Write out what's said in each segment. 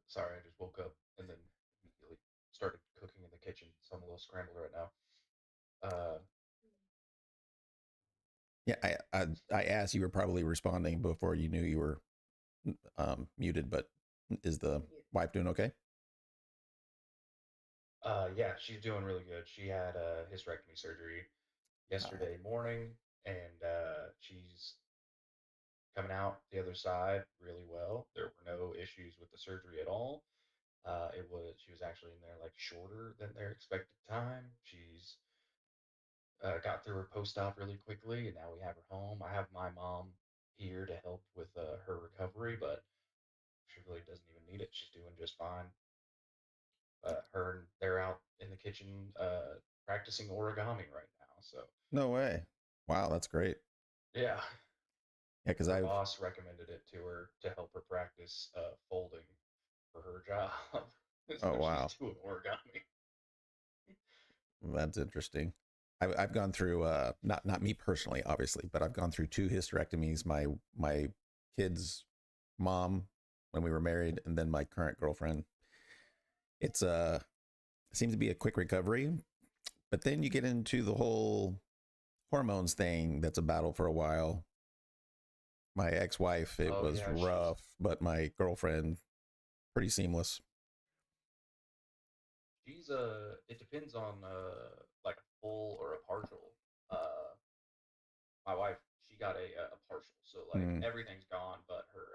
Sorry, I just woke up and then immediately started cooking in the kitchen, so I'm a little scrambled right now. Uh, Yeah, I asked. You were probably responding before you knew you were muted. But is the Yeah. wife doing okay? yeah, she's doing really good. She had a hysterectomy surgery Uh, yesterday morning, and she's coming out the other side really well. There were no issues with the surgery at all. She was actually in there like shorter than their expected time. She's got through her post-op really quickly, and now we have her home. I have my mom here to help with her recovery, but she really doesn't even need it. She's doing just fine. Her and they're out in the kitchen practicing origami right now. So no way. Wow, that's great. yeah, Yeah, because her I've. boss recommended it to her to help her practice folding for her job. Oh So she's wow, doing origami. that's interesting. I've gone through not me personally, obviously, but I've gone through two hysterectomies. My kid's mom when we were married, and then my current girlfriend. It's seems to be a quick recovery, but then you get into the whole hormones thing. That's a battle for a while. My ex-wife, it Oh was yeah, she's rough, but my girlfriend, pretty seamless. it depends on like a full or a partial. Uh, my wife, she got a partial, so like Mm. everything's gone but her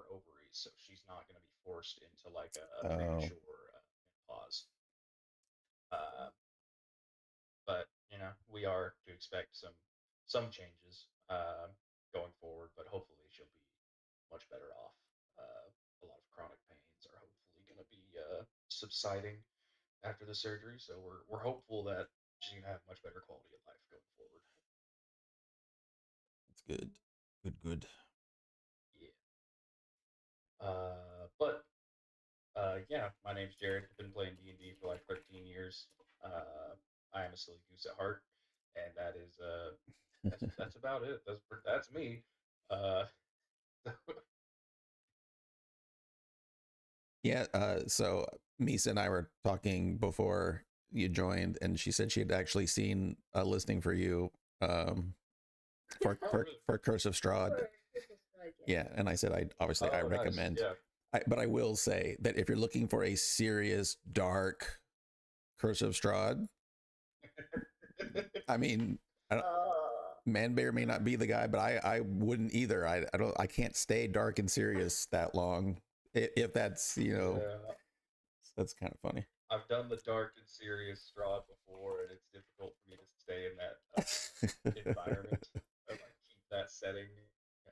ovaries, so she's not going to be forced into like a Oh, premature menopause. Uh, but we are to expect some changes going forward, but hopefully she'll be much better off. A lot of chronic pains are hopefully going to be subsiding after the surgery, so we're hopeful that she's going to have much better quality of life going forward. that's good. Good, good. Yeah. But yeah, my name's Jared. I've been playing D&D for like 13 years. I am a silly goose at heart, and that's about it. That's me. Uh, Yeah, so Misa and I were talking before you joined, and she said she had actually seen a listing for you um, for oh for really? for Curse of Strahd. For Christmas card, yeah. Yeah, and I said I obviously I Oh nice. recommend. Yeah. But I will say that if you're looking for a serious dark Curse of Strahd, I mean, I don't, Uh, Manbear may not be the guy, but I wouldn't either. I can't stay dark and serious that long. If that's Yeah. that's kind of funny. I've done the dark and serious straw before, and it's difficult for me to stay in that environment or like keep that setting.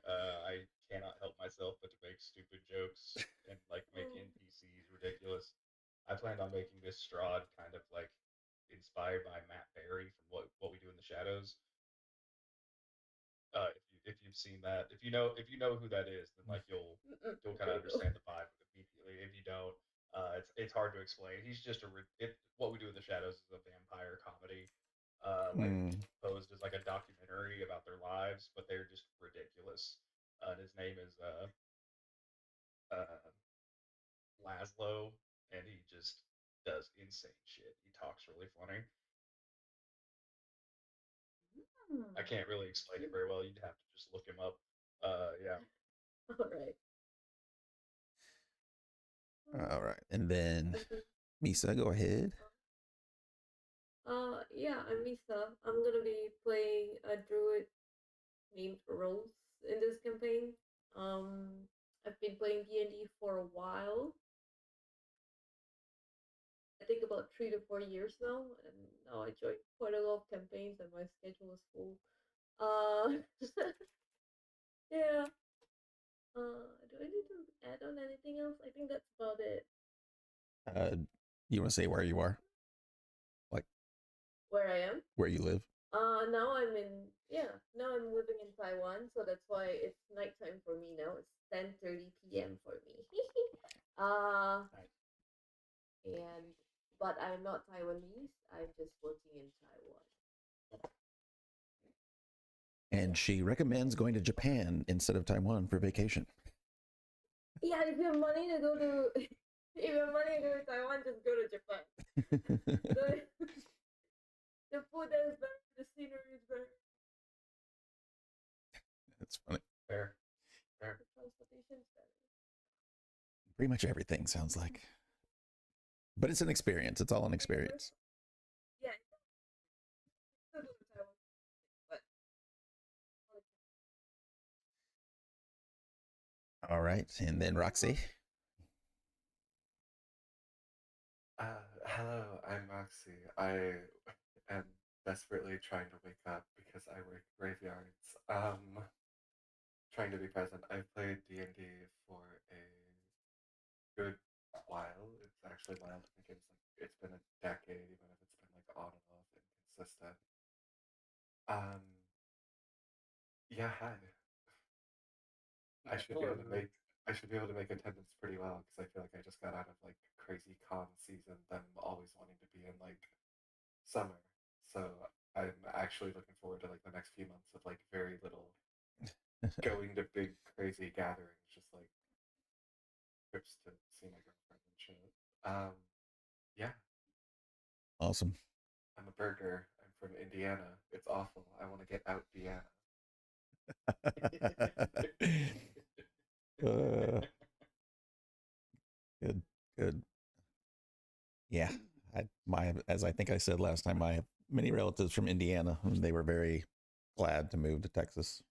I cannot help myself but to make stupid jokes and like make NPCs ridiculous. I planned on making this Strahd kind of like inspired by Matt Berry from what we do in the shadows. If you've seen that, if you know who that is, then like you'll kind of understand the vibe immediately. If you don't, it's hard to explain. He's just what we do in the shadows is a vampire comedy, like Mm. posed as like a documentary about their lives, but they're just ridiculous. And his name is uh, Laszlo, and he just does insane shit. He talks really funny. I can't really explain it very well. You'd have to just look him up. Yeah. all right. All right, and then Misa, go ahead. Yeah, I'm Misa. I'm gonna be playing a druid named Rose in this campaign. I've been playing D&D for a while. I think about 3 to 4 years now, and now I joined quite a lot of campaigns, and my schedule is full. Uh, yeah. Do I need to add on anything else? I think that's about it. Uh, you want to say where you are, like Where I am? where you live? Now now I'm living in Taiwan, so that's why it's nighttime for me now. It's 10:30 p.m. for me. uh, Nice. and but I'm not Taiwanese. I'm just working in Taiwan. And she recommends going to Japan instead of Taiwan for vacation. Yeah, if you have money to go to Even money to Taiwan, just go to Japan. The, the food there is better, the scenery is better, That's funny. Fair, fair. the transportation is better. Pretty much everything sounds like. But it's an experience. It's all an experience. Yeah, still go to Taiwan, but All right. And then Roxy. Hello, I'm Moxie. I am desperately trying to wake up because I work graveyards. Trying to be present. I've played D&D for a good while. It's actually wild to think it's been a decade, even if it's been like on and off inconsistent. Um, yeah, hi. I should be able to make I should be able to make attendance pretty well because I feel like I just got out of like crazy con season, them always wanting to be in like summer. So I'm actually looking forward to like the next few months of like very little going to big crazy gatherings, just like trips to see my girlfriend and shit. Yeah, Awesome. I'm a burger. I'm from Indiana. It's awful. I want to get out Deanna. uh, good. Good. Yeah. As I think I said last time, I have many relatives from Indiana, and they were very glad to move to Texas.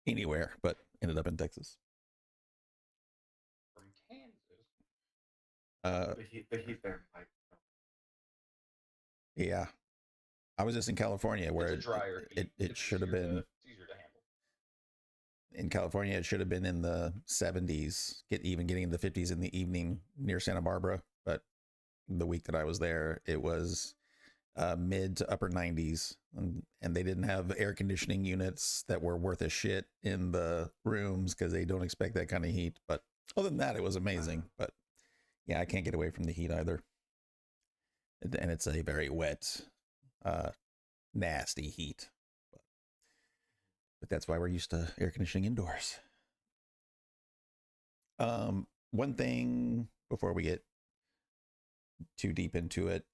Anywhere, but ended up in Texas. From Kansas. The heat there, like, Yeah. I was just in California where It's a drier heat. it It's should have easier been it's easier to handle. in California. It should have been in the 70s, getting in the 50s in the evening near Santa Barbara. But the week that I was there, it was mid to upper 90s, and they didn't have air conditioning units that were worth a shit in the rooms because they don't expect that kind of heat. But other than that, it was amazing. But yeah, I can't get away from the heat either. And it's a very wet, nasty heat. But that's why we're used to air conditioning indoors. One thing before we get too deep into it,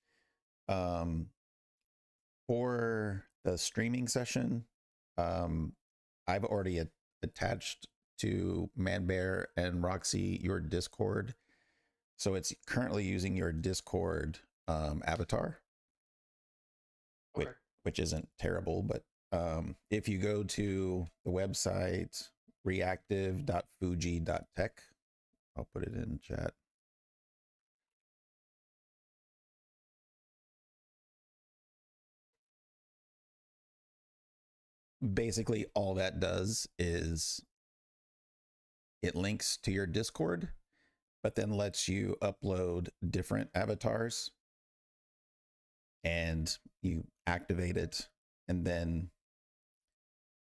for the streaming session, I've already attached to Manbear and Roxy your Discord, so it's currently using your Discord avatar, okay. which isn't terrible. But if you go to the website reactive.fuji.tech, I'll put it in chat. Basically, all that does is it links to your Discord, but then lets you upload different avatars and you activate it. And then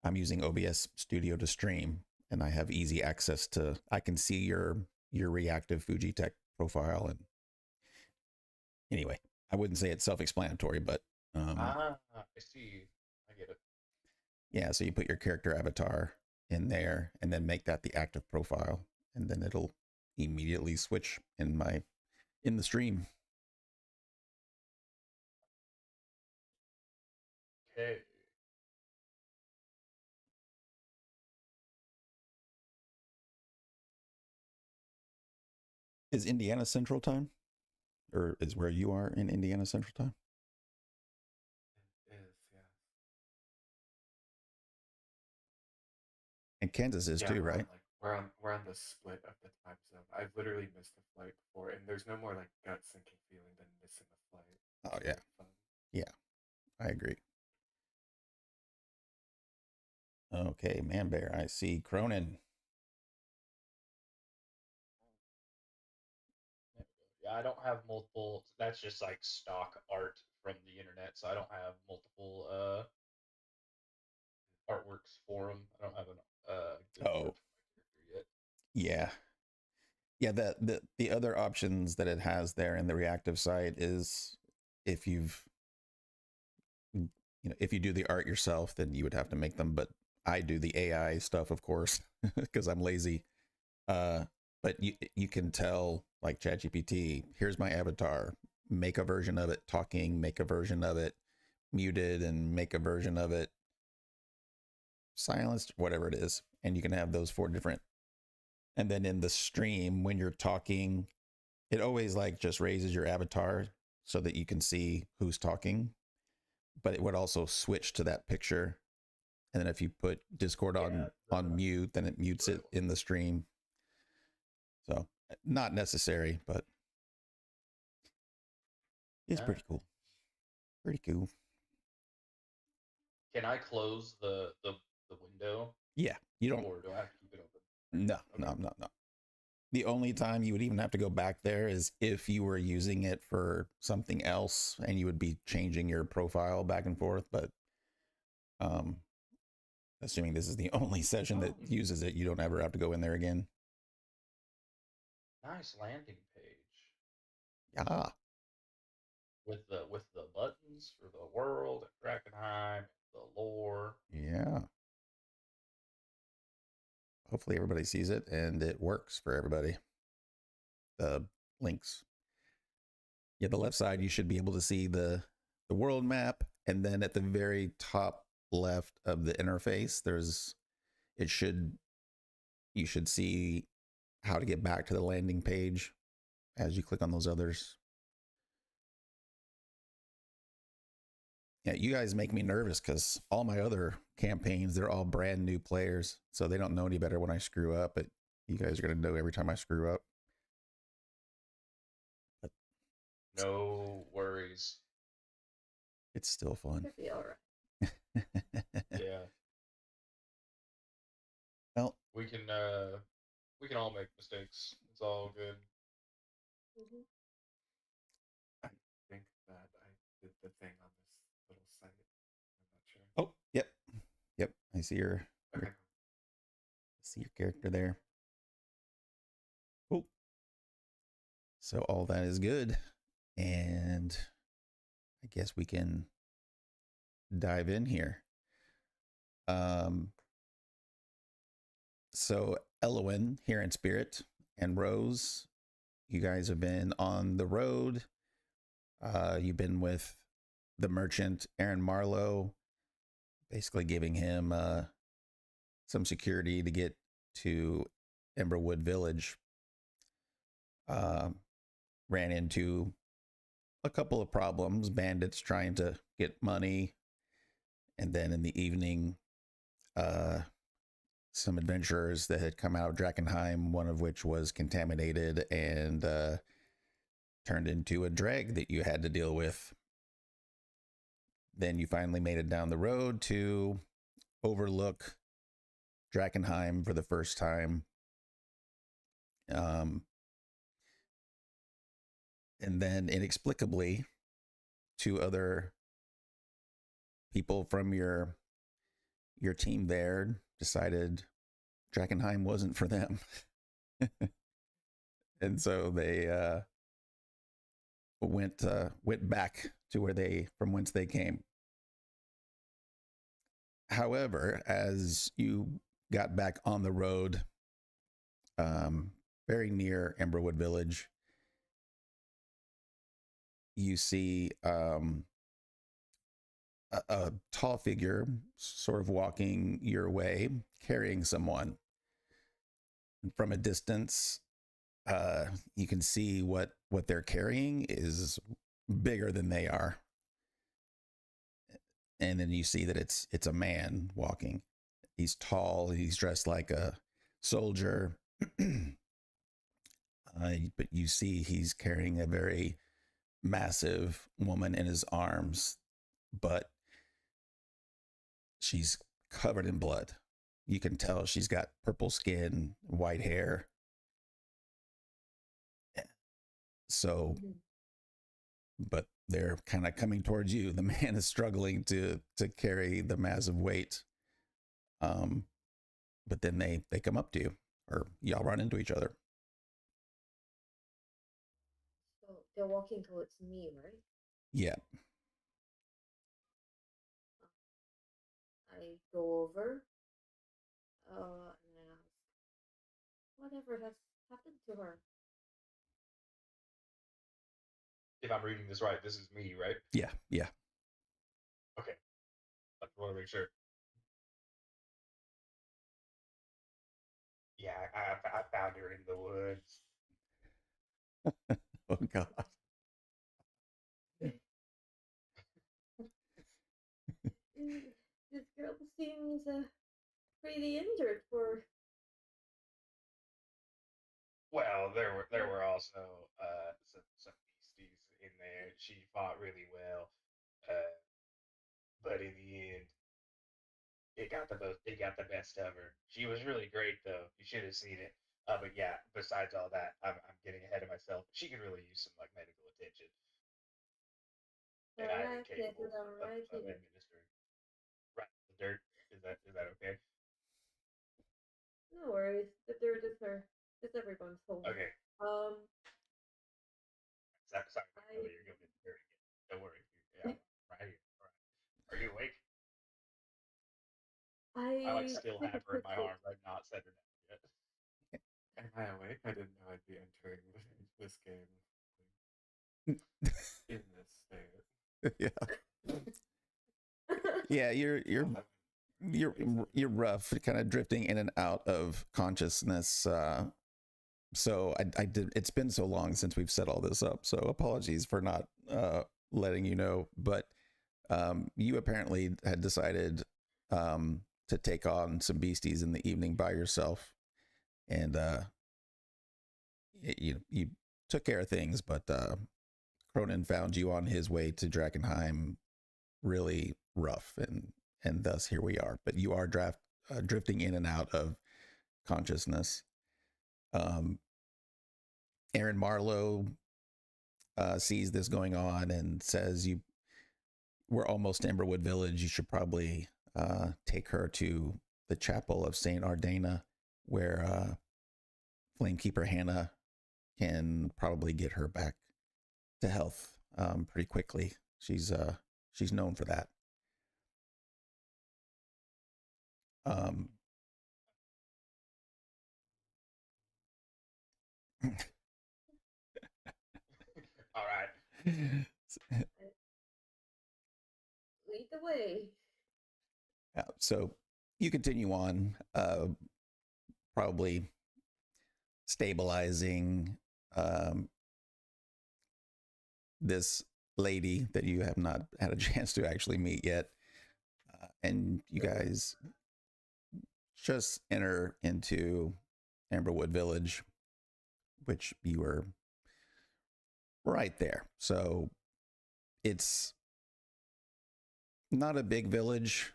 I'm using OBS Studio to stream, and I have easy access to, I can see your reactive Fuji Tech profile. And anyway, I wouldn't say it's self-explanatory, but I see. I get it. yeah, so you put your character avatar in there and then make that the active profile, and then it'll immediately switch in the stream. Okay. Is Indiana Central Time? Or is where you are in Indiana Central Time? It is, yeah. And Kansas is Yeah, too, right? we're on the split of the time zone. I've literally missed a flight before, and there's no more like gut sinking feeling than missing a flight. Oh It's yeah. really fun. Yeah, I agree. Okay, Man Bear, I see Cronin. Yeah, I don't have multiple. That's just like stock art from the internet, so I don't have multiple artworks for them. I don't have a good art Oh, for my character yet. yeah. Yeah, the other options that it has there in the reactive side is if if you do the art yourself, then you would have to make them, but I do the AI stuff, of course, because I'm lazy. But but you can tell like ChatGPT, here's my avatar, make a version of it talking, make a version of it muted, and make a version of it silenced, whatever it is. And you can have those 4 different. And then in the stream, when you're talking, it always like just raises your avatar so that you can see who's talking, but it would also switch to that picture. And then if you put Discord on mute, then it mutes it in the stream. So not necessary, but it's pretty cool. Pretty cool. Can I close the window? Yeah, you don't. Or do I have to keep it open? No, okay. No. The only time you would even have to go back there is if you were using it for something else and you would be changing your profile back and forth. But assuming this is the only session that uses it, you don't ever have to go in there again. Nice landing page. Yeah. With the buttons for the world and Drakkenheim, the lore. Yeah. Hopefully everybody sees it and it works for everybody. The links. Yeah, the left side you should be able to see the world map, and then at the very top left of the interface, you should see how to get back to the landing page as you click on those others. Yeah, you guys make me nervous because all my other campaigns, they're all brand new players, so they don't know any better when I screw up, but you guys are going to know every time I screw up. But no worries. It's still fun. It'll be all right. Yeah. Well, we can all make mistakes. It's all good. Mm-hmm. I think that I did the thing on this little site. I'm not sure. Oh, yep. I see your Okay. see your character there. Oh, so all that is good, and I guess we can dive in here. So Elowin here in spirit and Rose, you guys have been on the road. You've been with the merchant Aaron Marlowe, basically giving him some security to get to Emberwood Village. Ran into a couple of problems, bandits trying to get money, and then in the evening, some adventurers that had come out of Drakkenheim, one of which was contaminated and turned into a dreg that you had to deal with. Then you finally made it down the road to overlook Drakkenheim for the first time. And then inexplicably, 2 other people from your team there decided Drakkenheim wasn't for them. And so they went back to from whence they came. However, as you got back on the road, very near Emberwood Village, you see a tall figure sort of walking your way, carrying someone. And from a distance, you can see what they're carrying is bigger than they are. And then you see that it's a man walking. He's tall. He's dressed like a soldier. But you see he's carrying a very massive woman in his arms, but she's covered in blood. You can tell she's got purple skin, white hair. So, but they're kind of coming towards you. The man is struggling to carry the massive weight. But then they come up to you, or y'all run into each other. So they're walking towards me, right? Yeah. I go over and I ask, whatever has happened to her? If I'm reading this right, this is me, right? Yeah, yeah. Okay. I want to make sure. Yeah, I found her in the woods. Oh God. This girl seems pretty injured for. Well, there were also some beasties in there. She fought really well, uh, but in the end, it got the best of her. She was really great though. You should have seen it. But yeah, besides all that, I'm getting ahead of myself. She could really use some like medical attention, and I am Alright, yes, incapable alright. of administering. Right, the dirt is that okay? No worries. The dirt is her. It's everyone's home. Okay, Um, sorry, I Magnolia, you're gonna get dirty again. Don't worry. Yeah, I'm right here. All right. Are you awake? I like I still take a have her in quick my look. arms. I've not set her down yet. Am I awake? I didn't know I'd be entering this game in this state. Yeah. Yeah, you're rough, kind of drifting in and out of consciousness. So I did. It's been so long since we've set all this up. So apologies for not letting you know. But you apparently had decided to take on some beasties in the evening by yourself, and you took care of things. But Cronin found you on his way to Drakkenheim really rough, and thus here we are. But you are drifting in and out of consciousness. Um, Aaron Marlowe sees this going on and says, "You, we're almost to Emberwood Village. You should probably take her to the chapel of Saint Ardana, where Flamekeeper Hannah can probably get her back to health pretty quickly. She's known for that." Um, All right. Lead the way. so you continue on, probably stabilizing this lady that you have not had a chance to actually meet yet. And you guys just enter into Amberwood Village, which you were right there. So it's not a big village.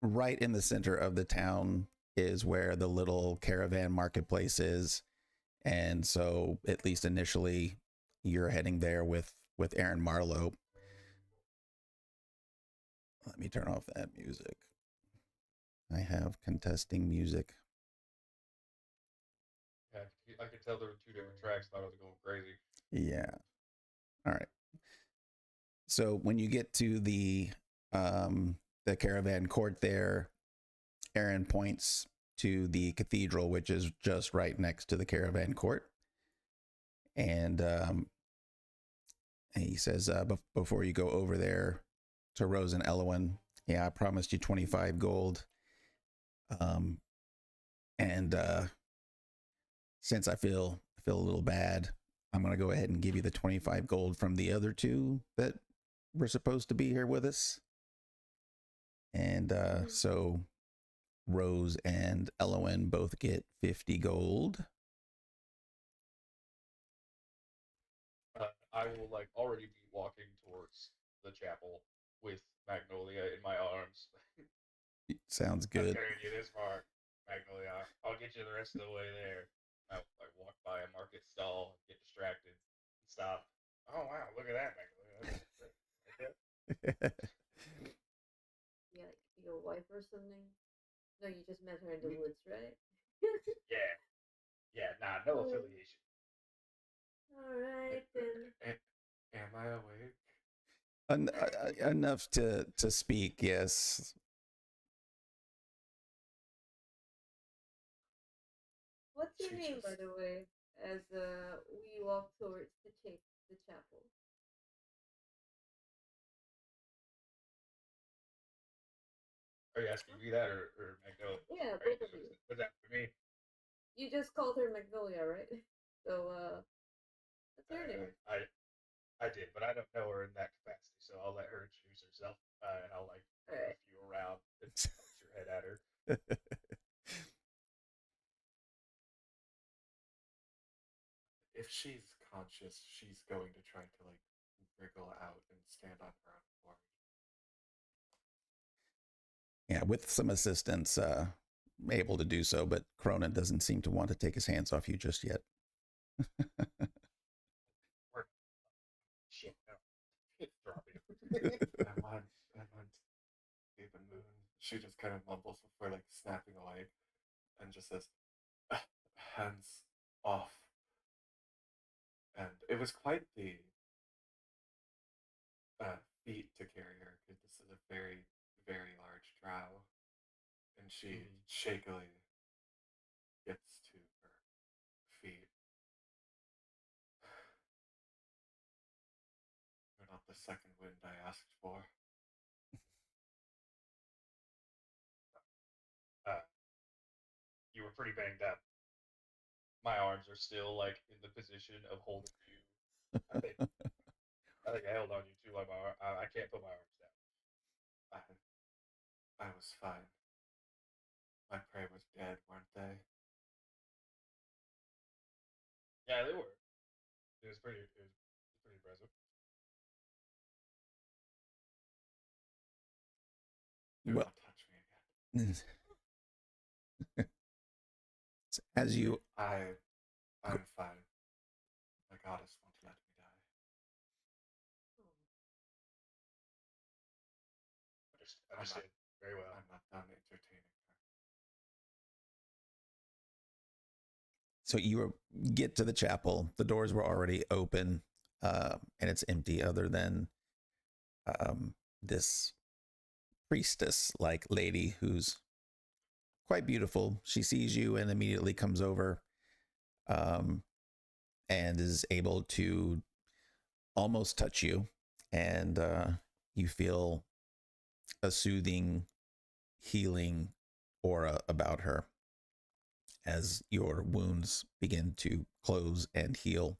Right in the center of the town is where the little caravan marketplace is. And so, at least initially, you're heading there with Aaron Marlowe. Let me turn off that music. I have contesting music. Yeah, I could tell there were two different tracks. Thought I was going crazy. Yeah. All right. So when you get to the caravan court there, Aaron points to the cathedral, which is just right next to the caravan court, and he says, "Before you go over there to Rose and Elwyn, yeah, I promised you 25 gold, and since I feel a little bad, I'm gonna go ahead and give you the 25 gold from the other two that were supposed to be here with us." And so Rose and Elwyn both get 50 gold. I will like already be walking towards the chapel with Magnolia in my arms. Sounds I'm good. carrying you this far, Magnolia. I'll get you the rest of the way there. I walk by a market stall, get distracted, stop. Oh wow, look at that, Magnolia. Right. Yeah, like your wife or something. No, you just met her in the woods, right? Yeah, yeah. Nah, no affiliation. Alright then. Am I awake? Enough to speak. Yes. What's your She name, by just the way? As we walk towards the chapel. Are you asking me that or Magnolia? Yeah, Right? both of you. Was that for me? You just called her Magnolia, right? So, what's your name? I did, but I don't know her in that capacity, so I'll let her introduce herself, and I'll like All move right. a few around and point your head at her. if she's conscious, she's going to try to like wriggle out and stand on her own four. Yeah, with some assistance, able to do so, but Cronin doesn't seem to want to take his hands off you just yet. Or shit, no, drop it. I want to see the moon. She just kind of mumbles before like snapping away and just says, hands off. And it was quite the feat to carry her because this is a very, very large drow. And she shakily gets to her feet. You're not the second wind I asked for. Uh, you were pretty banged up. My arms are still like in the position of holding you. I think I think I held on you too long. I can't put my arms down. I, I was fine. My prey was dead, weren't they? Yeah, they were. It was pretty impressive. Do Well, not touch me again. as you I'm fine. My goddess won't let me die. I'm not Understood very well. I'm not done entertaining her. so you get to the chapel. The doors were already open, and it's empty, other than this priestess-like lady who's quite beautiful. She sees you and immediately comes over, um, and is able to almost touch you, and you feel a soothing, healing aura about her as your wounds begin to close and heal.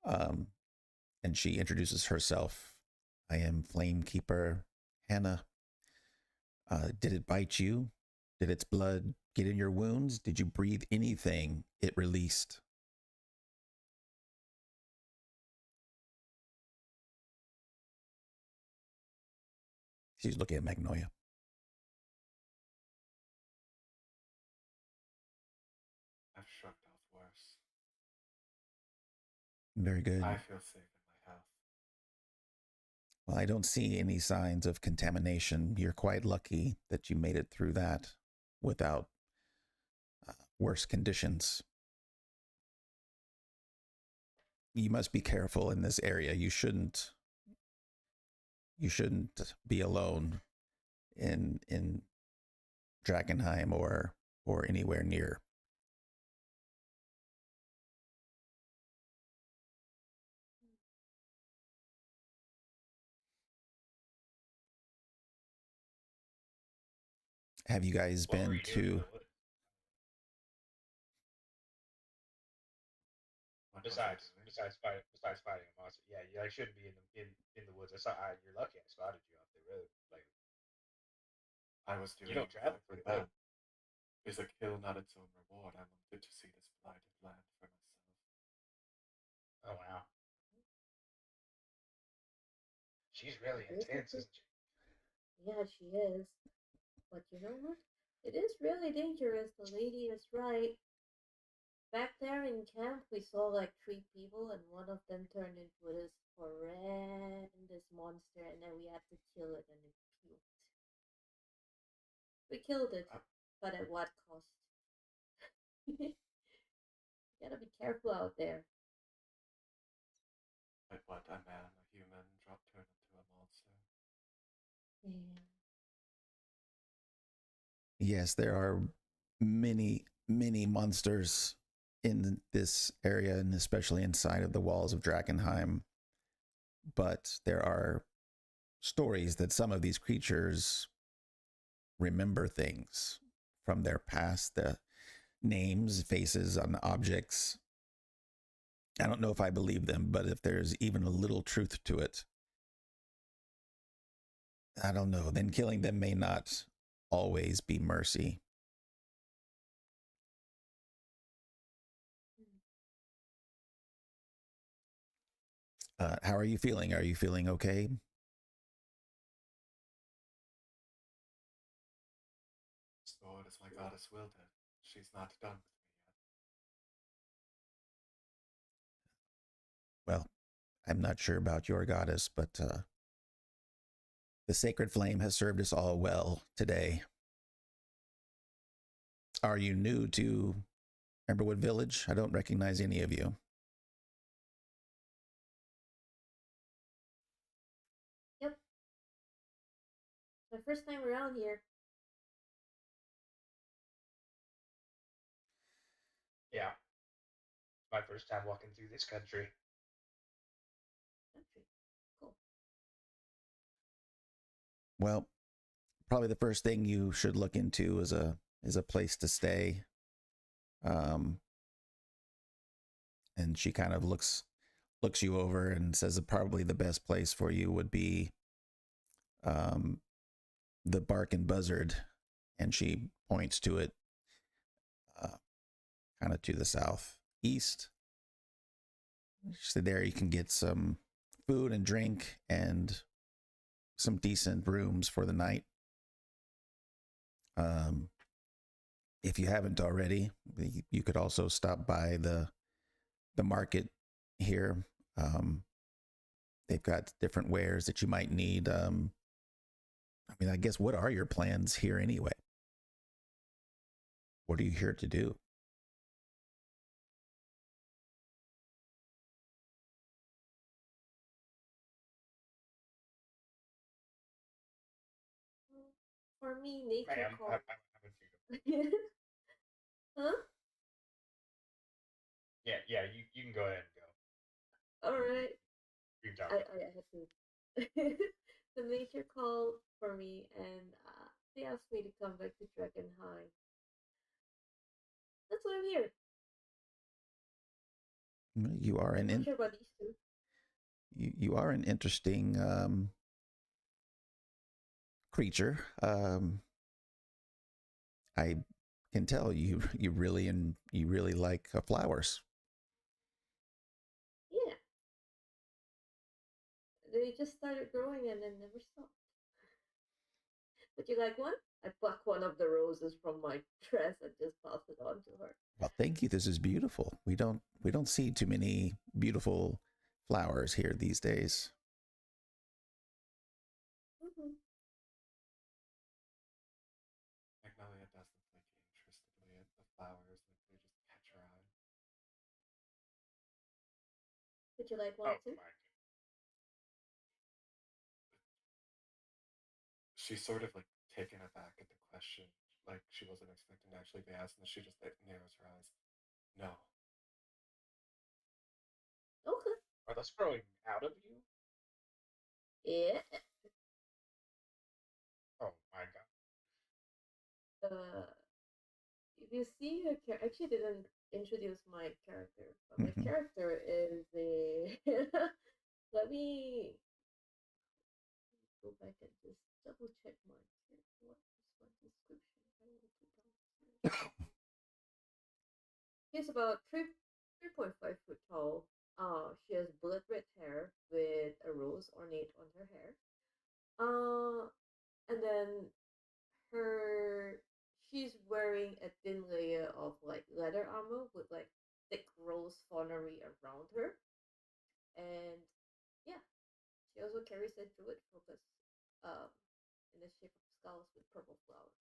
Um, and she introduces herself. I am Flamekeeper Hannah. Did it bite you? Did its blood get in your wounds? Did you breathe anything it released? She's looking at Magnolia. I've shrugged off worse. Very good. I feel safe in my house. Well, I don't see any signs of contamination. You're quite lucky that you made it through that without worse conditions. You must be careful in this area. You shouldn't be alone in Drakkenheim or anywhere near. Have you guys What were been you doing in to? the woods What was I doing? besides fighting a monster? Yeah, you like shouldn't be in the woods. You're lucky I spotted you out there. Really, like I was you doing don't travel exactly pretty that. well. Is a kill not its own reward? I wanted to see this blighted land for myself. Oh wow, she's really intense, Basically, isn't she? yeah, she is. But you know what? It is really dangerous. The lady is right. Back there in camp, we saw like three people, and one of them turned into this horrendous monster, and then we had to kill it, and it puked. We killed it, Uh, but at what cost? You gotta be careful out there. like what? A man, a human, dropped turned into Yeah. Yes, there are many, many monsters in this area, and especially inside of the walls of Drakkenheim. But there are stories that some of these creatures remember things from their past, the names, faces on objects. I don't know if I believe them, but if there's even a little truth to it, I don't know. Then killing them may not always be mercy. How are you feeling? Are you feeling okay? So as my goddess willed it. She's not done with me yet. Well, I'm not sure about your goddess, but the sacred flame has served us all well today. Are you new to Emberwood Village? I don't recognize any of you. Yep. My first time around here. Yeah, my first time walking through this country. Country. Cool. Well, probably the first thing you should look into is a place to stay. Um, and she kind of looks you over and says that probably the best place for you would be um, the Bark and Buzzard, and she points to it, uh, kind of to the southeast. She said there you can get some food and drink and some decent rooms for the night. Um, if you haven't already, you could also stop by the market here. They've got different wares that you might need. I mean, I guess what are your plans here anyway? What are you here to do? For me, nature Ma'am, call. I'm having freedom. Huh? Yeah, yeah, you can go ahead and go. All right. You can I talk. have to. The nature called for me, and they asked me to come back to Drakkenheim. That's why I'm here. You are I'm not sure about these two. you are an interesting creature. I can tell you really like flowers. Yeah, they just started growing and then never stopped. Would you like one? I pluck one of the roses from my dress and just pass it on to her. Well, thank you. This is beautiful. We don't see too many beautiful flowers here these days. Mm-hmm. Magnolia does look like interestedly at the flowers, like they just catch her eye. Would you like one Oh too? my She's sort of like taken aback at the question, like she wasn't expecting to actually be asked, and she just like, narrows her eyes. No. Okay. Are those growing out of you? Yeah. Oh my god. Uh, if you see your character, actually didn't introduce my character, but my Mhm. character is a. Let me go back and just double check my character. What is my description? I will put down here. She's about 3.5 foot tall. She has blood red hair with a rose ornate on her hair. Uh, and then her she's wearing a thin layer of like leather armor with like thick rose faunery around her. And yeah, she also carries a druid focus um in the shape of skulls with purple flowers.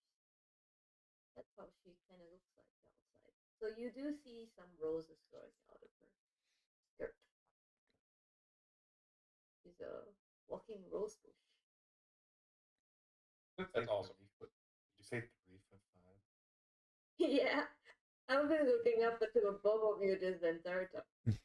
That's how she kind of looks like outside. So you do see some roses growing out of her skirt. She's a walking rose bush. Say That's awesome. 3 foot. Did you say 3 foot 5? Yeah, I've been looking up at the both of you this entire time.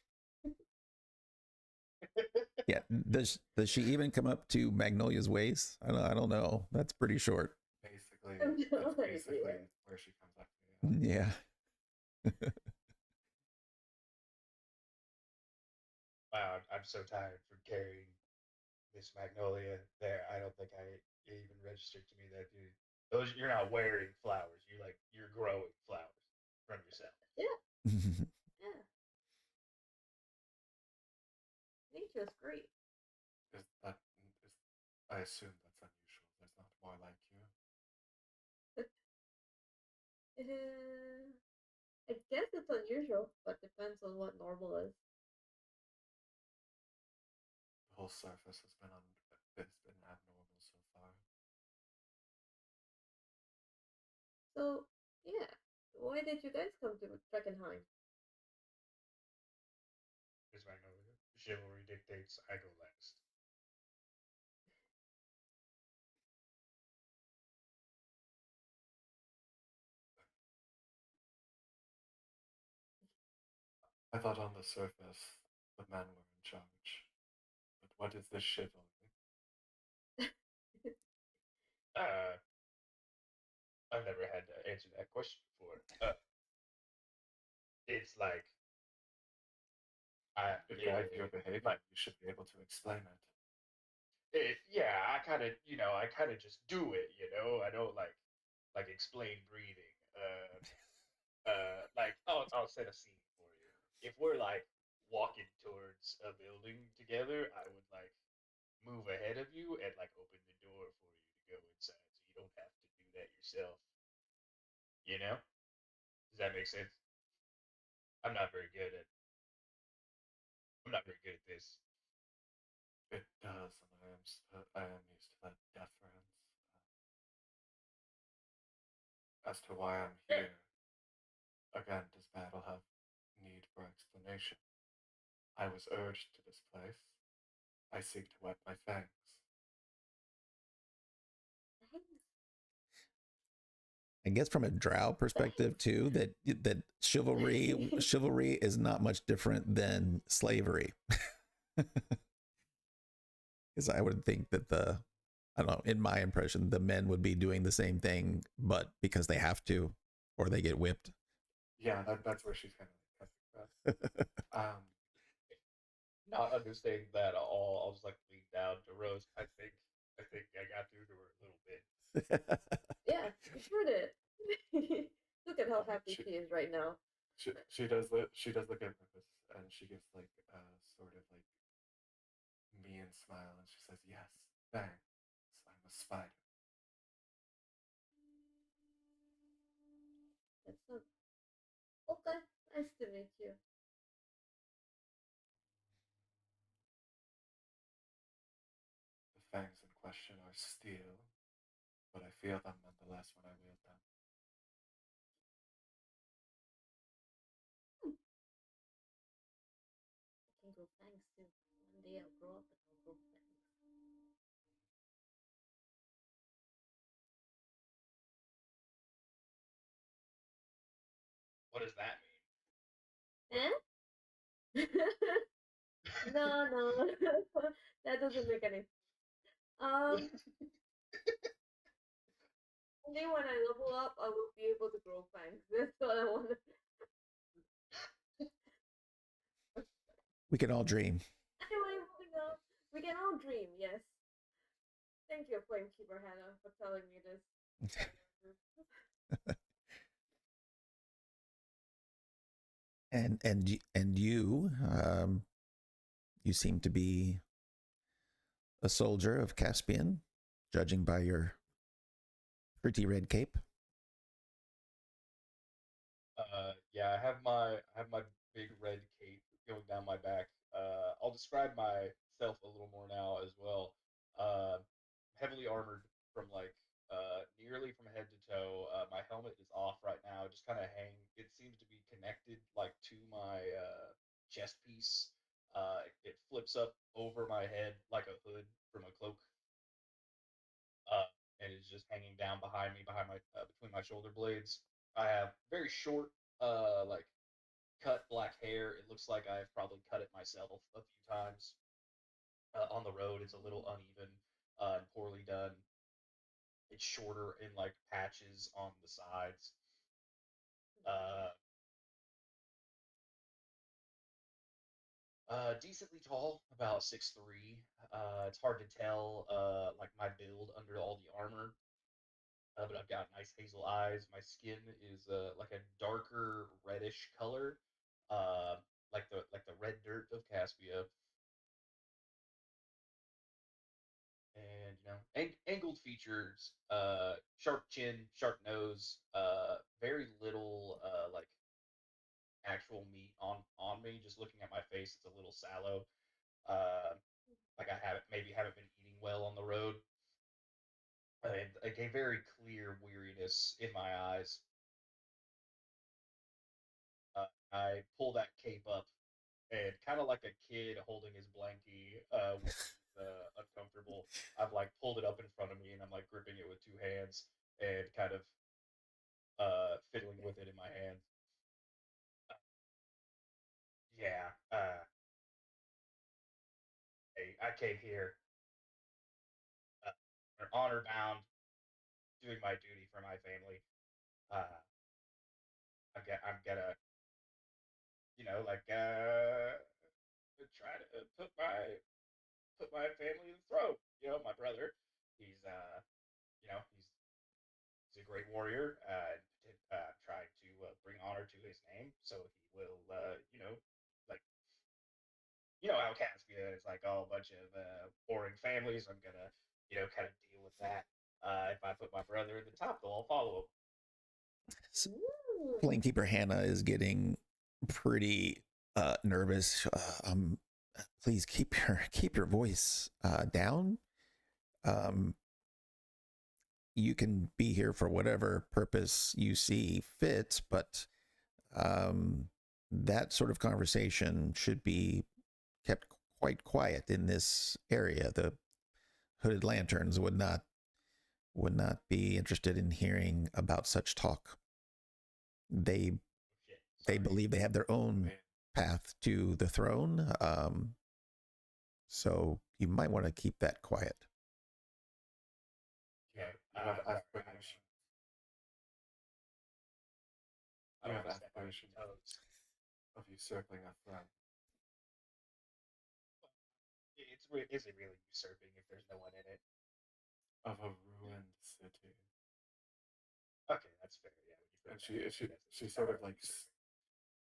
Yeah. Does she even come up to Magnolia's waist? I don't know. That's pretty short. Basically, I have no that's basically idea. where she comes up to. Yeah. Wow, I'm so tired from carrying this magnolia there. I don't think it even registered to me that you're not wearing flowers. You're growing flowers from yourself. Yeah, yeah. Nature's great. Is that is? I assume that's unusual. There's not more like you. I guess it's unusual, but depends on what normal is. The whole surface has been abnormal so far. So, yeah. Why did you guys come to Drakkenheim? This magnolia. Chivalry dictates I go last. I thought on the surface the men were in charge. But what is this chivalry? Uh, I've never had to answer that question before. It's like I It guides your behavior. like You should be able to explain it. yeah, I kind of just do it, I don't like explain breathing. Like I'll set a scene for you. If we're like walking towards a building together, I would like move ahead of you and like open the door for you to go inside, so you don't have to do that yourself. You know? Does that make sense? I'm not very good at. I'm not very good at this. It does, and I am used to that deference. As to why I'm here, again, does battle have need for explanation? I was urged to this place. I seek to wet my fangs. I guess from a drow perspective too, that chivalry is not much different than slavery. Because I would think that I don't know, in my impression, the men would be doing the same thing, but because they have to, or they get whipped. Yeah, that's where she's kind of like cutting across. Not understanding that at all, I'll just like lean down to Rose. I think I got through to her a little bit. Yeah, you sure did. Look at how happy She, she is right now. she does look at Rufus, and she gives like a sort of like mean smile, and she says, "Yes, thanks. I'm a spider." That's not okay. Nice to meet you. The fangs in question are steel, but I feel them nonetheless when I wield them. Hmm. I can grow fangs too. One day I'll grow up and I'll grow fangs. What does that mean? What? Eh? No, no, that doesn't make any. Um, Only when I level up, I will be able to grow fangs. That's what I want. We can all dream. Anyway, moving on. We can all dream. Yes. Thank you, Flamekeeper Hannah, for telling me this. And you seem to be a soldier of Caspian, judging by your pretty red cape. Yeah, I have my big red cape going down my back. I'll describe myself a little more now as well. Uh, Heavily armored from like nearly from head to toe. My helmet is off right now, just kind of hang. It seems to be connected like to my chest piece. It flips up over my head like a hood from a cloak. Uh, and is just hanging down behind me, behind my between my shoulder blades. I have very short, like cut black hair. It looks like I've probably cut it myself a few times. On the road, it's a little uneven and poorly done. It's shorter in like patches on the sides. Uh, Decently tall, about 6'3". It's hard to tell like my build under all the armor, but I've got nice hazel eyes. My skin is like a darker reddish color, uh, like the red dirt of Caspia, and angled features, sharp chin, sharp nose, very little like actual meat on me. Just looking at my face, it's a little sallow. Like I haven't maybe haven't been eating well on the road. Like a very clear weariness in my eyes. I pull that cape up and kind of like a kid holding his blankie when he's uncomfortable. I've like pulled it up in front of me and I'm like gripping it with two hands and kind of fiddling with it in my hand. Uh, yeah, I came here honor bound, doing my duty for my family. Uh, I'm gonna, like try to put my family in the throat. My brother, he's he's a great warrior, and trying to bring honor to his name. So he will, like how Caspia is like all a bunch of warring families. I'm gonna, kind of deal with that. If I put my brother in the top, they'll all follow him. So, Ooh. Planekeeper Hannah is getting pretty nervous. Please keep your voice down. Um, you can be here for whatever purpose you see fit, but um, that sort of conversation should be kept quite quiet in this area. The hooded lanterns would not be interested in hearing about such talk. They Shit, they sorry. believe they have their own path to the throne. So you might want to keep that quiet. Okay. You have Sorry. aspirations. I You don't have want to step on any aspirations toes. of usurping a throne. Is it really usurping if there's no one in it? Of a ruined city. Okay, that's fair. Yeah, when you put And it that way, I guess she it's sort kind of of like usurping.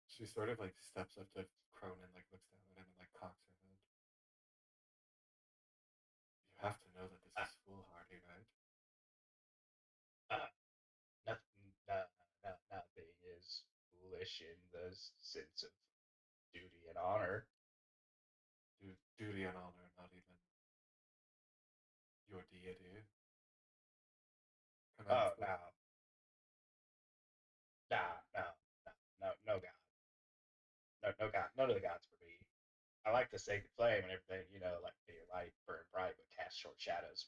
she sort of like steps up to Cronin, like looks down at him and like cocks her head. You have to know that this Uh, is foolhardy, right? uh, nothing, nothing is foolish in the sense of duty and honor. Duty and honor, not even your deity. Oh Commencement. no, nah, no, no, no, no god, no god, none of the gods for me. I like the sacred flame and everything, like may your light burn bright but cast short shadows.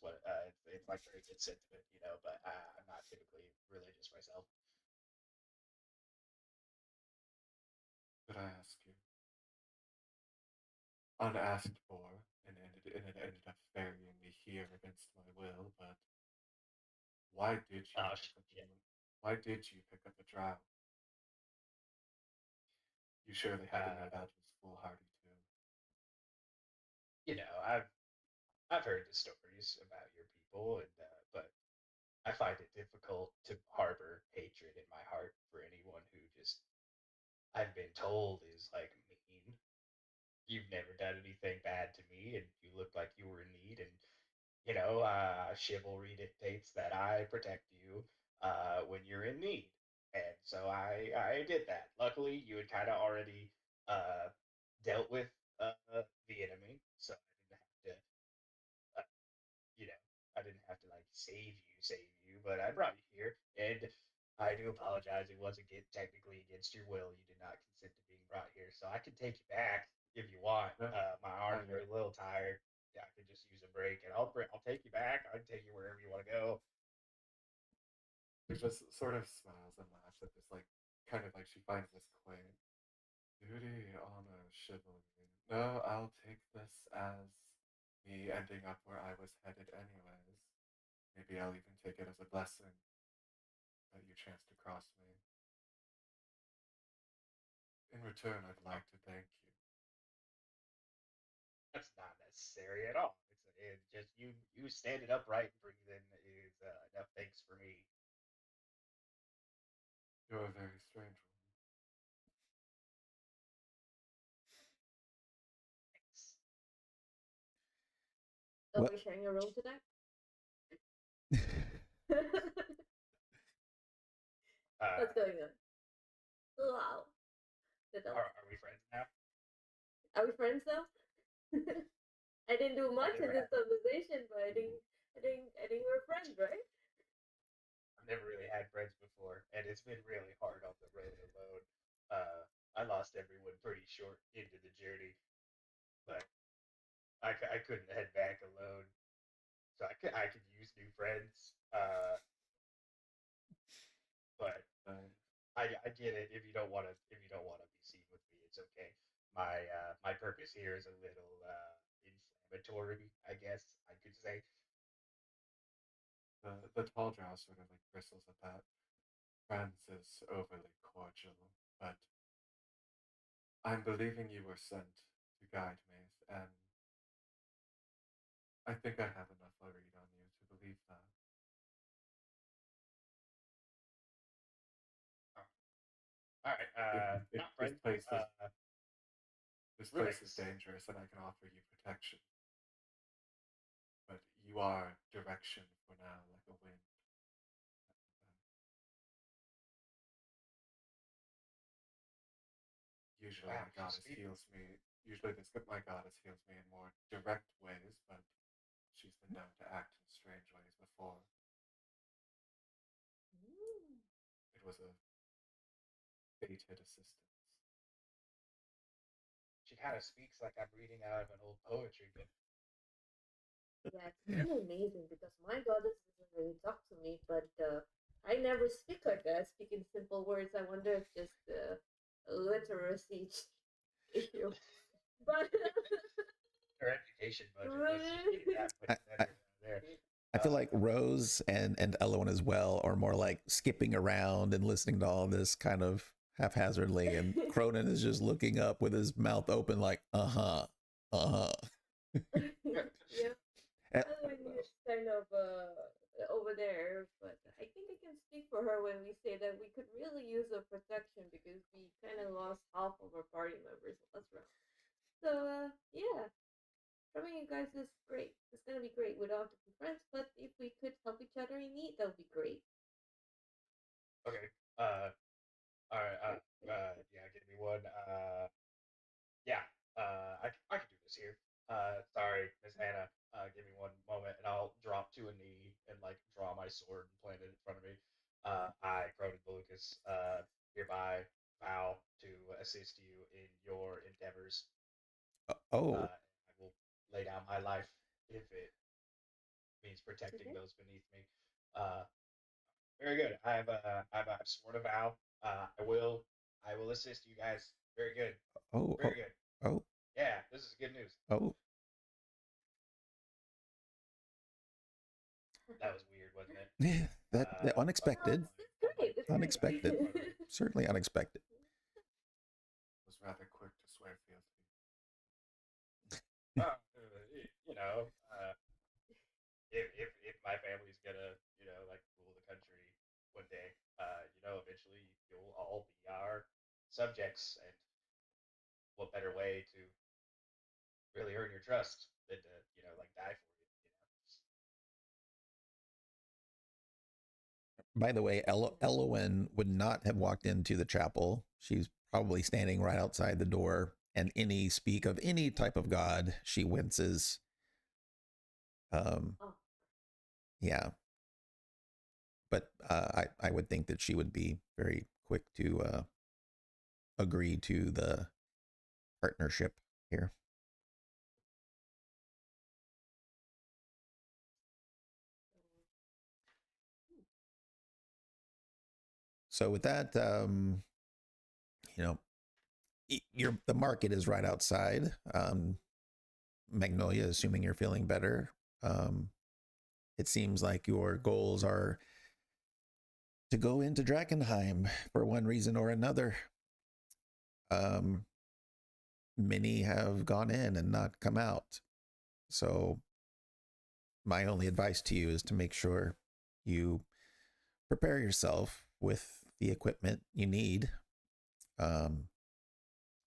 It's like very good sentiment, but I'm not typically religious myself. Could I ask you? Unasked for, and it ended up burying me here against my will, but why did you Oh pick up shit. why did you pick up a drow? You surely had to know Uh, that was foolhardy too. I've heard the stories about your people, and but I find it difficult to harbor hatred in my heart for anyone who just I've been told is like mean. You've never done anything bad to me, and you look like you were in need, and chivalry dictates that I protect you when you're in need, and so I did that. Luckily, you had kind of already uh, dealt with the enemy, so I didn't have to uh, you know, I didn't have to like save you, but I brought you here, and I do apologize. It wasn't technically against your will. You did not consent to being brought here, so I can take you back if you want. No, My I arms are a little tired. I could just use a break, and I'll take you back. I can take you wherever you want to go. just sort of smiles and laughs at this, like, kind of like she finds this quaint. Duty, honor, chivalry. No, I'll take this as me ending up where I was headed anyways. Maybe I'll even take it as a blessing that you chanced to cross me. In return, I'd Oh, like to thank you. that's not necessary at all. It's just you standing upright and breathing is enough thanks for me. You're a very strange woman. Thanks. Are What? we sharing a room tonight? Uh, What's going on? Wow. are we friends now? Are we friends now? I didn't do I've much in never this had conversation, but I think we're friends, right? I've never really had friends before, and it's been really hard on the road alone. I lost everyone pretty short into the journey, but I couldn't head back alone, so I could use new friends. But Uh, I get it. If you don't want to be seen with me, it's okay. My purpose here is a little inflammatory, I guess I could say. the tall drow sort of like bristles at that. Friends is overly cordial, but I'm believing you were sent to guide me, and I think I have enough a read on you to believe that. Oh, all right, If, if not friends. this place is Roommates. dangerous, and I can offer you protection, but you are direction for now, like a wind. Usually, Wow, my she's goddess speaking. heals me. Usually, my goddess heals me in more direct ways, but she's been known to act in strange ways before. Mm. It was a fated assistance. She kind of speaks like I'm reading out of an old poetry book. Yeah, it's kind of amazing because my goddess doesn't really talk to me, but I never speak like that. I speak in simple words. I wonder if just literacy issue. But Her education budget was just getting that much I, I, better down there. I feel Uh, like Rose and Elowen as well are more like skipping around and listening to all this kind of haphazardly, and Cronin is just looking up with his mouth open, like, uh huh. yeah, Eh, I mean, it's kind of over there, but I think I can speak for her when we say that we could really use a protection because we kind of lost half of our party members last round. So yeah, having you guys is great. It's gonna be great. We don't have to be friends, but if we could help each other in need, that would be great. okay. All right. Yeah. Give me one. Yeah. I can do this here. Sorry, Miss Hannah. Give me one moment, and I'll drop to a knee and like draw my sword and plant it in front of me. I, Cronin Lucas, hereby vow to assist you in your endeavors. oh, I will lay down my life if it means protecting Okay. those beneath me. Uh, very good. I've sworn a vow. I will assist you guys. Very good. oh, Very oh, good. oh, Yeah, this is good news. oh. That was weird, wasn't it? Yeah, that Button No, unexpected, put my it's put my feet in great. unexpected, front of me. certainly unexpected. Was rather quick to swear fealty. Uh, if my family's gonna like rule the country one day, eventually you'll all be our subjects, and what better way to really earn your trust than to like die for you. By the way, Yeah. Elowen would not have walked into the chapel. She's probably standing right outside the door, and any speak of any type of god, she winces. Um, Oh, yeah, but I would think that she would be very quick to agree to the partnership here. So with that, you know, the market is right outside. Magnolia, assuming you're feeling better. It seems like your goals are to go into Drakkenheim for one reason or another. Many have gone in and not come out. So my only advice to you is to make sure you prepare yourself with the equipment you need. But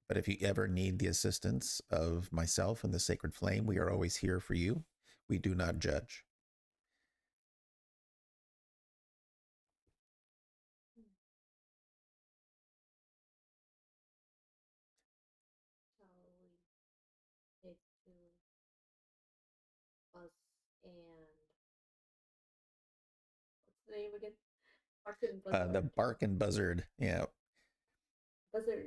if you ever need the assistance of myself and the Sacred Flame, we are always here for you. We do not judge. Shall we head to us and what's the name again? Barkin The Buzzard. Bark and Buzzard. Yeah. Buzzard.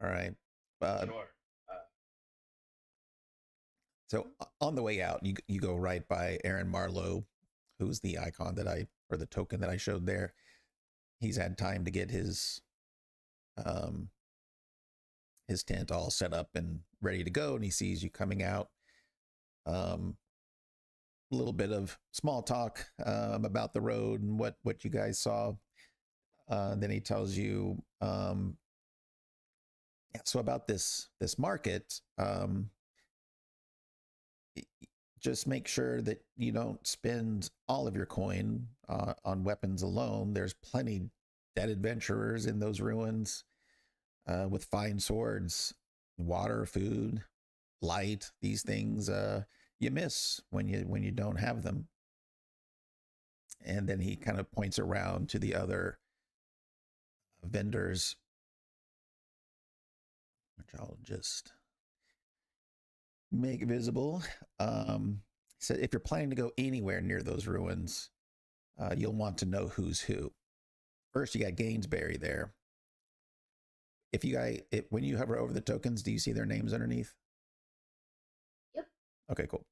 All right. Sure. So on the way out, you go right by Aaron Marlowe, who's the icon or the token that I showed there. He's had time to get his tent all set up and ready to go, and he sees you coming out. A little bit of small talk about the road and what you guys saw. Then he tells you, so about this market. Just make sure that you don't spend all of your coin on weapons alone. There's plenty dead adventurers in those ruins with fine swords, water, food, light. These things you miss when you don't have them. And then he kind of points around to the other vendors, which I'll just make visible. So if you're planning to go anywhere near those ruins, you'll want to know who's who. First, you got Gainsbury there. When you hover over the tokens, do you see their names underneath? Yep. Okay, cool.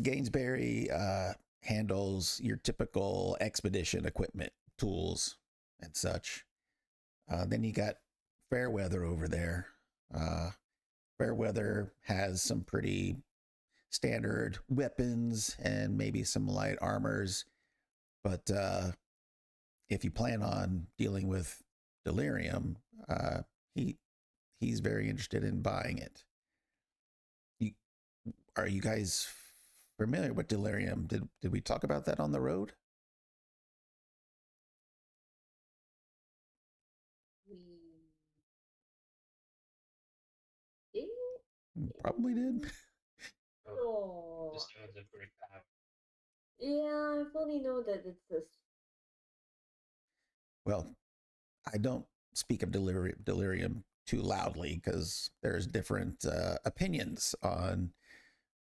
Gainsbury handles your typical expedition equipment, tools, and such. Then you got Fairweather over there. Fairweather has some pretty standard weapons and maybe some light armors. But if you plan on dealing with Delirium, he's very interested in buying it. Are you guys familiar with Delirium? Did we talk about that on the road? We did. Probably did. Oh. Just know the great power. Yeah, I only know that it's this. Well, I don't speak of Delirium too loudly because there's different opinions on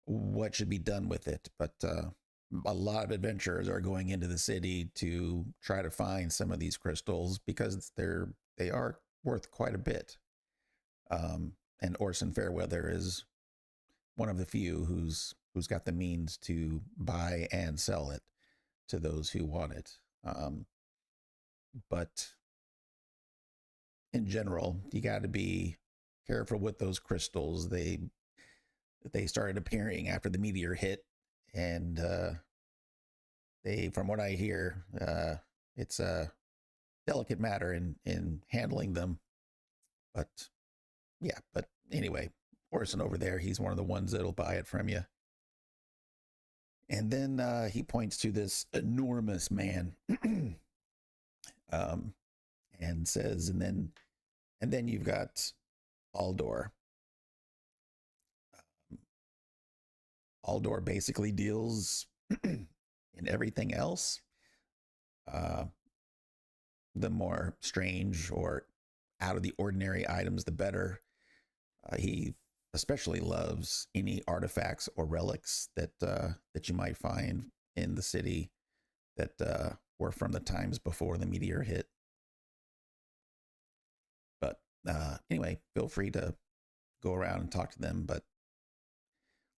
what should be done with it. But a lot of adventurers are going into the city to try to find some of these crystals because they are worth quite a bit. And Orson Fairweather is one of the few who's got the means to buy and sell it to those who want it. But in general, you got to be careful with those crystals. They started appearing after the meteor hit, and from what I hear, it's a delicate matter in handling them. But yeah, but anyway, Orson over there, he's one of the ones that'll buy it from you. And then he points to this enormous man, and says, and then you've got Aldor. Aldor basically deals in everything else. The more strange or out of the ordinary items, the better. He especially loves any artifacts or relics that you might find in the city that were from the times before the meteor hit. But anyway, feel free to go around and talk to them. But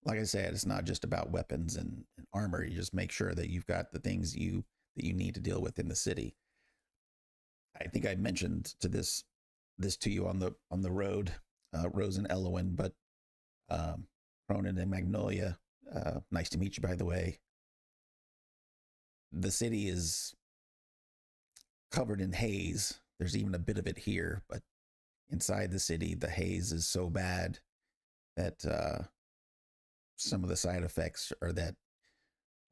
like I said, it's not just about weapons and armor. You just make sure that you've got the things that you need to deal with in the city. I think I mentioned this to you on the road, Rose and Elowin, but Cronin and Magnolia. Nice to meet you, by the way. The city is covered in haze. There's even a bit of it here, but inside the city, the haze is so bad that some of the side effects are that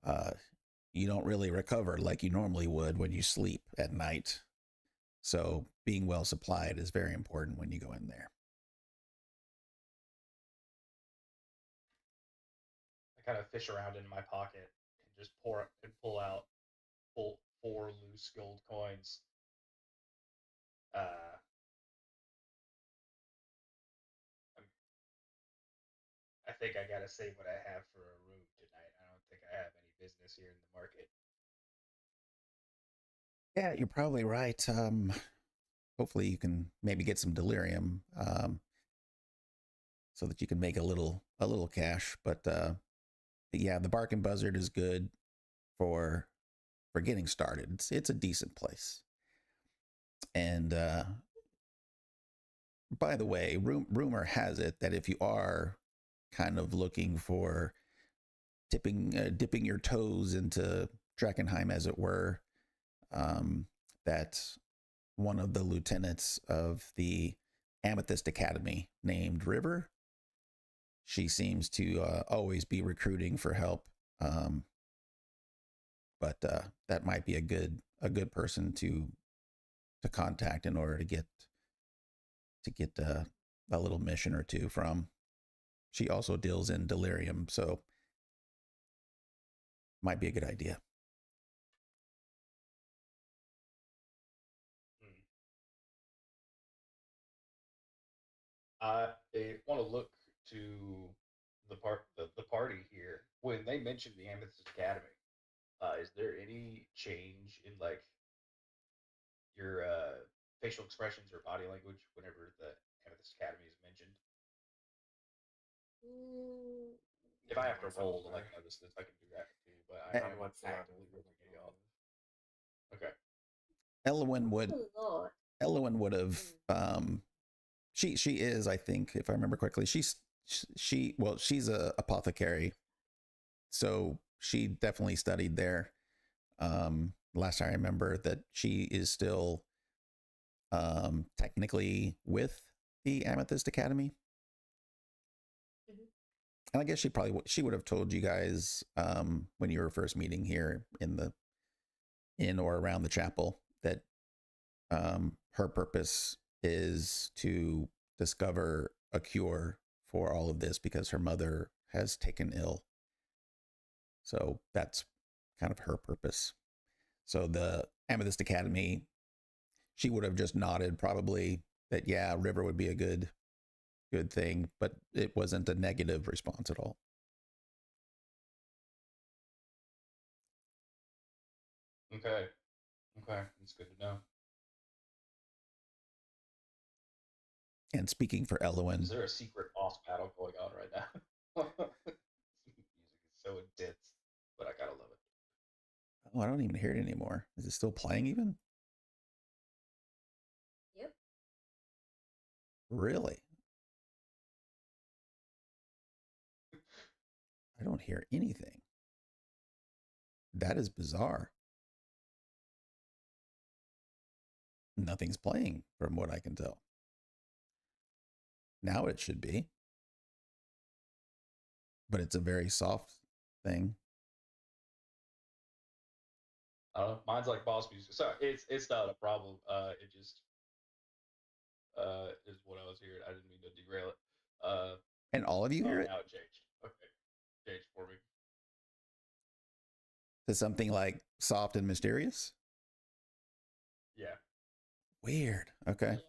uh, you don't really recover like you normally would when you sleep at night. So being well supplied is very important when you go in there. I kind of fish around in my pocket and just pull out four loose gold coins. Uh, I think I gotta save what I have for a room tonight. I don't think I have any business here in the market. Yeah, you're probably right. Hopefully, you can maybe get some delirium so that you can make a little cash. But yeah, the Bark and Buzzard is good for getting started. It's a decent place. And by the way, rumor has it that if you are kind of looking for dipping your toes into Drakkenheim, as it were, that one of the lieutenants of the Amethyst Academy named River, she seems to always be recruiting for help. But that might be a good person to contact in order to get a little mission or two from. She also deals in delirium, so might be a good idea. Hmm. I want to look to the party here. When they mentioned the Amethyst Academy, is there any change in like your facial expressions or body language whenever the Amethyst Academy is mentioned? Mm, If I have No, to so roll to far. like notice this, I can do that too. But E- I am Not whatsoever actively from ripping the it off. moment. Okay. Elowin not would a lot. Elowin would have Mm. she is, I think, if I remember correctly, she's a apothecary, so she definitely studied there. Last I remember that she is still technically with the Amethyst Academy. Mhm. And I guess she would have told you guys when you were first meeting here in or around the chapel that her purpose is to discover a cure for all of this because her mother has taken ill. So that's kind of her purpose. So the Amethyst Academy, she would have just nodded probably that yeah, River would be a good thing, but it wasn't a negative response at all. Okay. Okay. That's good to know. And speaking for Is Elowin, there a secret boss battle going on right now? Music is so intense, but I gotta love it. oh, I don't even hear it anymore. Is it still playing even? Yep. Really? I don't hear anything. That is bizarre. Nothing's playing from what I can tell. Now it should be, but it's a very soft thing. Mine's like boss music. Sorry, it's not a problem. It just is what I was hearing. I didn't mean to derail it. And all of you hear Oh, it now it changed. Okay, changed for me. to something like soft and mysterious. Yeah. Weird. Okay. Yeah.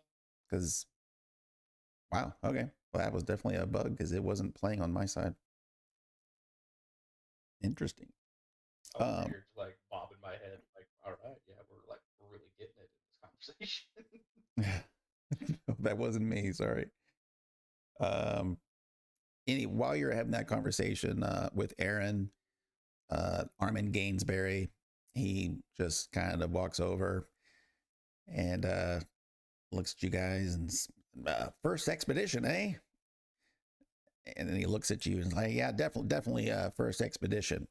Because, wow. Okay. Well, that was definitely a bug because it wasn't playing on my side. Interesting. I was over Um, here like bobbing my head, like, all right, yeah, we're really getting it in this conversation. that wasn't me. Sorry. Um, while you're having that conversation with Aaron, Armin Gainsbury, he just kind of walks over and looks at you guys and first expedition, eh? And then he looks at you and is like, yeah, definitely first expedition.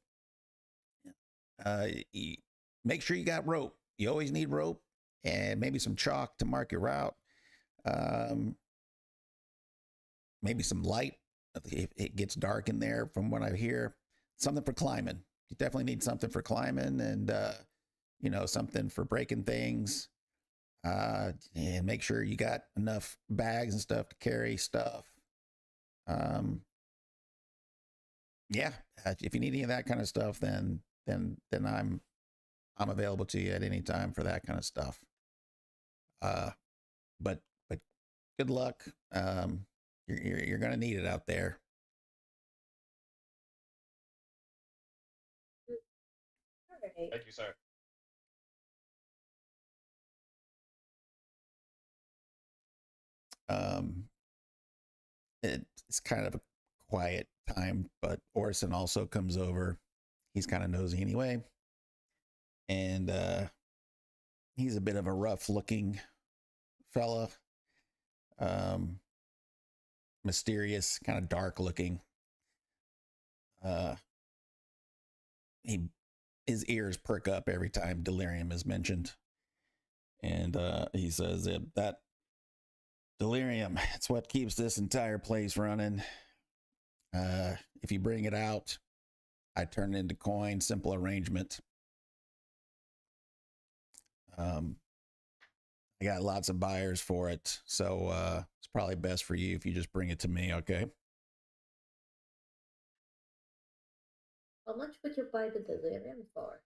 You, make sure you got rope. You always need rope and maybe some chalk to mark your route. Um, maybe some light if it gets dark in there. From what I hear, something for climbing. You definitely need something for climbing, and something for breaking things. And make sure you got enough bags and stuff to carry stuff. Um, yeah, if you need any of that kind of stuff, then I'm available to you at any time for that kind of stuff. Uh, but good luck. You're gonna need it out there. All right. Thank you, sir. Um, it's kind of a quiet time, but Orson also comes over. He's kind of nosy anyway, and he's a bit of a rough-looking fella, um, mysterious, kind of dark-looking. Uh, he his ears perk up every time delirium is mentioned, and he says that delirium, it's what keeps this entire place running. If you bring it out, I turn it into coin. Simple arrangement. I got lots of buyers for it, so it's probably best for you if you just bring it to me, okay? How much would you buy the delirium for?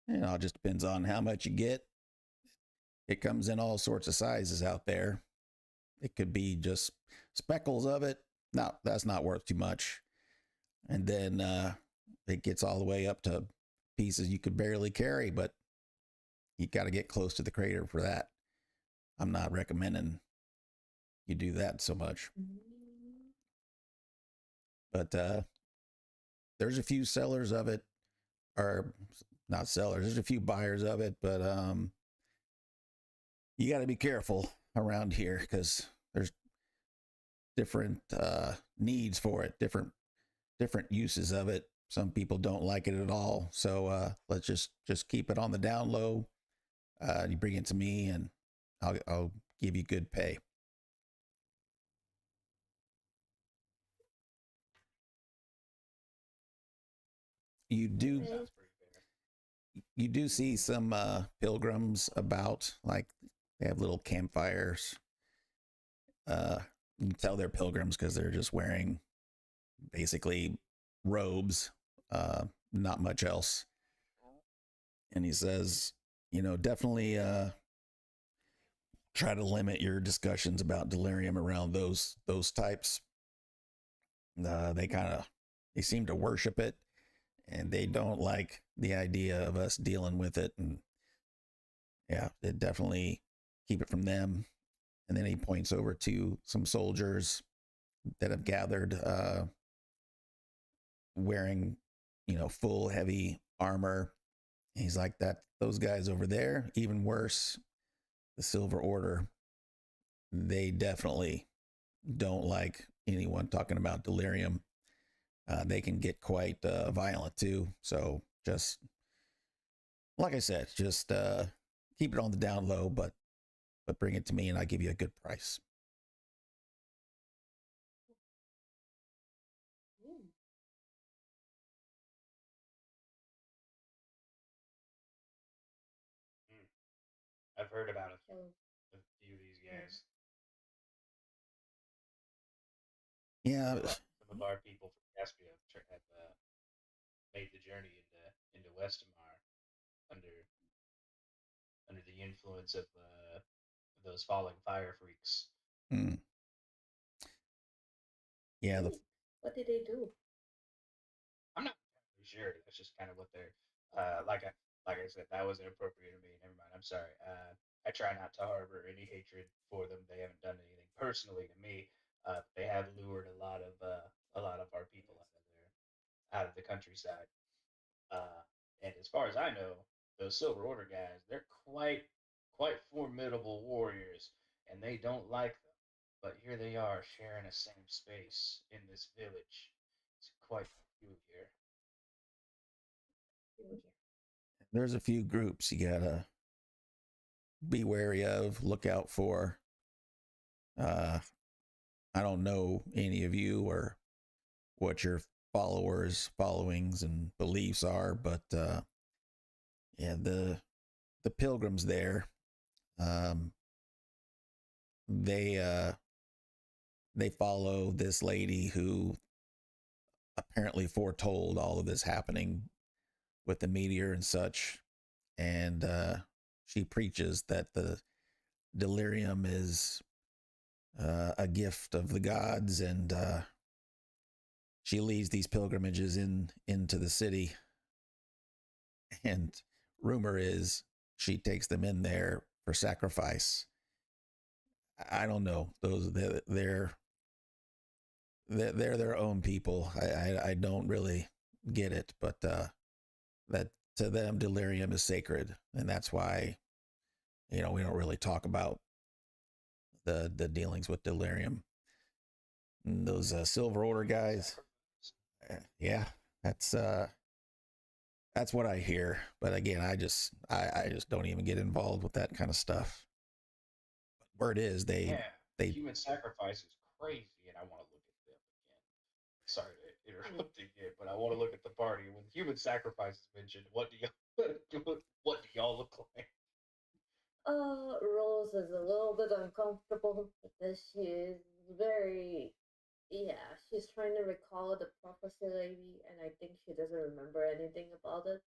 It just depends on how much you get. It comes in all sorts of sizes out there. It could be just speckles of it. No, that's not worth too much. And then it gets all the way up to pieces you could barely carry, but you got to get close to the crater for that. I'm not recommending you do that so much. But there's a few sellers of it, or not sellers, there's a few buyers of it, but you got to be careful around here because there's different needs for it, different uses of it. Some people don't like it at all, so let's just keep it on the down low. You bring it to me, and I'll give you good pay. You do Sounds pretty fair. you do see some pilgrims about, like they have little campfires. You can tell they're pilgrims because they're just wearing basically robes, not much else. And he says, definitely try to limit your discussions about delirium around those types. They seem to worship it, and they don't like the idea of us dealing with it. And yeah, it definitely keep it from them. And then he points over to some soldiers that have gathered, wearing, full heavy armor. He's like, that those guys over there, even worse, the Silver Order, they definitely don't like anyone talking about delirium. They can get quite violent too. So just like I said, just keep it on the down low, but bring it to me and I'll give you a good price. Mm. Hmm. I've heard about So, a few of these yeah. guys. Yeah, Some of our people from Caspia have made the journey into Westamar under the influence of those falling fire freaks. mm, yeah, Ooh, what did they do? I'm not entirely sure. That's just kind of what they're like I said. That was inappropriate of me. Never mind. I'm sorry. I try not to harbor any hatred for them. They haven't done anything personally to me. They have lured a lot of our people out of the countryside. And as far as I know, those Silver Order guys, they're quite formidable warriors, and they don't like them. But here they are sharing a same space in this village. It's quite peculiar. There's a few groups you gotta be wary of, look out for. Uh, I don't know any of you or what your followings, and beliefs are, but yeah, the pilgrims there, um, they they follow this lady who apparently foretold all of this happening with the meteor and such, and she preaches that the delirium is a gift of the gods, and she leads these pilgrimages into the city, and rumor is she takes them in there for sacrifice. I don't know, those they're their own people. I don't really get it, but that to them delirium is sacred, and that's why we don't really talk about the dealings with delirium. And those Silver Order guys, yeah, that's that's what I hear. But again, I just don't even get involved with that kind of stuff. Word is Yeah, the they human sacrifice is crazy, and I want to look at them again. Sorry to interrupt again, but I want to look at the party. When human sacrifice is mentioned, what do y'all what do y'all look like? Rose is a little bit uncomfortable because she is very, yeah, she's trying to recall the prophecy lady, and I think she doesn't remember anything about it.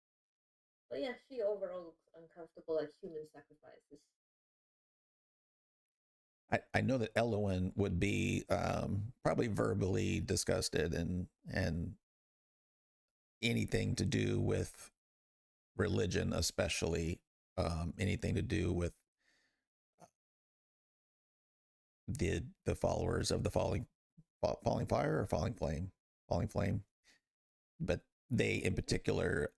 But yeah, she overall looks uncomfortable at human sacrifices. I know that Elowen would be probably verbally disgusted, and anything to do with religion, especially anything to do with the followers of the falling fire or falling flame, but they in particular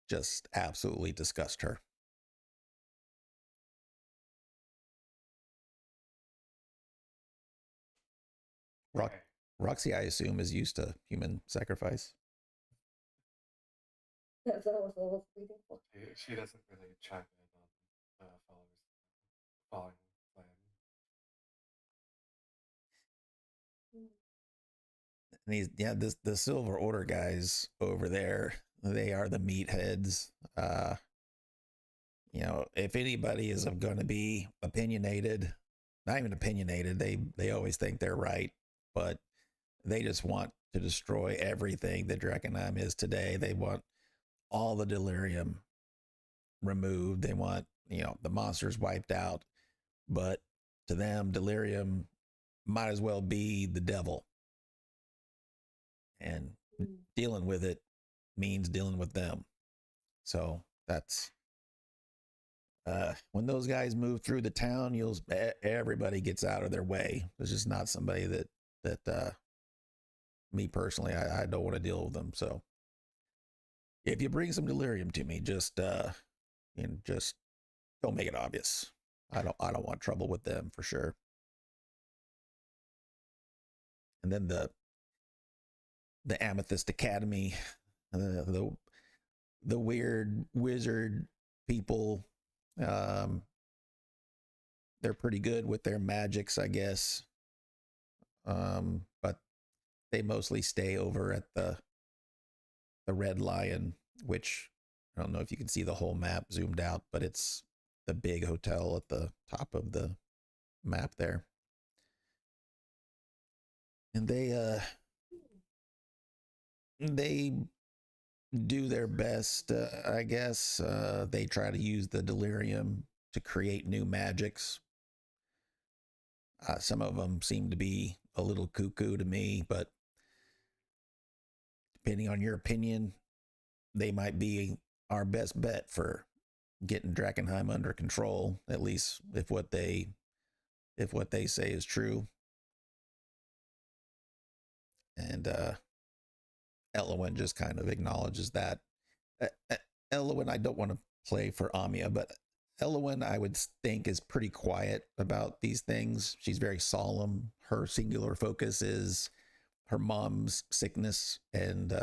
just absolutely disgust her. Rock, Okay. Roxy, I assume, is used to human sacrifice. That's what I was always waiting for. She doesn't really chime in on followers falling plan. And the Silver Order guys over there, they are the meatheads. If anybody is going to be opinionated, not even opinionated, they always think they're right, but they just want to destroy everything that Drakkenheim is today. They want all the delirium removed. They want, the monsters wiped out. But to them, delirium might as well be the devil. And dealing with it means dealing with them. So that's when those guys move through the town, everybody gets out of their way. There's just not somebody that me personally, I don't want to deal with them. So if you bring some delirium to me, just just don't make it obvious. I don't want trouble with them for sure. And then the Amethyst Academy, the weird wizard people, um, they're pretty good with their magics, I guess. But they mostly stay over at the Red Lion, which I don't know if you can see the whole map zoomed out, but it's the big hotel at the top of the map there. And they do their best, I guess. They try to use the delirium to create new magics. Some of them seem to be a little cuckoo to me, but depending on your opinion, they might be our best bet for getting Drakkenheim under control, at least if what they say is true. And Elowin just kind of acknowledges that. Uh, uh, Elowin, I don't want to play for Amia, but Elowin, I would think, is pretty quiet about these things. She's very solemn. Her singular focus is her mom's sickness, and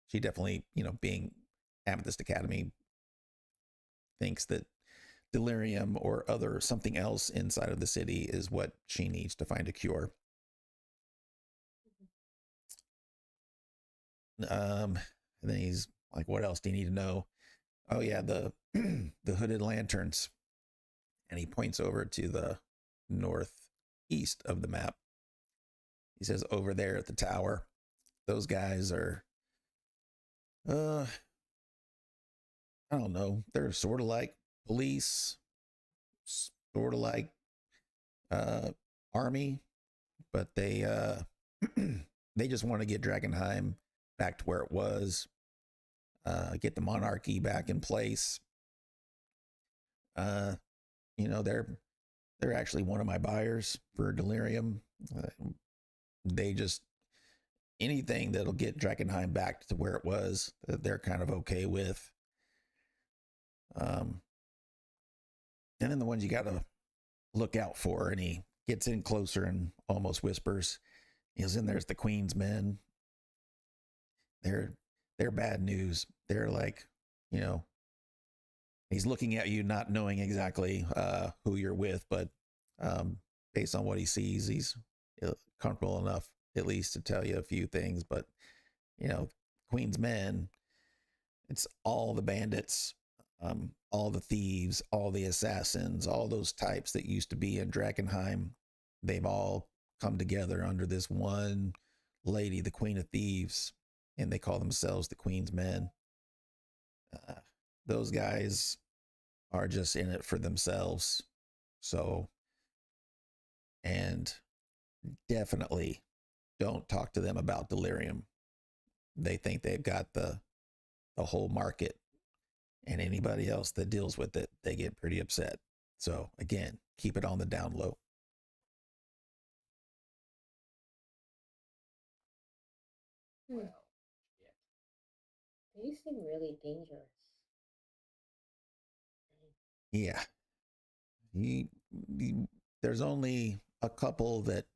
she definitely, being Amethyst Academy, thinks that delirium or other something else inside of the city is what she needs to find a cure. And then he's like, "What else do you need to know?" "Oh yeah, the the hooded lanterns." And he points over to the northeast of the map. He says, "Over there at the tower, those guys are, uh, I don't know. They're sort of like police, sort of like uh, army, but they just want to get Drakkenheim back to where it was, get the monarchy back in place. Uh, they're actually one of my buyers for Delirium. They just anything that'll get Drakkenheim back to where it was, they're kind of okay with. Um, and then the ones you got to look out for." And he gets in closer and almost whispers, "He's in there's the Queen's men. They're they're bad news. They're like, you know." He's looking at you, not knowing exactly who you're with, but based on what he sees, he's comfortable enough at least to tell you a few things. But Queen's men, it's all the bandits, all the thieves, all the assassins, all those types that used to be in Drakkenheim. They've all come together under this one lady, the Queen of Thieves, and they call themselves the Queen's Men. Uh, those guys are just in it for themselves. So, and definitely don't talk to them about delirium. They think they've got the whole market, and anybody else that deals with it, they get pretty upset. So again, keep it on the down low. Hmm. Well, shit. They seem really dangerous. Yeah. He, there's only a couple that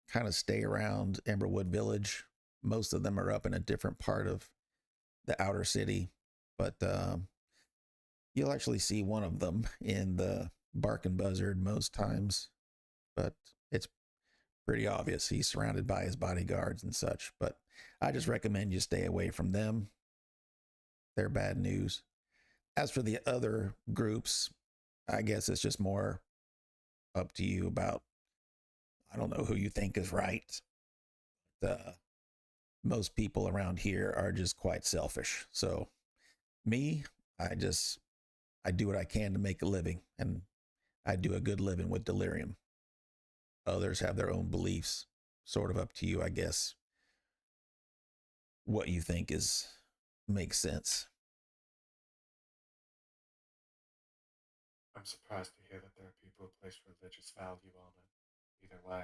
kind of stay around Emberwood Village. Most of them are up in a different part of the outer city, but you'll actually see one of them in the Bark and Buzzard most times. But it's pretty obvious he's surrounded by his bodyguards and such. But I just recommend you stay away from them. They're bad news. As for the other groups, I guess it's just more up to you about, I don't know who you think is right. Most people around here are just quite selfish. So me, I do what I can to make a living, and I do a good living with delirium. Others have their own beliefs. Sort of up to you, I guess, what you think is makes sense. I'm surprised to hear that there are people who place religious value on it. Either way,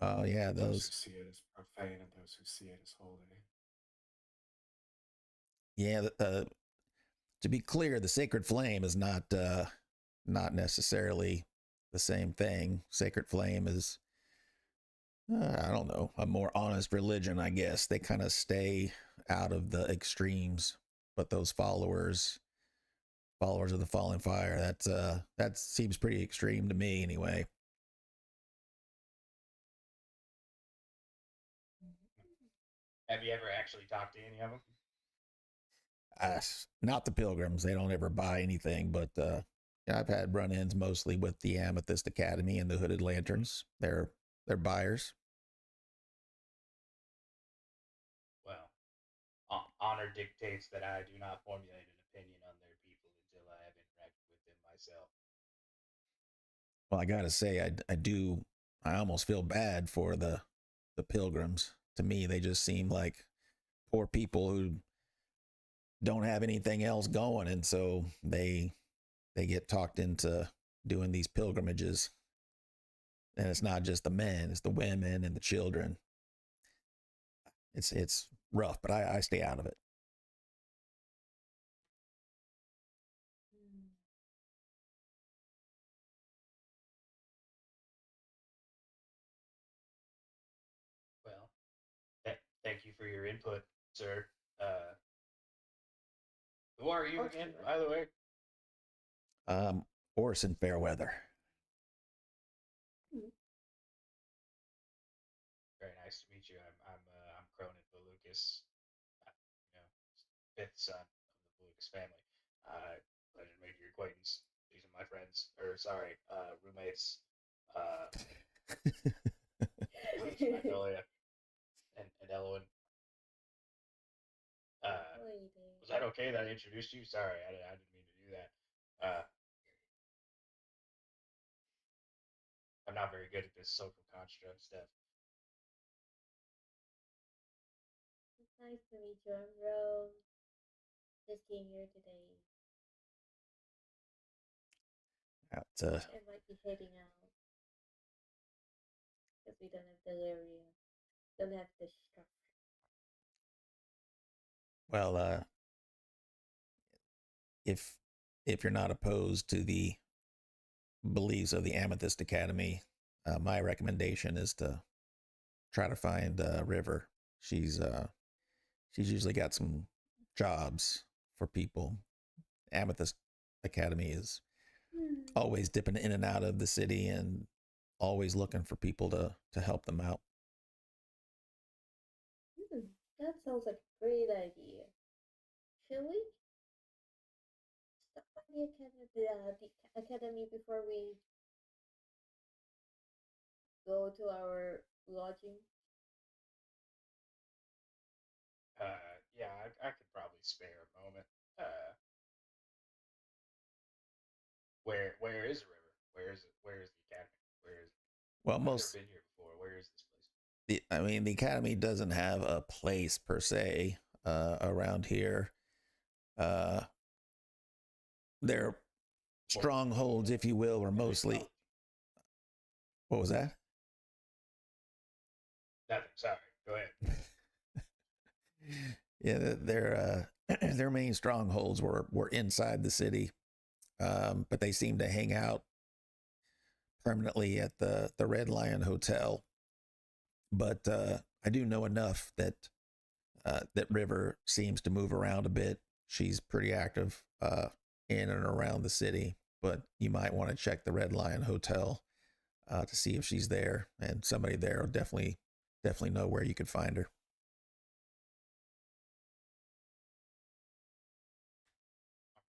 Oh yeah, those who those. see it as profane and those who see it as holy. Yeah, to be clear, the sacred flame is not necessarily the same thing. Sacred flame is, I don't know, a more honest religion, I guess. They kind of stay out of the extremes, but those followers of the fallen fire, that seems pretty extreme to me anyway. Have you ever actually talked to any of them? Not the pilgrims. They don't ever buy anything, but yeah, I've had run-ins mostly with the Amethyst Academy and the Hooded Lanterns. They're buyers. Well, honor dictates that I do not formulate an opinion on their people until I have interacted with them myself. Well, I gotta say, I do. I almost feel bad for the pilgrims. To me, they just seem like poor people who don't have anything else going, and so they get talked into doing these pilgrimages. and it's not just the men; it's the women and the children. It's rough, but I stay out of it. Hmm. Well, thank you for your input, sir. Uh, who are you again, Fortunate. by the way? Orson Fairweather. Hmm. Very nice to meet you. I'm Cronin Valucas, you know, fifth son of the Valucas family. Pleasure to make your acquaintance. These are my friends, or sorry, roommates. Uh, Magnolia and Elowen. Waiting. Was that okay that I introduced you? Sorry, I didn't mean to do that. I'm not very good at this social construct stuff. It's nice to meet you. I'm Rose. Just came here today. It's, I might be heading out because we don't have delirium. Don't have the structure. well, if if you're not opposed to the beliefs of the Amethyst Academy, my recommendation is to try to find River. She's usually got some jobs for people. Amethyst Academy is Hmm. always dipping in and out of the city and always looking for people to help them out. Hmm. That sounds like a great idea. Shall we stop by the academy before we go to our lodging? Yeah, I could probably spare a moment. Uh, where is the river? Where is it? Where is the academy? Where is? Well, I've never most been here before. Where is this place? I mean, the academy doesn't have a place per se around here. Uh, their More, strongholds, if you will, were more mostly. mythology. What was that? Nothing. Sorry. Go ahead. Yeah, their their main strongholds were inside the city, but they seem to hang out permanently at the Red Lion Hotel. But I do know enough that that River seems to move around a bit. She's pretty active in and around the city, but you might want to check the Red Lion Hotel to see if she's there, and somebody there will definitely know where you could find her.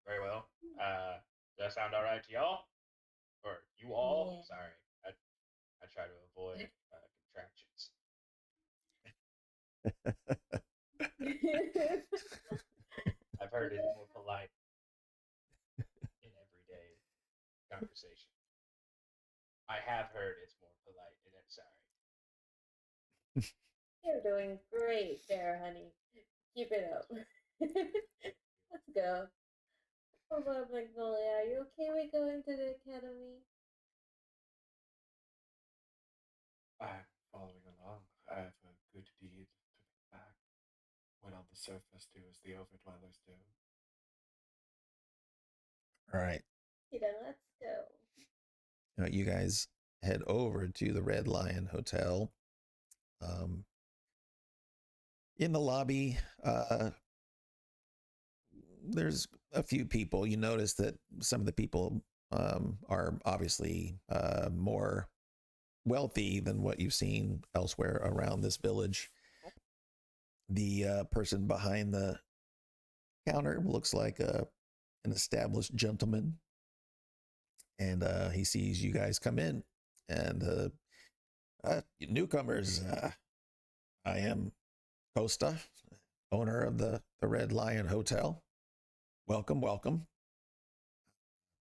Very well. Uh, does that sound all right to y'all? Or you all? Yeah. Sorry. I try to avoid contractions. I've heard it's more polite in everyday conversation. I have heard it's more polite in it. Sorry. You're doing great there, honey. Keep it up. Let's go. What about Magnolia? Are you okay with going to the academy? I'm following along. I have a good deed to pay back. What on the surface do as the overdwellers do. All right, Okay, then let's go. you guys head over to the Red Lion Hotel. Um, in the lobby, there's a few people. You notice that some of the people are obviously more wealthy than what you've seen elsewhere around this village. The person behind the counter looks like an established gentleman, and he sees you guys come in. And newcomers, I am Costa, owner of the Red Lion Hotel. Welcome, welcome.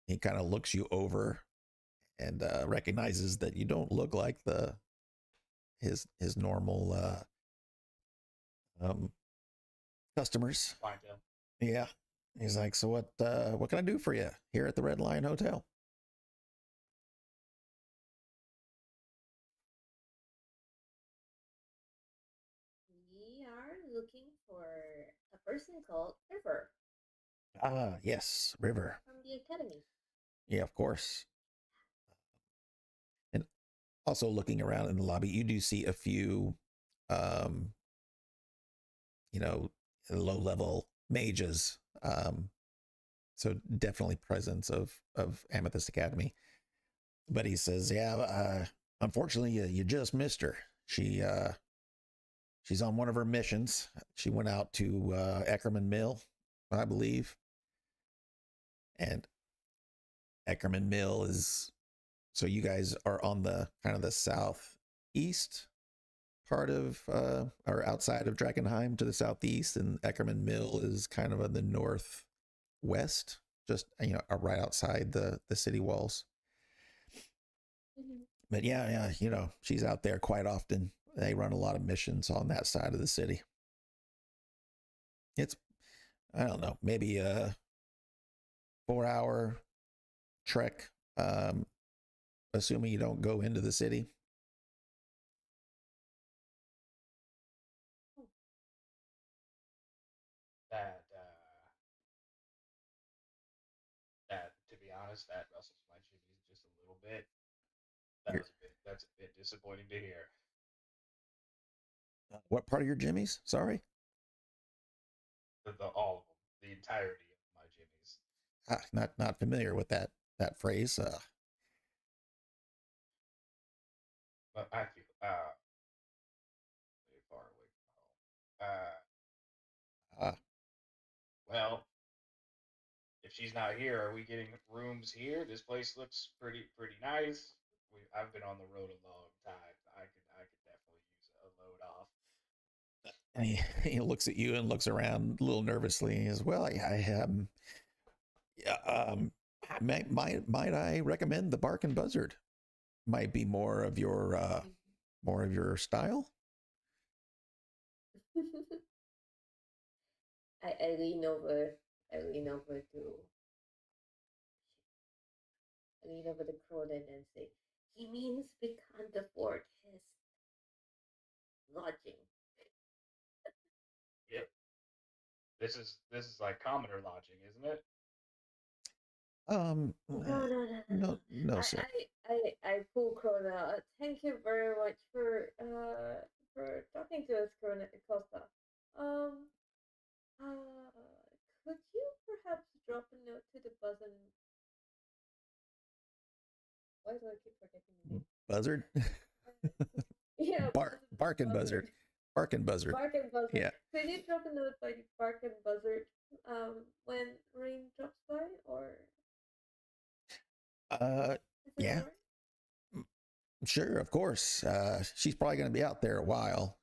He kind of looks you over and recognizes that you don't look like the his normal um, customers. Clientele. Yeah, he's like, so what can I do for you here at the Red Lion Hotel? person called River Ah, yes, River. from the academy. Yeah, of course. And also looking around in the lobby, you do see a few, um, you know, low level mages. So definitely presence of Amethyst Academy. But he says, yeah, unfortunately, you just missed her. She's on one of her missions. She went out to Eckerman Mill, I believe, and Eckerman Mill is, so you guys are on the kind of the southeast part of or outside of Drakkenheim to the southeast, and Eckerman Mill is kind of in the northwest, just right outside the city walls. Mhm. But yeah, she's out there quite often. They run a lot of missions on that side of the city. It's, I don't know, maybe a 4 hour trek, assuming you don't go into the city. That that to be honest, that rustles my jimmies just a little bit. You're, That's a bit disappointing to hear. what part of your jimmies? Sorry. The all of them, the entirety of my jimmies. Not familiar with that phrase. But I feel very far away from home. Uh, Well, if she's not here, are we getting rooms here? This place looks pretty nice. I've been on the road a long time. I could definitely use a load off. and he looks at you and looks around a little nervously as well. Yeah, might I recommend the Bark and Buzzard? Might be more of your style. I lean over. I lean over to. I lean over to Cronin and say, "He means we can't afford his lodging." Yep. This is like commoner lodging, isn't it? No, I sir. I pull Krona. Thank you very much for talking to us, Krona Costa. Um could you perhaps drop a note to the buzzer? Why do I keep forgetting the name? Buzzard. Yeah, Bark and Buzzard. Buzzard. Bark and Buzzard. Bark and Buzzard. Yeah. Could you drop a note by Bark and Buzzard when rain drops by, or Uh, is it yeah. alright? Sure, of course. She's probably going to be out there a while.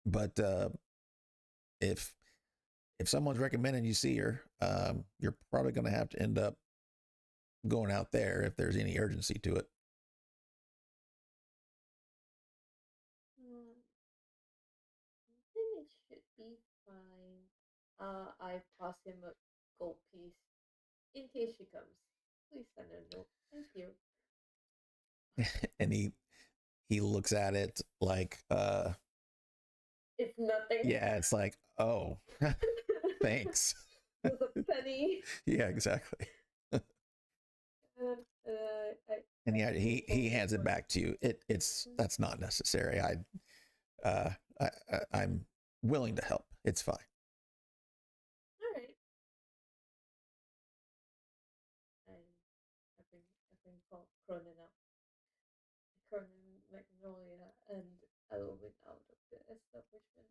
But if someone's recommending you see her, you're probably going to have to end up going out there if there's any urgency to it. I think it should be fine. I pass him a gold piece in case she comes. Please send her a note. Thank you. And he looks at it like, It's nothing. yeah, it's like, oh, thanks. With a penny. Yeah, exactly. And yeah, he hands it back to you. That's not necessary. I'm willing to help. It's fine. Alright. I bring Cronin up. Cronin Magnolia and Elwin out of the establishment.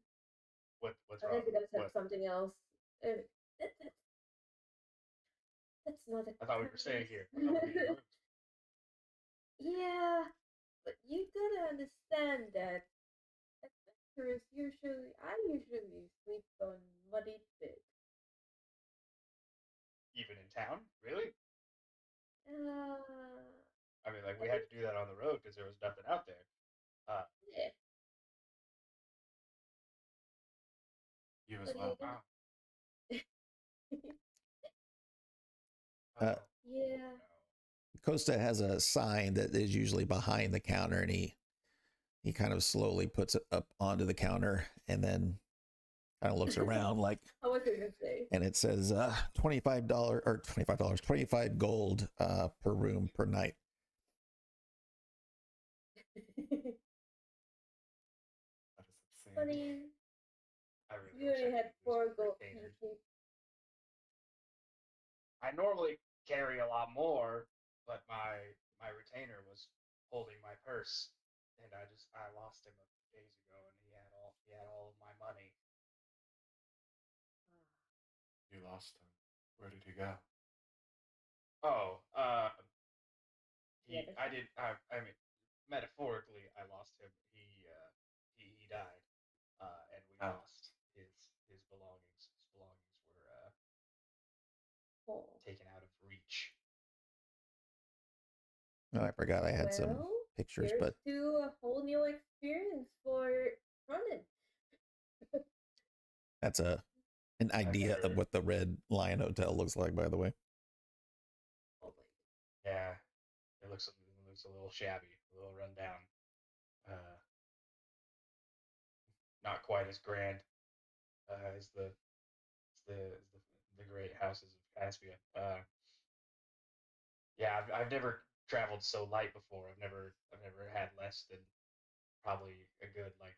What's wrong? Unless you guys have What? something else. Uh, that, that, that's not a I thought we were staying curse. here. I thought we were getting rooms. Yeah, but you gotta understand that adventurers I usually sleep on muddy bed. Even in town, really? Uh, I mean, like I we had think, to do that on the road because there was nothing out there. Uh, yeah, You as but well. wow. Uh, yeah. Costa has a sign that is usually behind the counter, and he kind of slowly puts it up onto the counter, and then Kind of looks around like, How much did it say? and it says $25 or $25, 25 gold per room per night. That is obscene. Funny. I really You wish I only had could use 4 my gold retainers. pieces. I normally carry a lot more, but my retainer was holding my purse, and I lost him a few days ago, and he had all of my money. You lost him. Where did he go? Oh, Yeah, I mean, metaphorically, I lost him. He died, and we Oh. lost his belongings. His belongings were taken out of reach. Oh, I forgot I had some pictures, here's but to a whole new experience for running. that's an idea of what the Red Lion Hotel looks like, by the way. Oh Yeah, it looks a little shabby, a little rundown. Not quite as grand as the great houses of Caspia. Yeah, I've never traveled so light before. I've never had less than probably a good like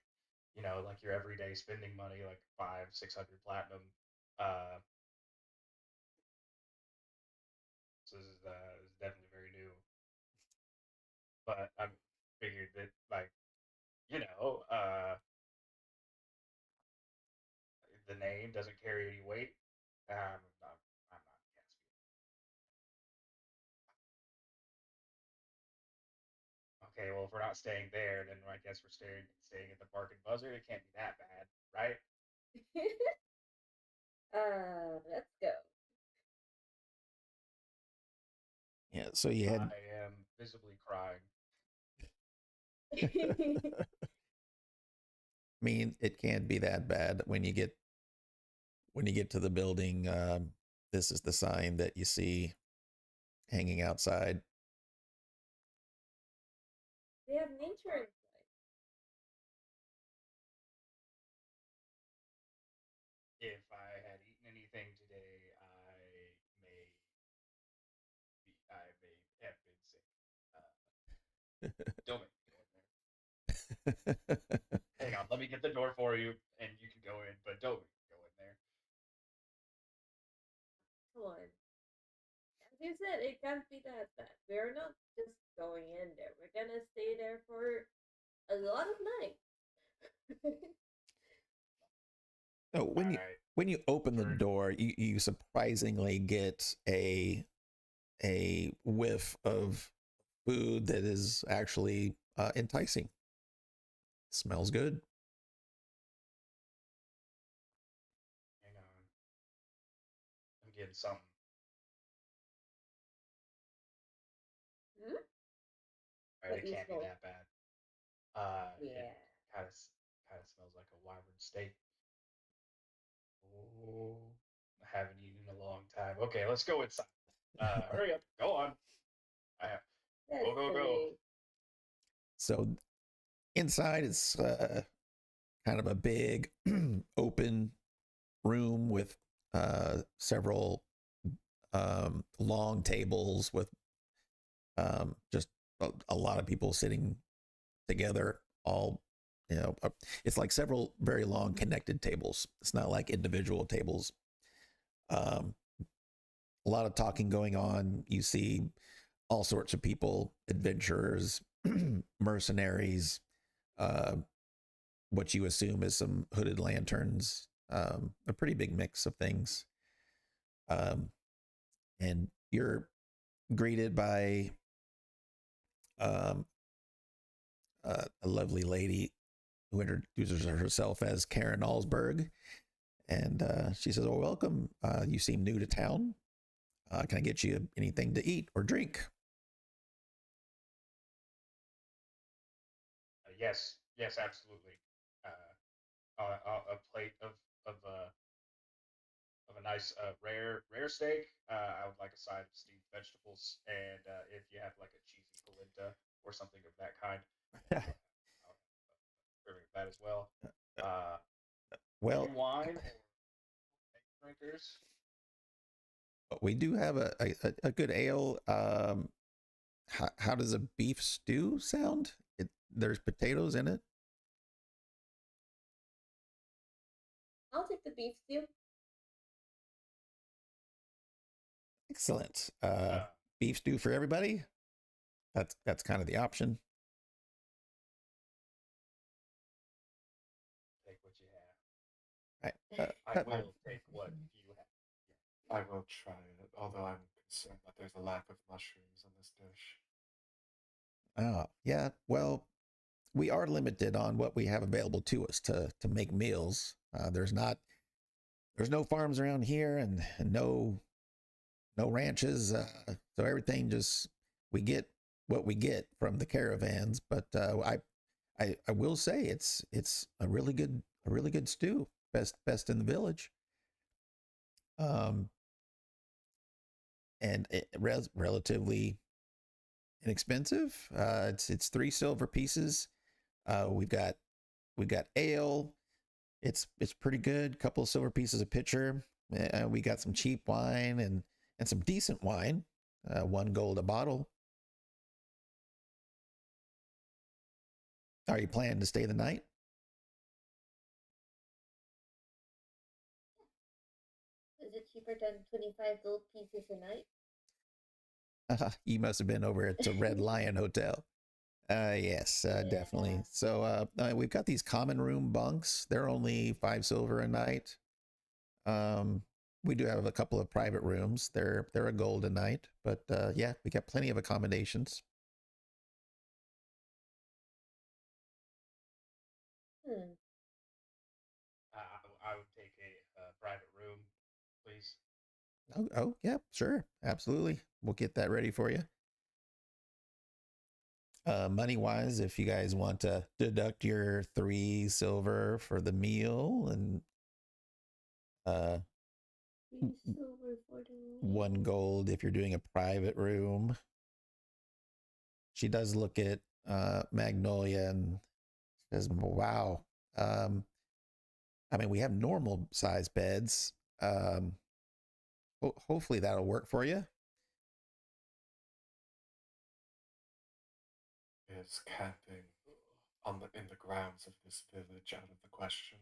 like your everyday spending money like 500-600 platinum. Uh, so this is definitely very new. But I figured that like you know the name doesn't carry any weight. I'm not Caspia. Okay, well, if we're not staying there, then I guess we're staying at the Bark and Buzzard. It can't be that bad, right? let's go. Yeah, so you had. I am visibly crying. I mean, it can't be that bad when you get to the building. This is the sign that you see hanging outside. We have nature inside. If I had eaten anything today, I may have been sick. Don't make me go in there. Hang on, let me get the door for you, and you can go in, but don't make me go in there. Come on. As you said, it can't be that bad. We're not just going in there. We're gonna stay there for a lot of nights. Oh, All right. when you open the door, you surprisingly get a whiff of food that is actually enticing. Smells good. Hang on. I'm getting something. Hmm? All right, What it you can't be smell? that bad. It Yeah. kind of smells like a wyvern steak. Oh, I haven't eaten in a long time. Okay, let's go inside. Hurry up, go on. I have, That's go, go, the go. way. So inside, it's kind of a big open room with several long tables with just a lot of people sitting together, all it's like several very long connected tables. It's not like individual tables. um, a lot of talking going on. You see all sorts of people, adventurers, mercenaries, uh, what you assume is some hooded lanterns, a pretty big mix of things. um, and you're greeted by um, a lovely lady who introduces herself as Karen Allsberg. And she says, "Oh, welcome. You seem new to town. Can I get you anything to eat or drink?" Yes, absolutely. A plate of a nice rare steak. I would like a side of steamed vegetables, and if you have like a cheesy polenta or something of that kind, I'll have serving of that as well. Uh, Are you Well, wine or drinkers? we do have a good ale. How does a beef stew sound? There's potatoes in it. I'll take the beef stew. Excellent. Uh, Beef stew for everybody. That's kind of the option. take what you have. Right. I will take what you have. I will try it, although I'm concerned that there's a lack of mushrooms in this dish. Yeah. Well, we are limited on what we have available to us to make meals. There's no farms around here and no ranches. So everything just we get what we get from the caravans. But I will say it's a really good stew. Best in the village. Um, and relatively inexpensive. It's three silver pieces. We've got ale. It's pretty good. Couple of silver pieces a pitcher. We got some cheap wine and some decent wine. 1 gold a bottle. Are you planning to stay the night? Is it cheaper than 25 gold pieces a night? You must have been over at the Red Lion Hotel. Yes, definitely. Yeah. So we've got these common room bunks. They're only 5 silver a night. Um, we do have a couple of private rooms. They're a gold a night, but yeah, we got plenty of accommodations. Hmm. I would take a private room, please. Oh yeah, sure, absolutely. We'll get that ready for you. Money wise, if you guys want to deduct your 3 silver for the meal and uh, 3 silver for the one meal. gold if you're doing a private room. She does look at Magnolia and says, "Wow, um, I mean, we have normal size beds. Um, hopefully that'll work for you." Is camping in the grounds of this village out of the question?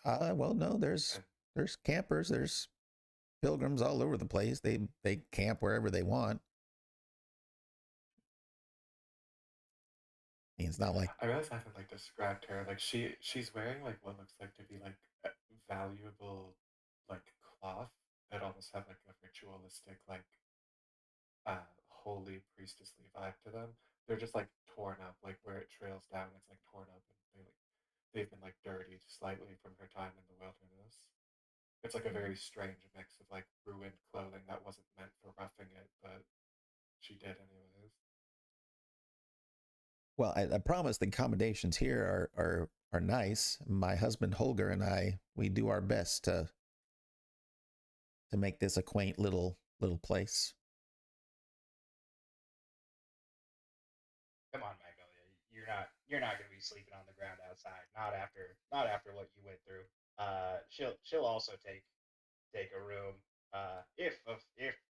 Well, no, And there's campers, there's pilgrims all over the place. They camp wherever they want. I mean, it's not like I realize I haven't like described her. Like she's wearing like what looks like to be like valuable like cloth that almost have like a ritualistic like holy priestessly vibe to them. They're just like torn up, like where it trails down, it's like torn up and they've been like dirtied slightly from her time in the wilderness. It's like a Hmm. very strange mix of like ruined clothing that wasn't meant for roughing it, but she did anyways. well, I promise the accommodations here are nice. My husband Holger and I we do our best to make this a quaint little place. Come on, Magnolia. You're not going to be sleeping on the ground outside. Not after what you went through. She'll also take a room. If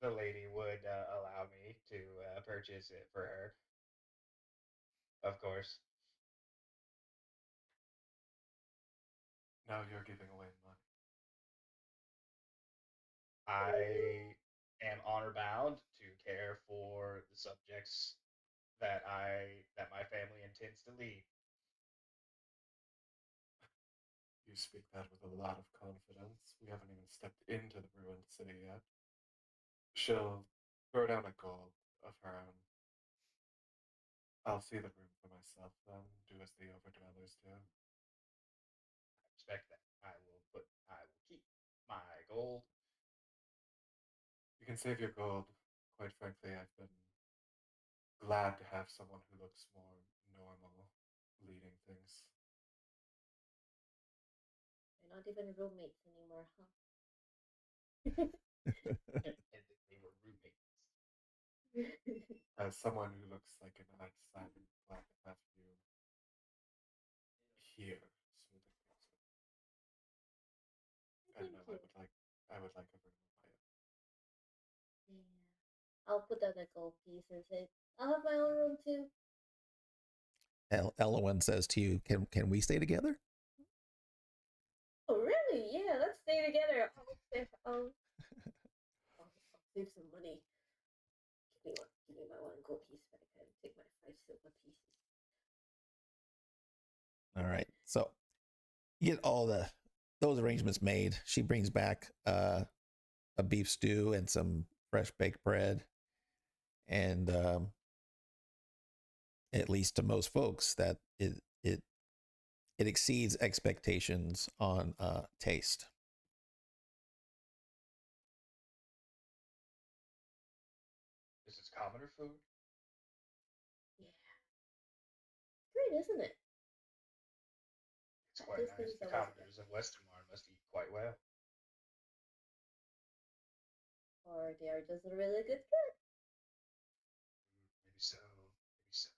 the lady would allow me to purchase it for her, of course. Now you're giving away money. I am honor bound to care for the subjects that my family intends to lead. You speak that with a lot of confidence. We haven't even stepped into the ruined city yet. She'll throw down a gold of her own. I'll see the room for myself then, do as the overdwellers do. I respect that. I will keep my gold. You can save your gold. Quite frankly, I've been glad to have someone who looks more normal leading things. We're not even roommates anymore, And they were roommates. huh? As someone who looks like an outsider, glad to have you here, smoothing things over. Thank no, you. I would like a vertical bio. Yeah. I'll put down the gold pieces. I'll have my own room too. Elowen says to you, "Can we stay together?" Oh, really? Yeah, let's stay together. I'll save some money. Give me my one gold piece back and take my 5 silver pieces. All right. So you get all those arrangements made. She brings back a beef stew and some fresh baked bread, and at least to most folks, that it exceeds expectations on taste. This is commoner food. Yeah. Great, isn't it? It's quite This nice. is The always good. commoners of Westermar must eat quite well. Or they are just a really good cook. Maybe so. Maybe so.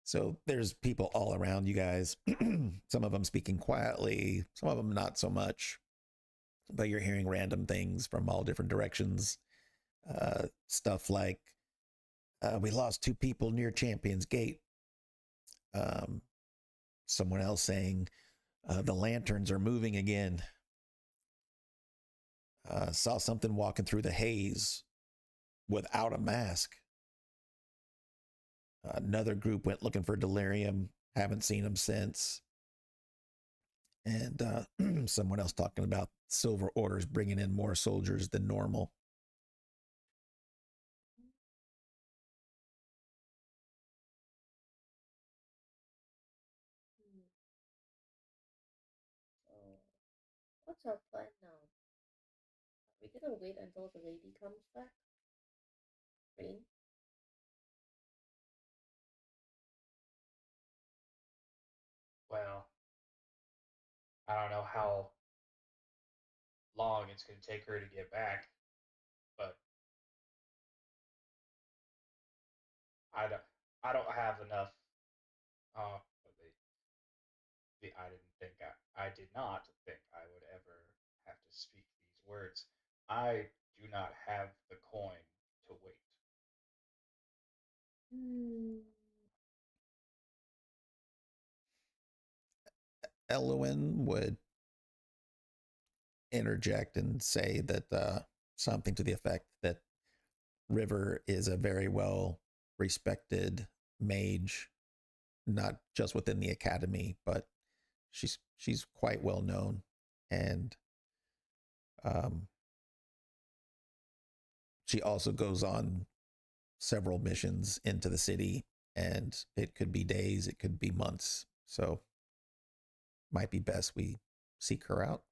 So there's people all around you guys. Some of them speaking quietly, some of them not so much. But you're hearing random things from all different directions. Stuff like, we lost 2 people near Champion's Gate. Um, Someone else saying, the lanterns are moving again. Saw something walking through the haze without a mask. Another group went looking for Delirium. Haven't seen him since. And someone else talking about Silver Orders bringing in more soldiers than normal. Hmm. So, what's our plan now? Are we gonna wait until the lady comes back? Rain? Well, I don't know how long it's going to take her to get back, but I don't. I don't have enough. Uh, I didn't think I did not think I would ever have to speak these words. I do not have the coin to wait. Hmm. Elwyn would interject and say that something to the effect that River is a very well respected mage, not just within the academy, but she's quite well known, and um, she also goes on several missions into the city, and it could be days, it could be months, so might be best we seek her out.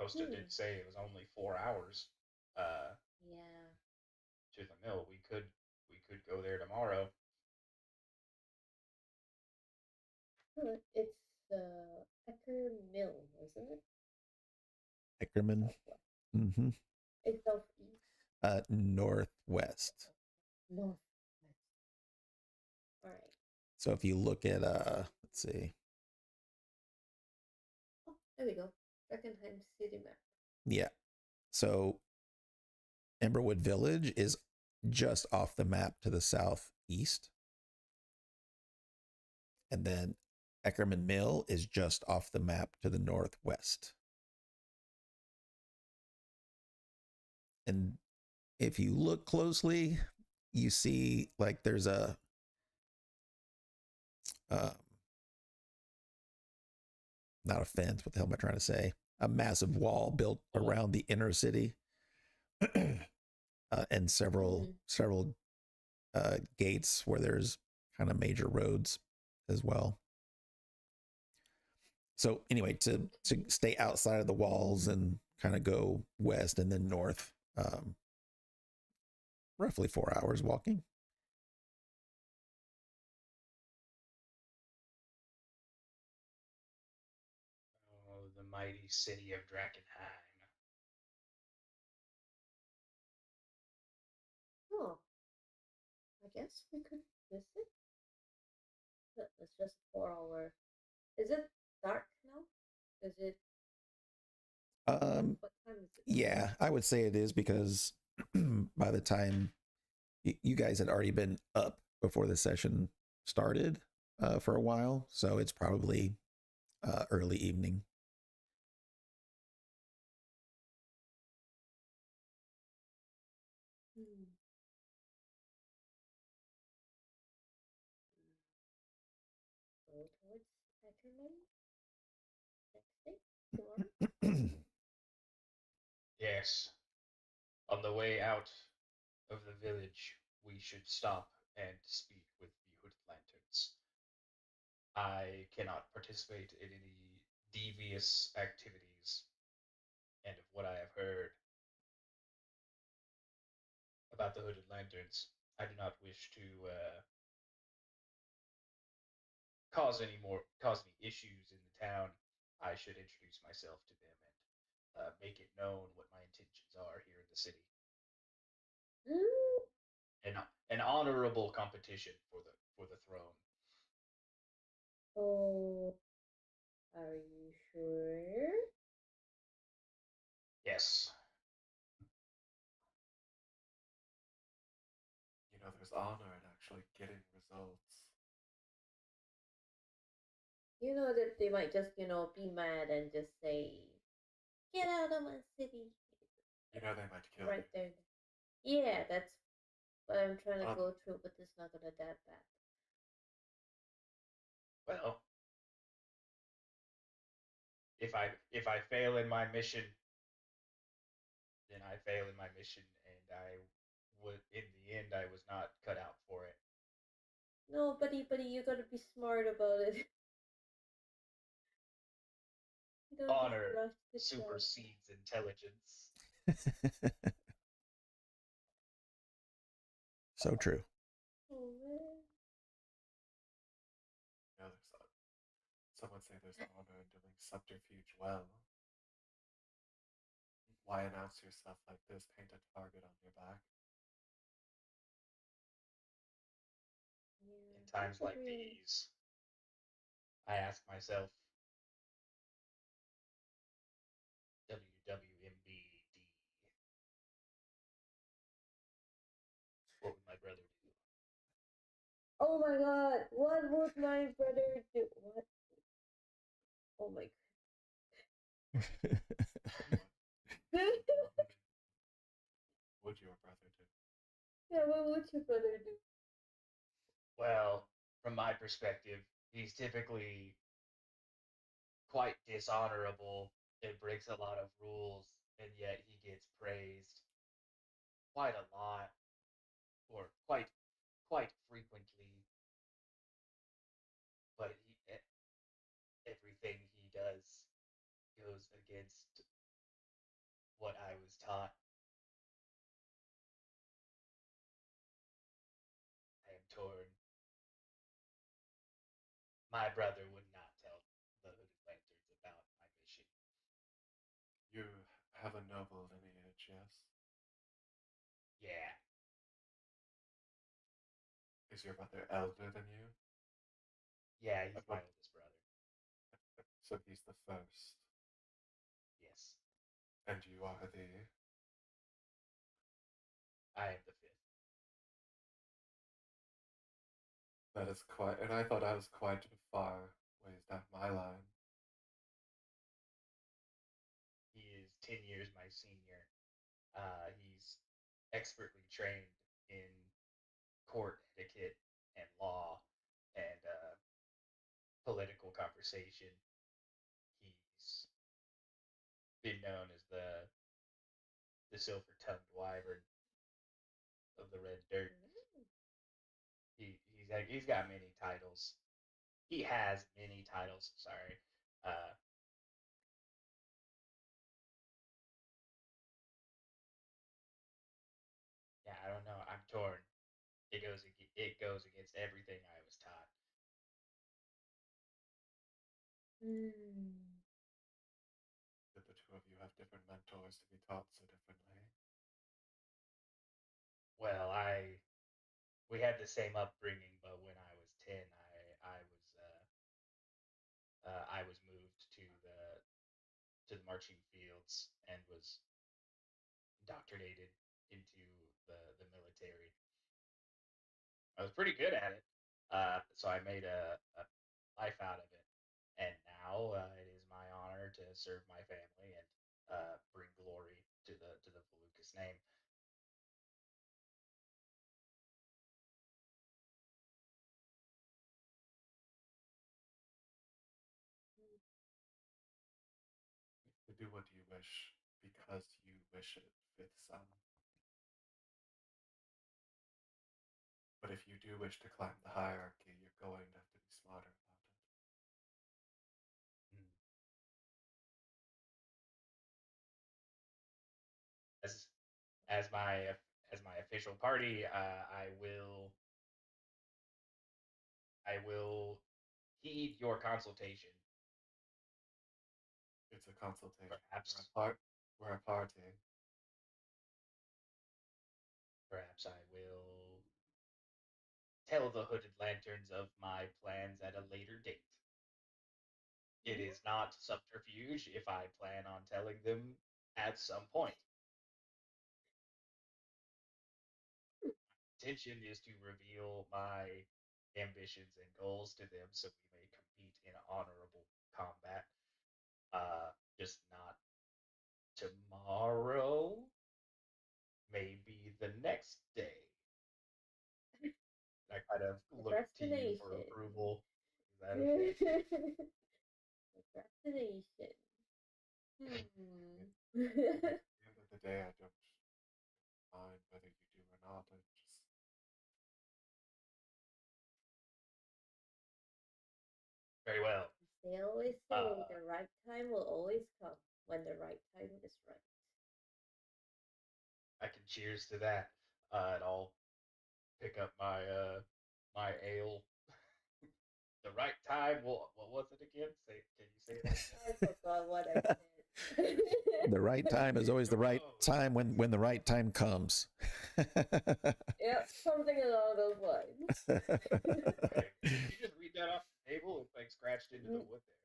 Posta Hmm. did say it was only 4 hours uh, Yeah. to the mill. We could go there tomorrow. Huh, it's Ecker Mill, isn't it? Eckerman. Southwest. Mm-hmm. It's southeast. Northwest. Northwest. Alright. So if you look at let's see. Oh, there we go. Drakkenheim city map. Yeah. So Emberwood Village is just off the map to the southeast. And then Eckerman Mill is just off the map to the northwest. And if you look closely, you see like there's uh, not a fence, what the hell am I trying to say? A massive wall built around the inner city. And several gates where there's kind of major roads as well. So anyway, to stay outside of the walls and kind of go west and then north, roughly 4 hours walking. Oh, the mighty city of Drakkenheim. Oh, I guess we could visit. It's just 4 hour. Is it dark now? Is it Um, what time is it now? yeah, I would say it is because by the time you guys had already been up before the session started for a while, so it's probably early evening. Hmm. Go towards Drakkenheim next day, tomorrow. Yes. On the way out of the village, we should stop and speak with the Hooded Lanterns. I cannot participate in any devious activities, and of what I have heard about the Hooded Lanterns, I do not wish to cause any issues in the town. I should introduce myself to them and make it known what my intentions are here in the city. Mm. An honorable competition for the throne. Oh, are you sure? Yes. You know, there's honor in actually getting results. You know that they might just, be mad and just say, "Get out of my city!" You know, they might kill Right you. there. Yeah, that's what I'm trying to Um, go through, but it's not gonna that bad. Well, if I fail in my mission, then I fail in my mission, and I would in the end I was not cut out for it. No, buddy, you gotta be smart about it. You don't just Honor rush to tell. supersedes intelligence. So true. Oh man. you know, some would say there's honor in doing subterfuge well. Why announce yourself like this? Paint a target on your back. Yeah, In you times could like really. these, I ask myself, WWMBD, what would my brother do? Oh my god, what would my brother do? What? Oh my god. What would your brother do? Yeah, what would your brother do? Well, from my perspective, he's typically quite dishonorable and breaks a lot of rules, and yet he gets praised quite a lot, or quite frequently. But everything he does goes against what I was taught. I am torn. My brother would not tell the Hooded Lanterns about my mission. You have a noble lineage, yes? Yeah, Is your brother elder than you? yeah, he's my Well, oldest brother. so he's the first, Yes, and you are the. I am the fifth. That is quite. And I thought I was quite far ways down my line. He is 10 years my senior. He's expertly trained in court etiquette and law and political conversation. He's been known as the silver-tongued wyvern of the red dirt. Mm. He's got many titles. He has many titles. Sorry. Uh, yeah, I don't know. I'm torn. It goes against everything I was taught. Hmm. Did the two of you have different mentors to be taught so differently? Well, I we had the same upbringing, but when I was 10, I I was moved to the marching fields and was indoctrinated into the military. I was pretty good at it, so I made a life out of it. And now it is my honor to serve my family and bring glory to the Volucas name. To do what you wish because you wish it, fifth son. But if you do wish to climb the hierarchy, you're going to have to be smarter about it. Mm. As as my as my official party, I will heed your consultation. It's a consultation. Perhaps We're a party. perhaps I will tell the Hooded Lanterns of my plans at a later date. It is not subterfuge if I plan on telling them at some point. Intention is to reveal my ambitions and goals to them so we may compete in honorable combat. Just not tomorrow, maybe the next day. I kind of look to you for Procrastination. approval. Is that okay? Procrastination. At the end of the day, I don't mind whether you do or not. I just Very well. They always say Uh, the right time will always come when the right time is right. I can cheers to that. And I'll pick up my ale. The right time. Well, what was it again? Can you say it I again? forgot what I said. The right time is always the right Oh, time when the right time comes. Yep, something along those lines. okay. Did you just read that off the table? It's like scratched into the wood there.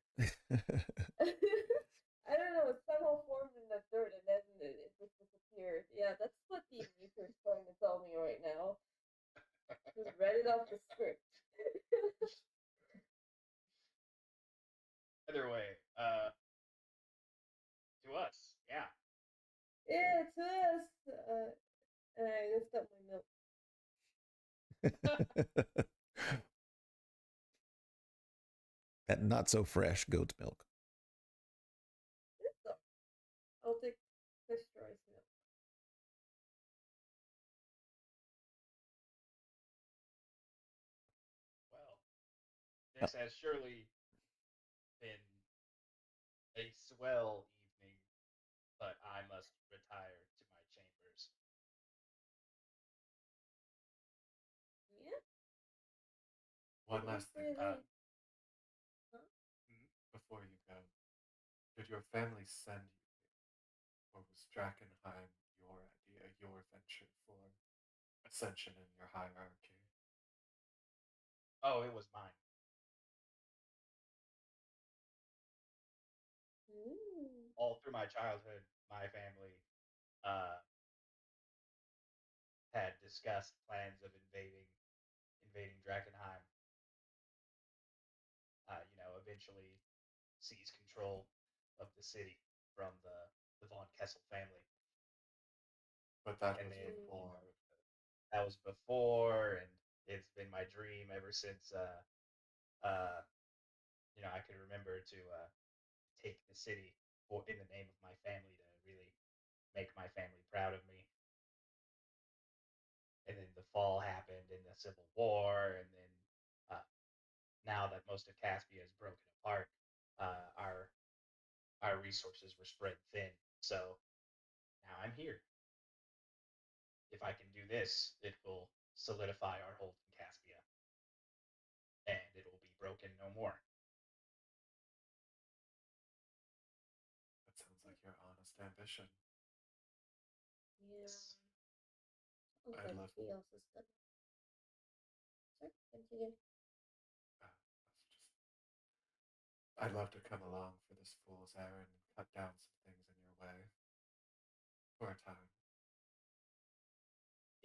I don't know, it somehow formed in the dirt and then it just disappeared. Yeah, that's what the meter's trying to tell me right now. Just read it off the script. Either way, to us, yeah. Yeah, it's us. And I lift up my milk. That not so fresh goat's milk. So, I'll take pasteurized milk. Well, this has surely been a swell evening, but I must retire to my chambers. Yeah, one it is last thing pretty late. Huh? before you go. Did your family send you here, or was Drakkenheim your idea, your venture for ascension in your hierarchy? Oh, it was mine. Ooh. All through my childhood, my family uh, had discussed plans of invading Drakkenheim. Eventually seize control of the city from the von Kessel family, But that and was then before. that was before, and it's been my dream ever since. Uh, I could remember to take the city in the name of my family to really make my family proud of me. And then the fall happened in the Civil War, and then now that most of Caspia is broken apart, our resources were spread thin. So now I'm here. If I can do this, it will solidify our hold in Caspia, and it will be broken no more. That sounds like your honest ambition. Yeah. Yes. Sounds I'd like love. he also studied. Sorry, continue. That's just. I'd love to come along for this fool's errand and cut down some things in your way for a time.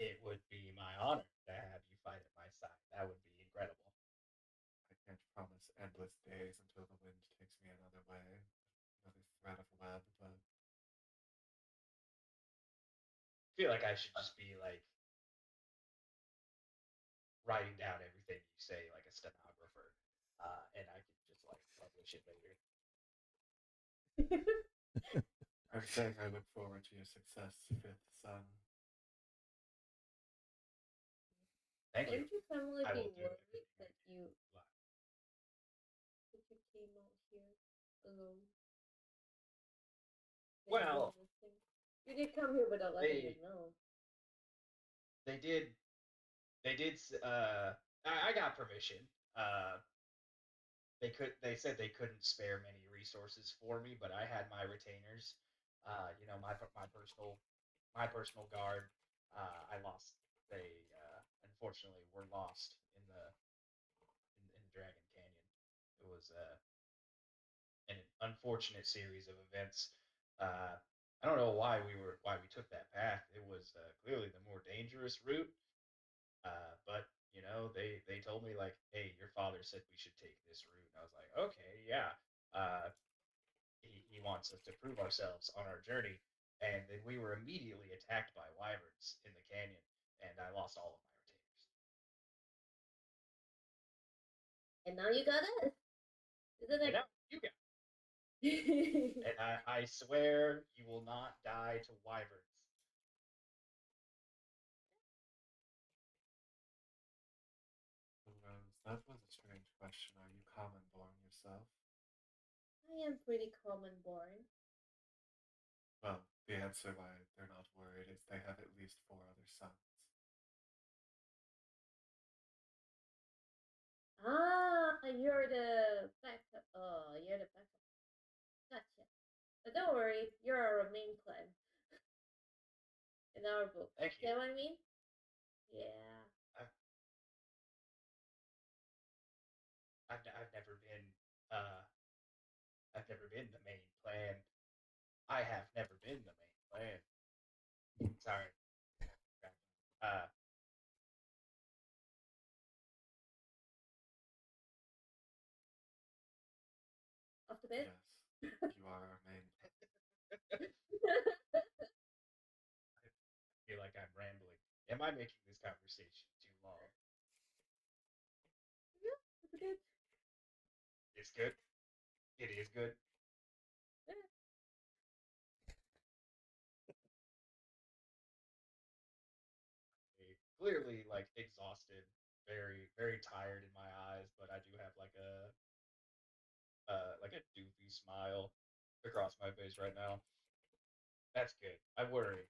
It would be my honor to have you fight at my side. That would be incredible. I can't promise endless days until the wind takes me another way, another thread of web, but I feel like I should just be like writing down everything you say like a stenographer, and I could just like publish it later. I'm saying I look forward to your success, fifth son. Thank you. Wouldn't your family I be will do worried everything I that can. you came out here alone? Well, You did come here without letting them they know. they did they did. I got permission. Uh, they said they couldn't spare many resources for me, but I had my retainers. My personal guard. I lost. They unfortunately were lost in Dragon Canyon. It was an unfortunate series of events. I don't know why we took that path. It was clearly the more dangerous route. But they told me like, hey, your father said we should take this route, and I was like, okay, yeah. He wants us to prove ourselves on our journey, and then we were immediately attacked by wyverns in the canyon, and I lost all of my retainers. And now you got us. Isn't And it? now you got, and I swear you will not die to wyverns. Rose, that was a strange question. Are you common born yourself? I am pretty common born. Well, the answer why they're not worried is they have at least 4 other sons. Ah, you're the backup. Oh, you're the backup. Gotcha. But don't worry, you're our main plan in our book. Thank you. You know what I mean? Yeah. I've, I've never been uh, I've never been the main plan. I have never been the main plan. Sorry. Uh, Off the bed? Yes, you are our main. I feel like I'm rambling. Am I making this conversation too long? Yeah, it's good. It's good. It is good. Yeah. Clearly, like exhausted, very, very tired in my eyes, but I do have like a doofy smile across my face right now. That's good. I worry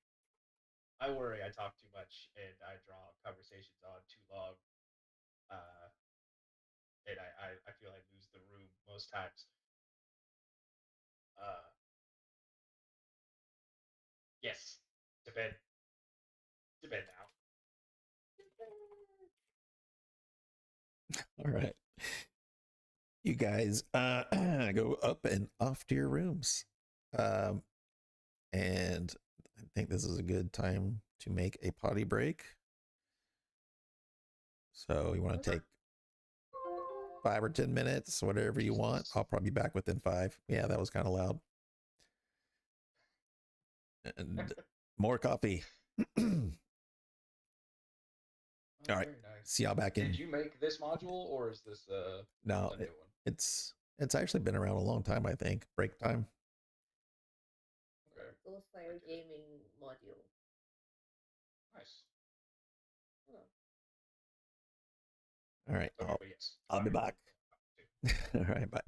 I talk too much and I draw conversations on too long. Uh, and I feel I lose the room most times. Uh, yes, to bed, to bed now. All right. You guys go up and off to your rooms. Um, and I think this is a good time to make a potty break. So you want to take 5 or 10 minutes, whatever you want. I'll probably be back within 5. Yeah, that was kind of loud. And more coffee. Oh, All right. very nice. See y'all back in. Did you make this module, or is this No, a new one? it's actually been around a long time, I think. Break time. Okay, Ghostfire Gaming module. nice. Oh. All right. Okay, but yes, I'll be back. All right. Bye.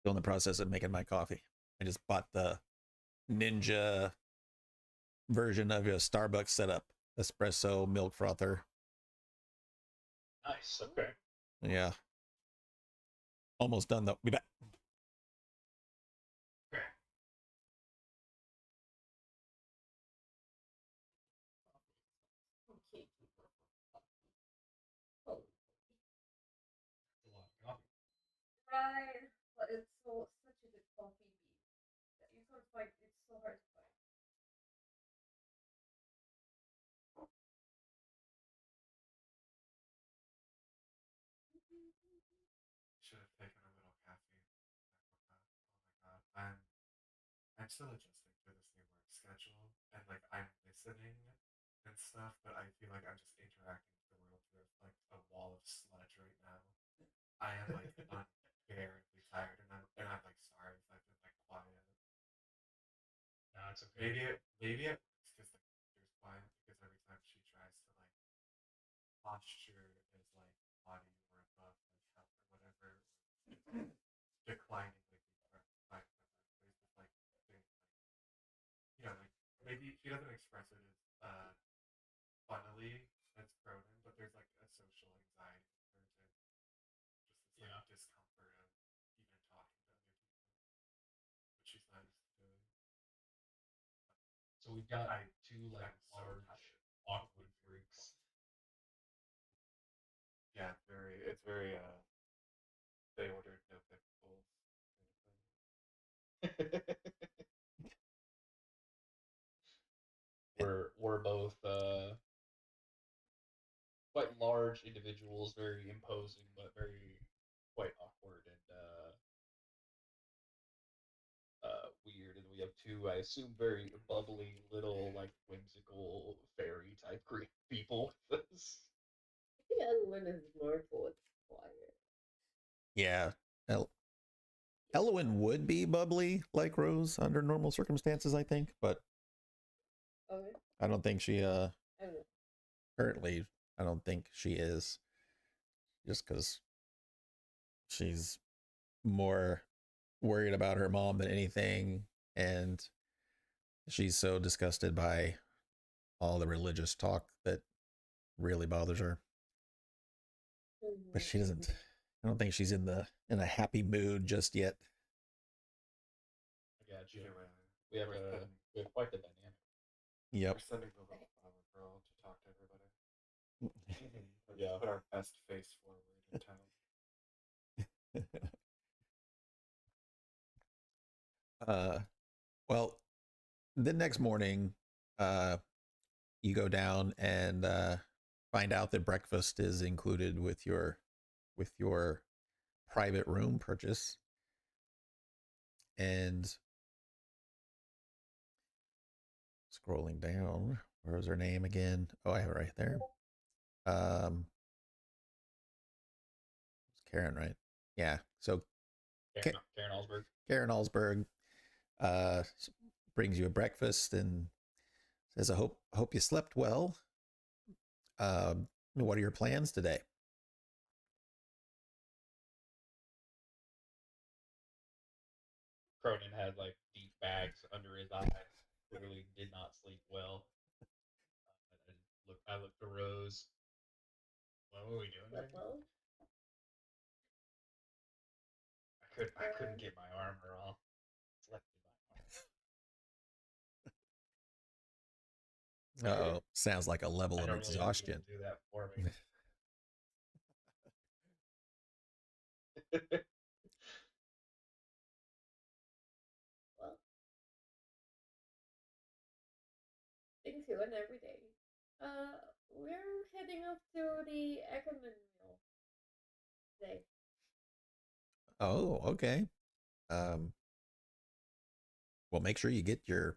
still in the process of making my coffee. I just bought the Ninja version of a Starbucks setup, espresso milk frother. Nice. Okay. Yeah, almost done though. Be back. Okay. Okay, oh, That's a lot of coffee. right. But it's such a good coffee bean that you can't find. It's so hard to find. Should have taken a little caffeine. Oh my god. I'm still adjusting to this new work schedule and like I'm listening and stuff, but I feel like I'm just interacting with the world through like a wall of sludge right now. I am like unbearably tired and I'm like sorry if I've been like quiet. No, it's okay. Maybe it works because the computer's quiet because every time she tries to like posture is like body or above like health or whatever, declining like by there's this like thing like maybe she doesn't express it as funnily as Cronin, but there's like a social anxiety with her too. Just this like discomfort of even talking to other people, which she's not used to doing. So we've got two like I'm so large tired. awkward freaks. Yeah, it's very they ordered no pickles kind of thing. We're both quite large individuals, very imposing, but very quite awkward and weird. And we have two, I assume, very bubbly, little, like whimsical fairy type people with us. The other one is more towards quiet. Yeah, Elwyn would be bubbly like Rose under normal circumstances, I think, but Okay. I don't think she I don't know. currently. I don't think she is, just because she's more worried about her mom than anything, and she's so disgusted by all the religious talk that really bothers her. But she doesn't. I don't think she's in a happy mood just yet. I got you. Either way, We have we have quite the dynamic. Yep. we're sending the little flower girl to talk to everybody. Yeah. Put our best face forward in town. Well, the next morning, you go down and find out that breakfast is included with your private room purchase. And scrolling down, where's her name again? Oh, I have it right there. It's Karen, right? Yeah. So Karen Allsberg. Karen Allsberg uh, brings you a breakfast and says, "I hope you slept well. What are your plans today?" Cronin had like deep bags under his eyes. Clearly did not sleep well. I looked to Rose. What were we doing there? Well, I couldn't get my armor off. Slept in my armor. Oh, sounds like a level I of normally have people exhaustion. do that for me. well, things you learn every day. We're heading off to the Ackerman mill today. Oh, okay. Um, well, make sure you get your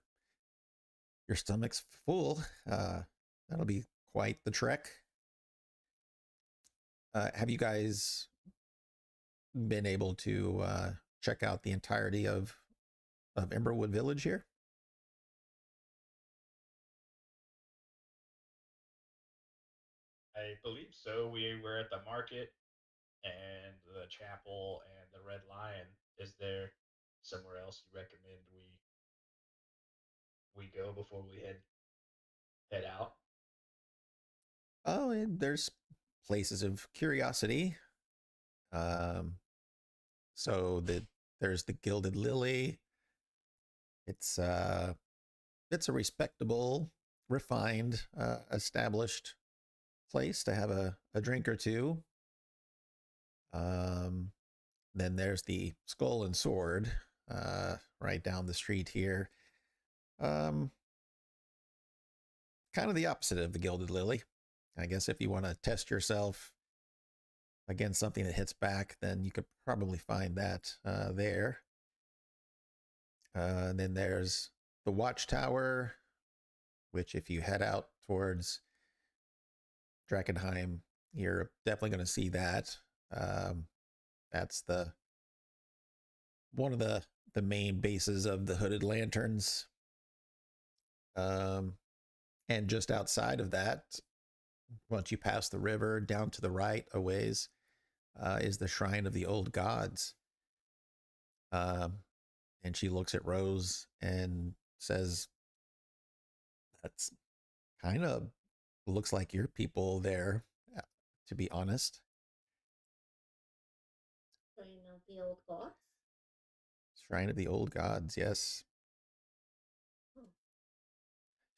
stomach's full. That'll be quite the trek. Have you guys been able to check out the entirety of Emberwood Village here? I believe so. We were at the market. and the chapel and the Red Lion. Is there somewhere else you recommend we go before we head out? Oh, and there's places of curiosity. Um, there's the Gilded Lily. It's it's a respectable, refined, established place to have a drink or two. Um, then there's the Skull and Sword, right down the street here. Um, Kind of the opposite of the Gilded Lily. I guess if you want to test yourself against something that hits back, then you could probably find that there. And then there's the Watchtower, which if you head out towards Drakkenheim, you're definitely going to see that. Um, that's the one of the main bases of the Hooded Lanterns. Um, and just outside of that, once you pass the river down to the right a ways, is the Shrine of the Old Gods. Um, and she looks at Rose and says, "That's kind of looks like your people there, to be honest." So you know the old gods. Shrine of the Old Gods, yes. Oh.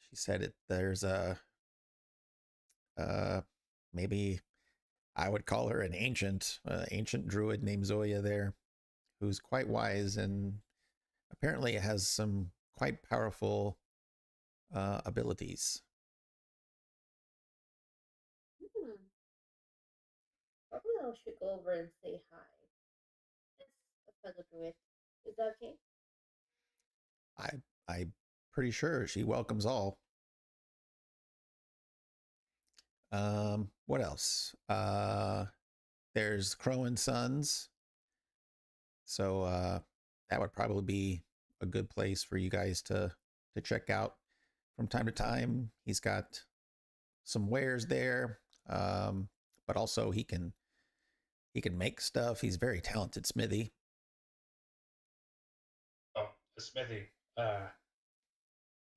She said it. There's uh, maybe I would call her an ancient druid named Zoya there, who's quite wise and apparently has some quite powerful abilities. Hmm. Probably I should go over and say hi. As a fellow druid. Is that okay? I I'm pretty sure she welcomes all. What else? There's Crow and Sons, so that would probably be a good place for you guys to check out from time to time. He's got some wares there, but also he can make stuff. He's very talented smithy. Oh, the smithy. Uh,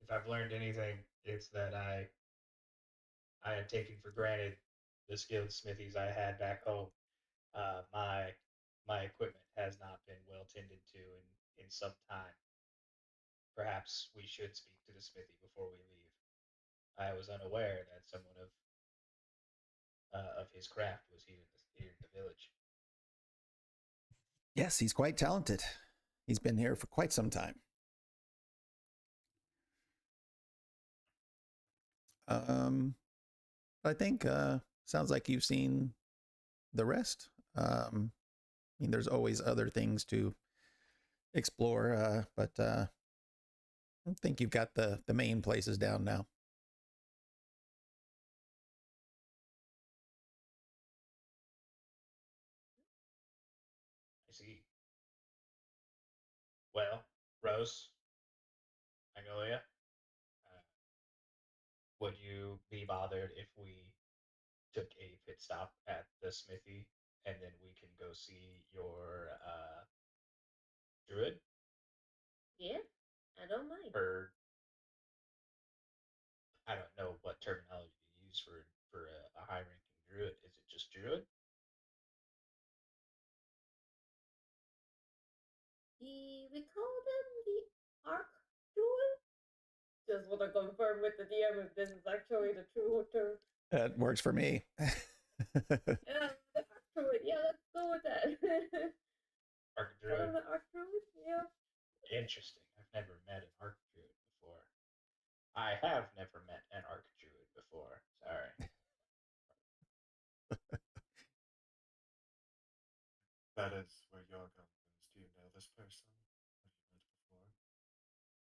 if I've learned anything, it's that I had taken for granted the skilled smithies I had back home. My equipment has not been well tended to in some time. Perhaps we should speak to the smithy before we leave. I was unaware that someone of his craft was here in the village. Yes, he's quite talented. He's been here for quite some time. Um, I think sounds like you've seen the rest. I mean, there's always other things to explore, but I think you've got the main places down now. I see. Well, Rose, Magnolia, would you be bothered if we took a pit stop at the smithy and then we can go see your druid? Yeah, I don't mind. Or I don't know what terminology to use for a high ranking druid. Is it just druid? We call them the arc druid. Just want to confirm with the DM if this is actually the true term. That works for me. Yeah, the arc druid. Yeah, let's go with that. Arc Call them druid. the arc druid. Yeah. Interesting. I've never met an arc druid before. I have never met an arc druid before. Sorry. That is where your gun goes. Do you know this person? Have you met before?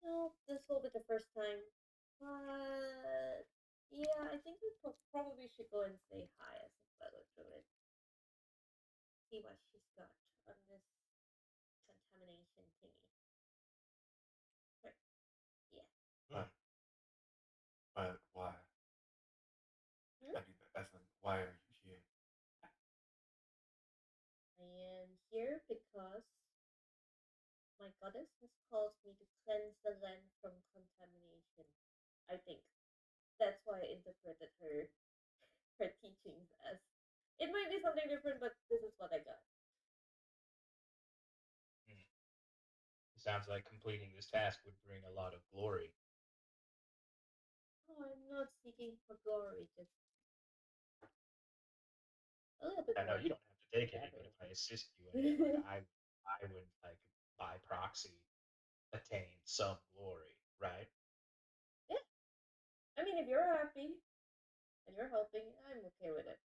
No, this will be the first time. But yeah, I think we probably should go and say hi as a fellow druid. See what she's got on this contamination thingy. Sure. Yeah. But, but why? Hmm? I mean, as in, why are you here? because my goddess has called me to cleanse the land from contamination. I think that's why I interpreted her teachings as. It might be something different, but this is what I got. Hmm. Sounds like completing this task would bring a lot of glory. Oh, I'm not seeking for glory, just a little bit I know more you don't have to take any, but if I collaboration. assist you in it, like I would like by proxy attain some glory, right? Yeah, I mean, if you're happy and you're helping, I'm okay with it.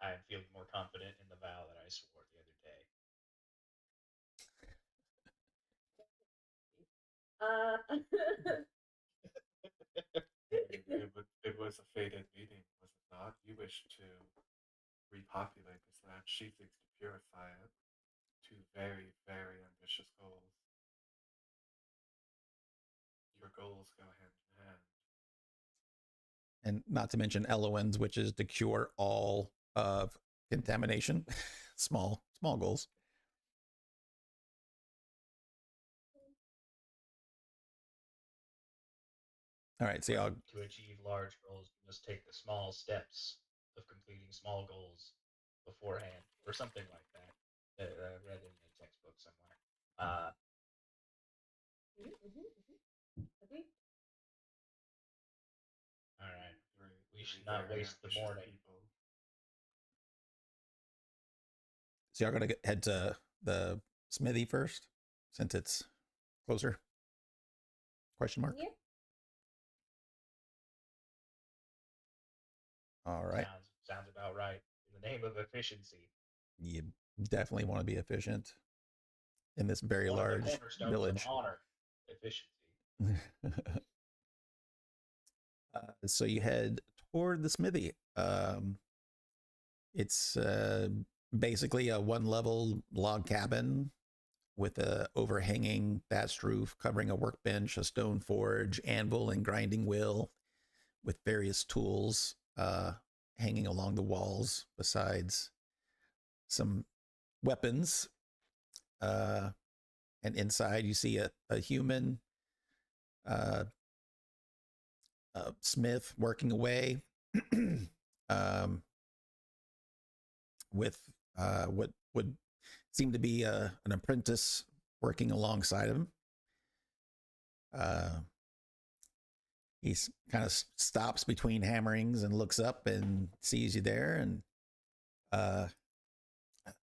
I am feeling more confident in the vow that I swore the other day. Uh, It was a fated meeting, was it not? You wish to repopulate this land. She seeks to purify it. Two very, very ambitious goals. Your goals go hand in hand. And not to mention Elowen's, which is to cure all of contamination. Small goals. All right, so y'all. To achieve large goals, you must take the small steps of completing small goals beforehand, or something like that. I read in a textbook somewhere. Agreed. All right, we Three should not very waste the ambitious morning. people. So y'all gonna head to the smithy first, since it's closer? Question mark. Yeah. All right. Sounds about right. In the name of efficiency, You definitely want to be efficient in this very one of the large cornerstones of village. honor, efficiency. So you head toward the smithy. It's basically a one-level log cabin with a overhanging thatched roof covering a workbench, a stone forge, anvil, and grinding wheel, with various tools hanging along the walls, besides some weapons. And inside, you see a human smith working away um, with what would seem to be an apprentice working alongside him. He kind of stops between hammerings and looks up and sees you there. And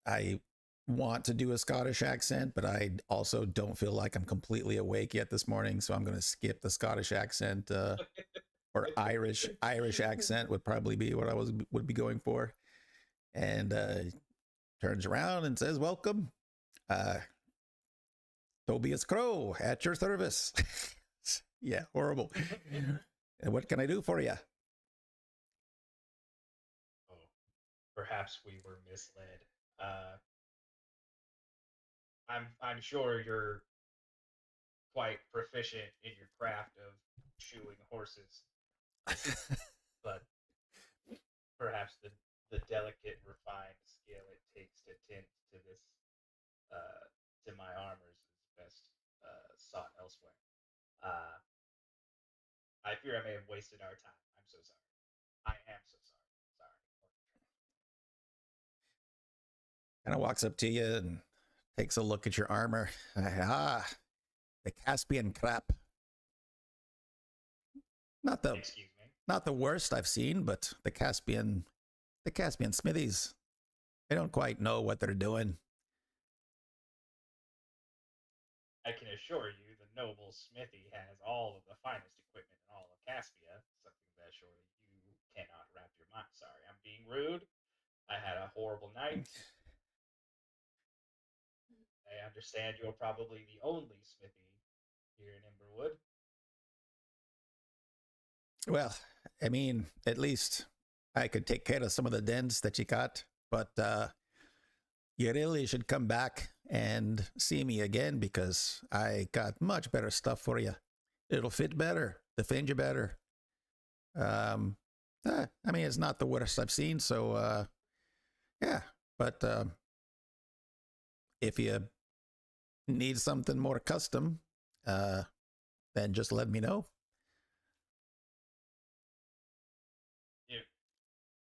I want to do a Scottish accent, but I also don't feel like I'm completely awake yet this morning, so I'm going to skip the Scottish accent. Or Irish accent would probably be what I would be going for. And turns around and says, "Welcome, Tobias Crow at your service." Yeah, horrible. And what can I do for you? Oh, perhaps we were misled. I'm sure you're quite proficient in your craft of shoeing horses, but perhaps the delicate, refined skill it takes to tend to this to my armors is best sought elsewhere. Uh, I fear I may have wasted our time. I'm so sorry. I am so sorry. Sorry. Kind of walks up to you and takes a look at your armor. Ah, the Caspian crap. Not the Excuse me. not the worst I've seen, but the Caspian smithies. They don't quite know what they're doing. I can assure you the noble smithy has all of the finest equipment in all of Caspia, something that surely you cannot wrap your mind. Sorry, I'm being rude. I had a horrible night. I understand you're probably the only smithy here in Emberwood. Well, I mean, at least I could take care of some of the dents that you got, but you really should come back and see me again, because I got much better stuff for you. It'll fit better, defend you better. I mean, it's not the worst I've seen, so yeah. But If you need something more custom, then just let me know.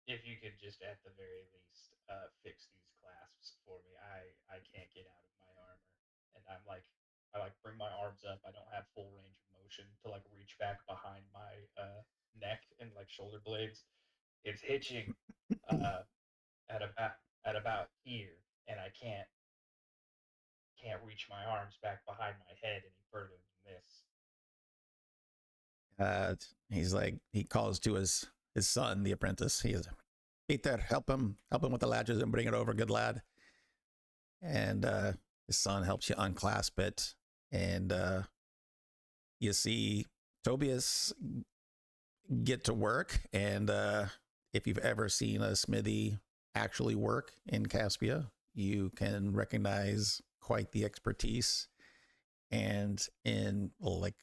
If you could just at the very least fix these clasps for me, I can't get out of my armor, and I like bring my arms up. I don't have full range of motion to like reach back behind my neck and like shoulder blades. It's hitching uh, at about here, and I can't reach my arms back behind my head any further than this. Uh, he's like, he calls to his son, the apprentice. He is, Peter, help him with the latches and bring it over, good lad. And his son helps you unclasp it, and you see Tobias get to work. And if you've ever seen a smithy actually work in Caspia, you can recognize quite the expertise. And in like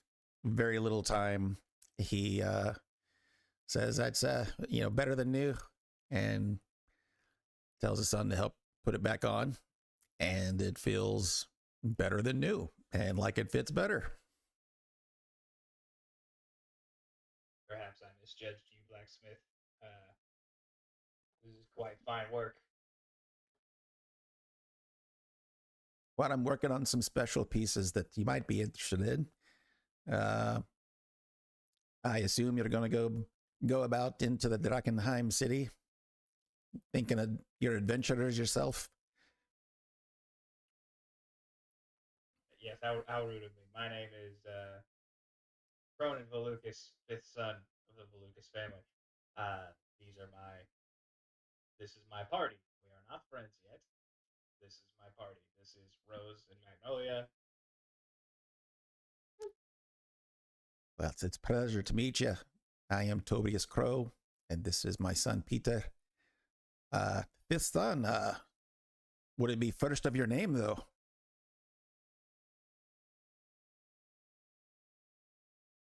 very little time, he says that's better than new, and tells his son to help put it back on, and it feels better than new and like it fits better. Perhaps I misjudged you, blacksmith. Uh, this is quite fine work. Well, I'm working on some special pieces that you might be interested in. uh, I assume you're going to go about into the Drakkenheim city thinking of your adventurers yourself. Yes, how rude of me. My name is Cronin Volucas, fifth son of the Volucas family. Uh, these are my. This is my party. We are not friends yet. This is my party. This is Rose and Magnolia. Well, it's a pleasure to meet you. I am Tobias Crow, and this is my son Peter. Fifth son. Would it be first of your name though?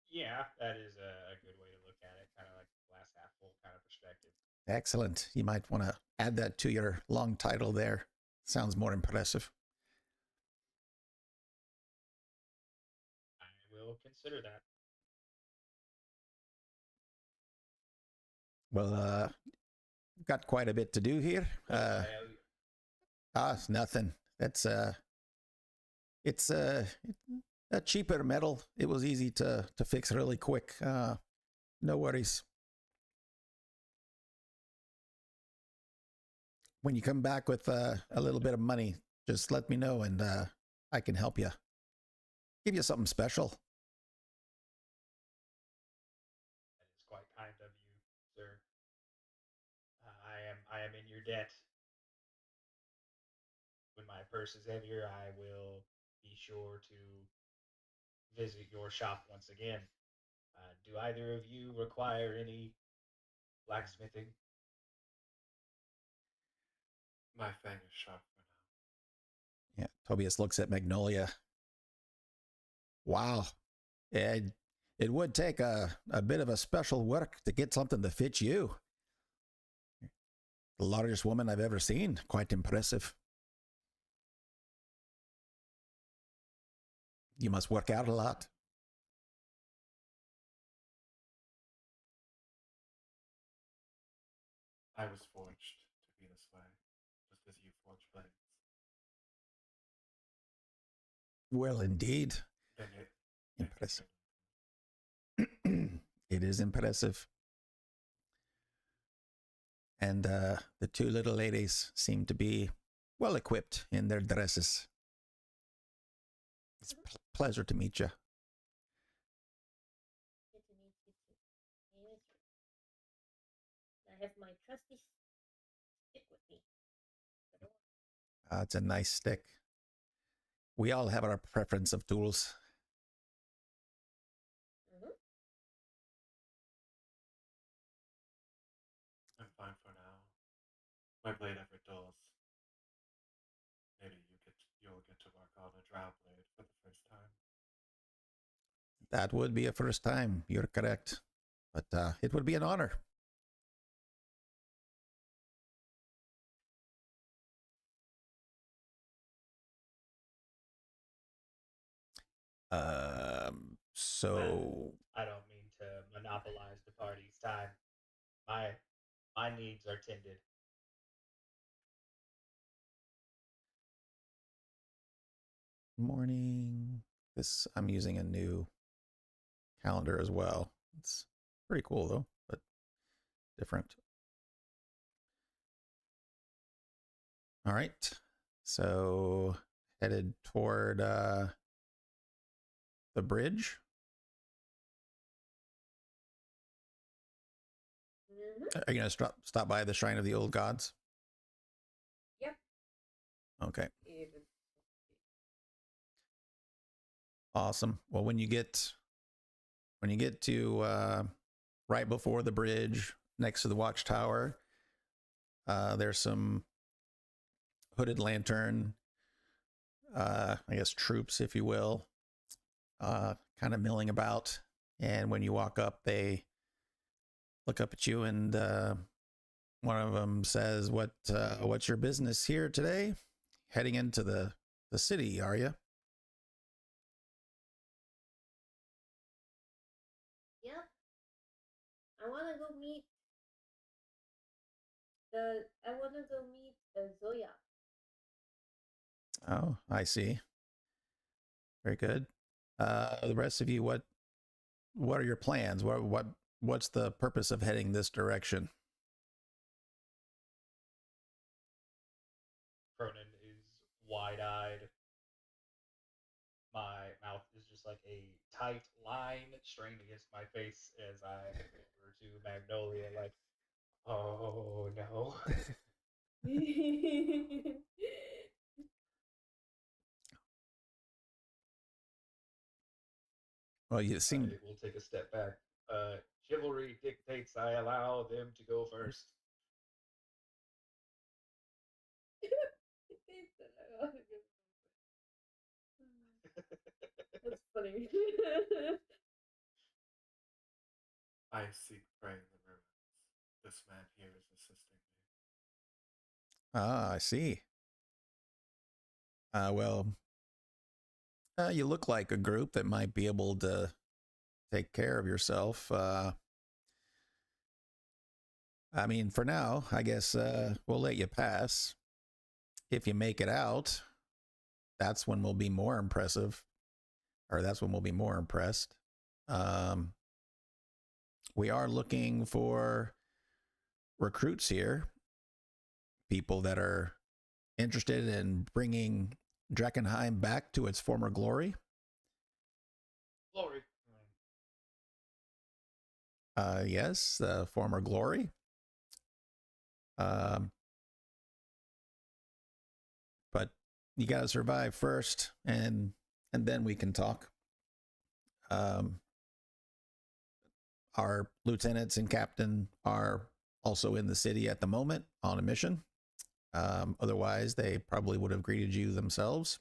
Yeah, that is a good way to look at it. Kind of like glass half full kind of perspective. Excellent. You might want to add that to your long title there. Sounds more impressive. I will consider that. Well, got quite a bit to do here. What do I owe you? It's nothing. It's a cheaper metal. It was easy to fix really quick. No worries. When you come back with a little bit of money, just let me know, and I can help you. Give you something special. That is quite kind of you, sir. I am in your debt. When my purse is heavier, I will be sure to visit your shop once again. Do either of you require any blacksmithing? My fang is sharp for now. Yeah, Tobias looks at Magnolia. Wow. It would take a bit of a special work to get something to fit you. The largest woman I've ever seen. Quite impressive. You must work out a lot. I was forged to be this way, just as you forge blades. Well, indeed. Then Impressive. It is impressive. And the two little ladies seem to be well equipped in their dresses. It's a pleasure to meet you. Good to meet you too. Name is Ruth. I have my trusty stick with me. It's a nice stick. We all have our preference of tools. Mm-hmm. I'm fine for now. My blade ever dulls. Maybe you'll get to work on a drow blade for the first time. That would be a first time. You're correct. But it would be an honor. So I don't mean to monopolize the party's time. My my needs are tended. morning. This I'm using a new calendar as well. It's pretty cool though, but different. All right. So headed toward the bridge. Mm-hmm. Are you gonna stop by the shrine of the old gods? Yep. Okay. Even. Awesome. Well, when you get to right before the bridge next to the watchtower, there's some hooded lantern, I guess troops, if you will, kind of milling about. And when you walk up, they look up at you, and one of them says, "What's your business here today? Heading into the city, are you?" Yep. I wanna go meet Zoya. Oh, I see. Very good. The rest of you, what are your plans? What's the purpose of heading this direction? Cronin is wide eyed. My mouth is just like a tight line strained against my face as I look over to Magnolia, like, oh no. Well, you seem I will take a step back. Chivalry dictates I allow them to go first. That's funny. I seek prey in the ruins. This man here is assisting me. I see. Well, you look like a group that might be able to take care of yourself. I mean, for now, I guess we'll let you pass. If you make it out, that's when we'll be more impressive, or that's when we'll be more impressed. Um, we are looking for recruits here, people that are interested in bringing Drakkenheim back to its former glory. Glory. Yes, former glory. Um, but you got to survive first, and then we can talk. Um, our lieutenants and captain are also in the city at the moment on a mission. Otherwise, they probably would have greeted you themselves.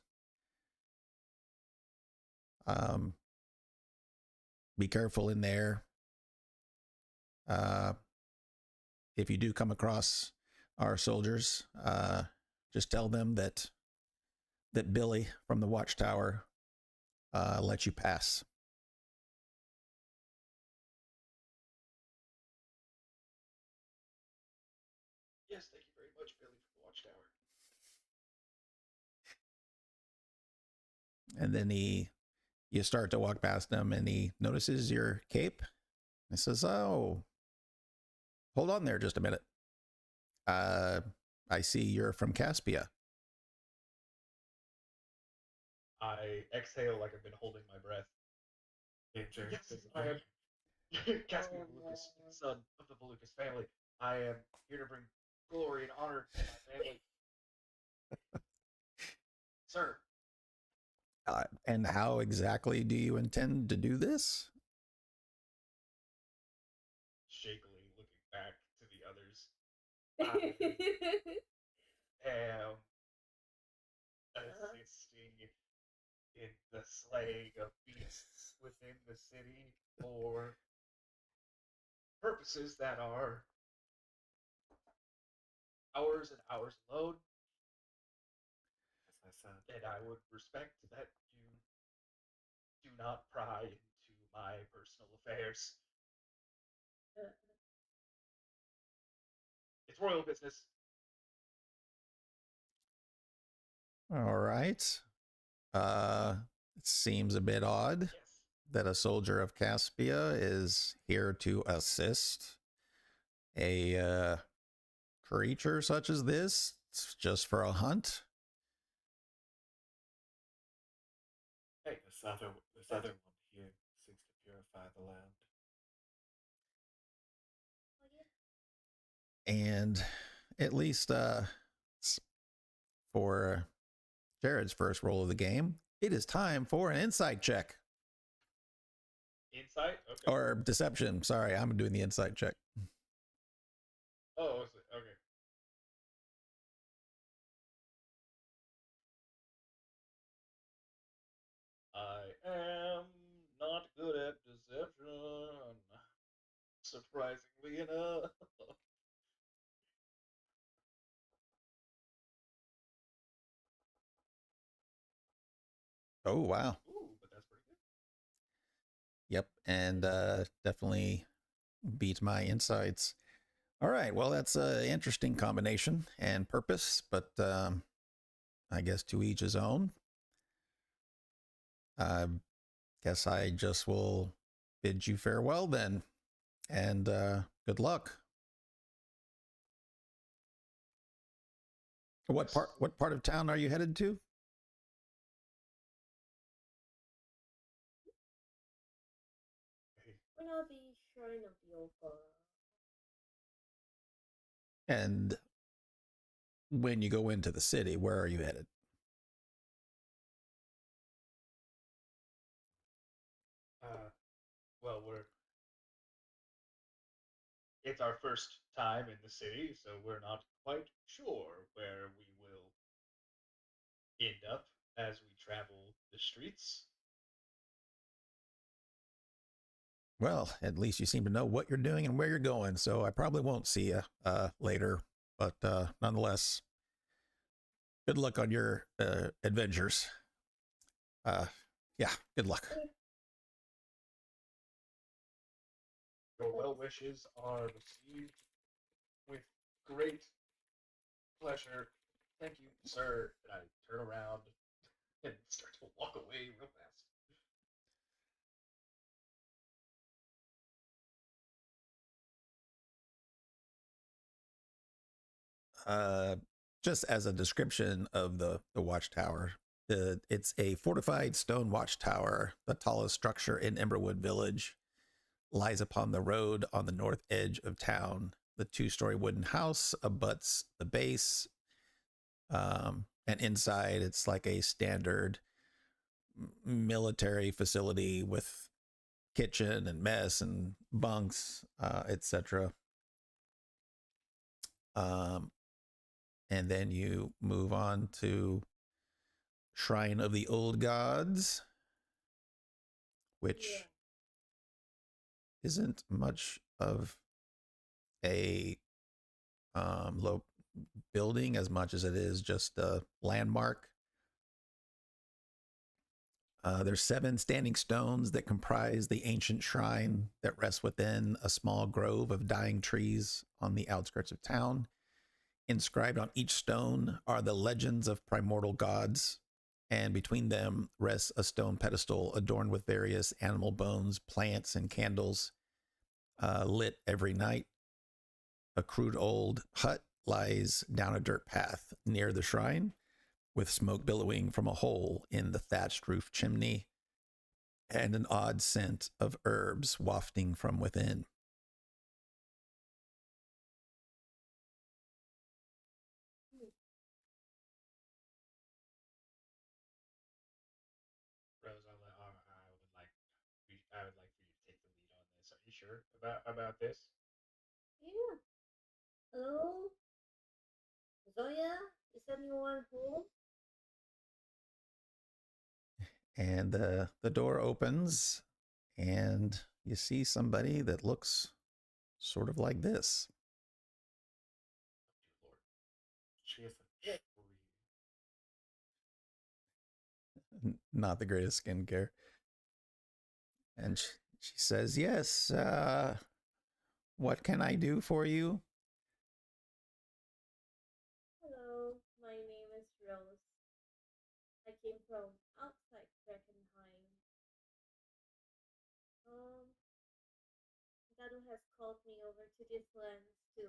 Um, be careful in there. Uh, if you do come across our soldiers, just tell them that Billy from the watchtower let you pass. Yes, thank you very much, Billy from the Watchtower. And then you start to walk past him, and he notices your cape. He says, "Oh, hold on there just a minute. Uh, I see you're from Caspia." I exhale like I've been holding my breath. Danger. Yes, I am Caspian Oh Volucus, no. son of the Volucus family. I am here to bring glory and honor to my family. Sir, And how exactly do you intend to do this? shakily looking back to the others, I am assisting in the slaying of beasts within the city for purposes that are hours and hours alone, As I said, and I would respect that you Do not pry into my personal affairs. Uh, It's royal business. All right. It seems a bit odd Yes. that a soldier of Caspia is here to assist a creature such as this just for a hunt. Hey, This other one here seems to purify the land. And at least for Jared's first roll of the game, it is time for an insight check. insight? Okay. Or deception. Sorry, I'm doing the insight check. Oh, okay. I am not good at deception, surprisingly enough. Oh, wow. Ooh, but that's pretty good. Yep. And definitely beat my insights. All right. Well, that's an interesting combination and purpose, but I guess to each his own. I guess I just will bid you farewell then, and good luck. What part? What part of town are you headed to? We're not the shrine of the old god. And when you go into the city, where are you headed? Well, it's our first time in the city, so we're not quite sure where we will end up as we travel the streets. Well, at least you seem to know what you're doing and where you're going, so I probably won't see you later. But nonetheless, good luck on your adventures. Yeah, good luck. Your well wishes are received with great pleasure. Thank you, sir. And I turn around and start to walk away real fast. Uh, just as a description of the watchtower, it's a fortified stone watchtower, the tallest structure in Emberwood Village, lies upon the road on the north edge of town. The two-story wooden house abuts the base, and inside it's like a standard military facility with kitchen and mess and bunks, etc. Um, and then you move on to Shrine of the Old Gods, which isn't much of a low building as much as it is just a landmark. There's 7 standing stones that comprise the ancient shrine that rests within a small grove of dying trees on the outskirts of town. Inscribed on each stone are the legends of primordial gods, and between them rests a stone pedestal adorned with various animal bones, plants, and candles, lit every night. A crude old hut lies down a dirt path near the shrine, with smoke billowing from a hole in the thatched roof chimney and an odd scent of herbs wafting from within. Rose, I would like for you to take the lead on this. Are you sure about this? Yeah. Hello? Zoya? Is anyone home? And the door opens, and you see somebody that looks sort of like this. Oh, dear Lord. She is a tree. Not the greatest skincare. And she says, "Yes, what can I do for you?" Hello, my name is Rose. I came from outside Drakkenheim. Um, Dadu has called me over to this land to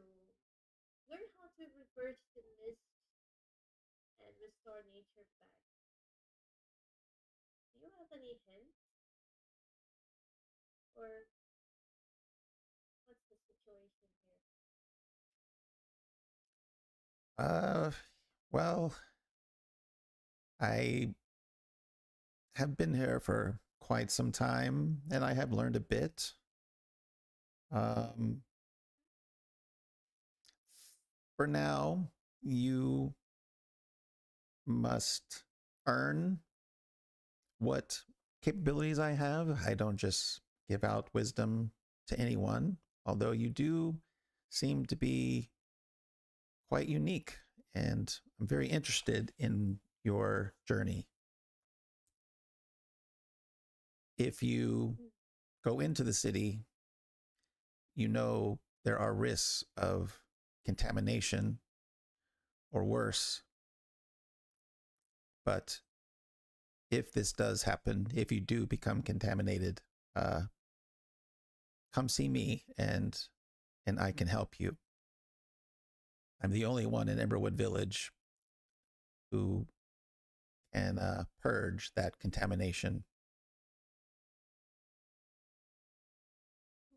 learn how to reverse the mist and restore nature back. Do you have any hints? Or what's the situation here? Uh, well, I have been here for quite some time, and I have learned a bit. Um, for now, you must earn what capabilities I have. I don't just give out wisdom to anyone, although you do seem to be quite unique, and I'm very interested in your journey. If you Hmm. go into the city, you know there are risks of contamination or worse. But if this does happen, if you do become contaminated, uh, come see me, and I can help you. I'm the only one in Emberwood Village who can purge that contamination.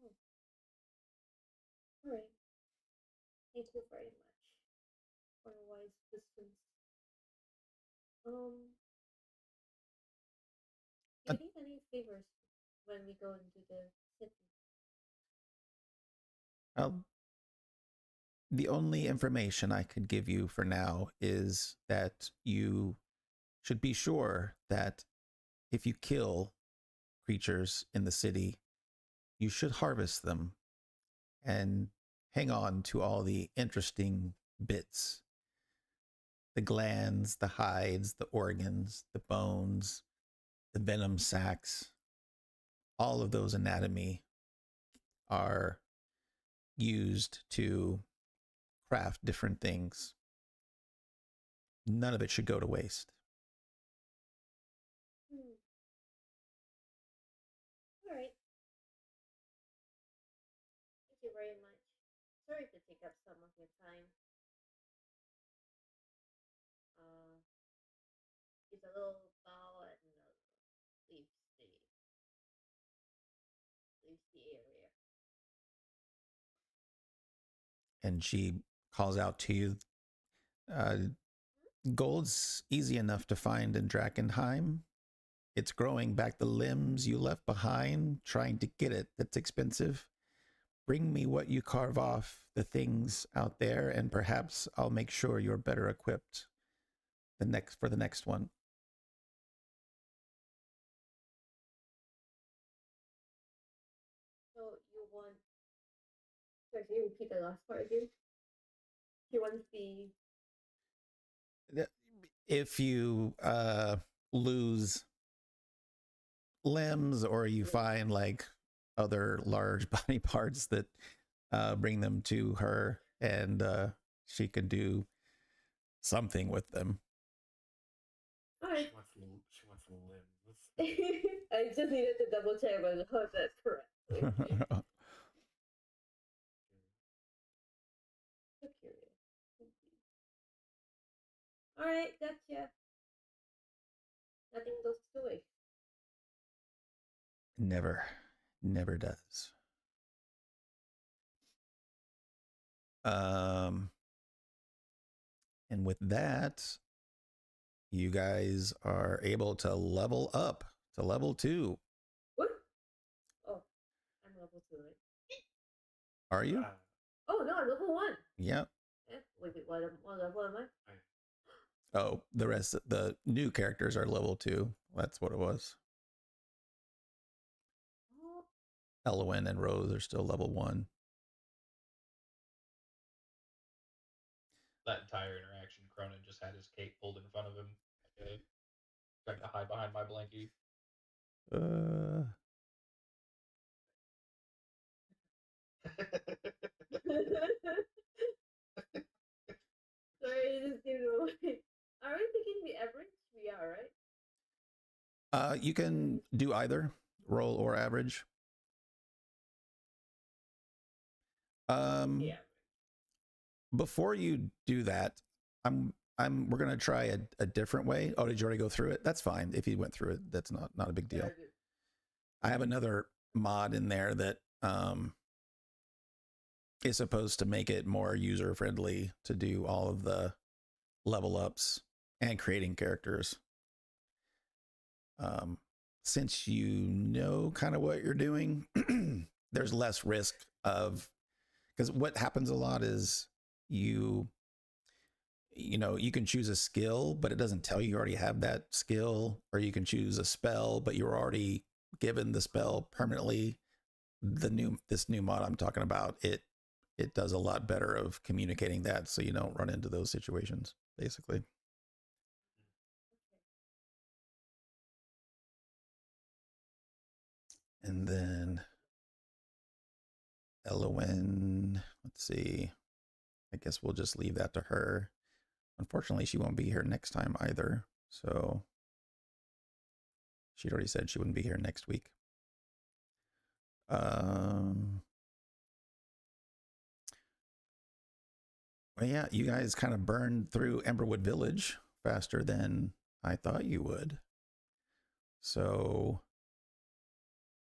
Oh, alright. Thank you very much for your wise wisdoms. Um, do Uh, you need any favors when we go into the city? well, the only information I could give you for now is that you should be sure that if you kill creatures in the city, you should harvest them and hang on to all the interesting bits, the glands, the hides, the organs, the bones, the venom sacs. All of those anatomy are used to craft different things. None of it should go to waste. Hmm. Alright. Thank you very much. Sorry to take up some of your time. Uh, gives a little bow and leaves the leaves the area. And she calls out to you, uh, gold's easy enough to find in Drakkenheim. It's growing back the limbs you left behind. Trying to get it, that's expensive. Bring me what you carve off the things out there, and perhaps I'll make sure you're better equipped for the next one. So you want? Sorry, can you repeat the last part again? He wants the. If you lose limbs, or you find like other large body parts, that bring them to her, and she can do something with them. Alright. She wants limbs. I just needed to double check if I heard that correctly. So curious. Alright, gotcha. Nothing goes to waste. Never, never does. Um, and with that, you guys are able to level up to level 2. What? Oh, I'm level 2, right? Are you? Oh no, I'm level 1. Yep. Wait, what level am I? Oh, the rest of the new characters are level 2. That's what it was. Oh, Elwyn and Rose are still level 1. That entire interaction, Cronin just had his cape pulled in front of him, trying to hide behind my blankie. Uh, Sorry, just give it away. Are we picking the average? We are, right? You can do either roll or average. Yeah. Before you do that, we're gonna try a different way. Oh, did you already go through it? That's fine. If you went through it, that's not a big deal. I have another mod in there that is supposed to make it more user friendly to do all of the level ups and creating characters. Since you know kind of what you're doing, there's less risk of, because what happens a lot is you can choose a skill, but it doesn't tell you already have that skill, or you can choose a spell, but you're already given the spell permanently. This new mod I'm talking about, it does a lot better of communicating that, so you don't run into those situations, basically. And then Elowin, let's see. I guess we'll just leave that to her. Unfortunately, she won't be here next time either. So she'd already said she wouldn't be here next week. Well, yeah, you guys kind of burned through Emberwood Village faster than I thought you would. So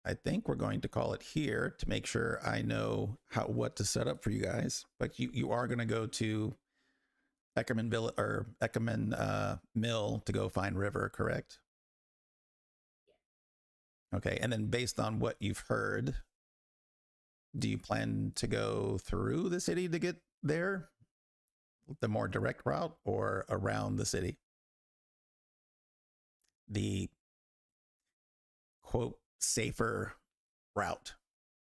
I think we're going to call it here to make sure I know what to set up for you guys. But you are going to go to Eckerman Village or Eckerman Mill to go find River, correct? Okay, and then based on what you've heard, do you plan to go through the city to get there, the more direct route, or around the city? The quote safer route,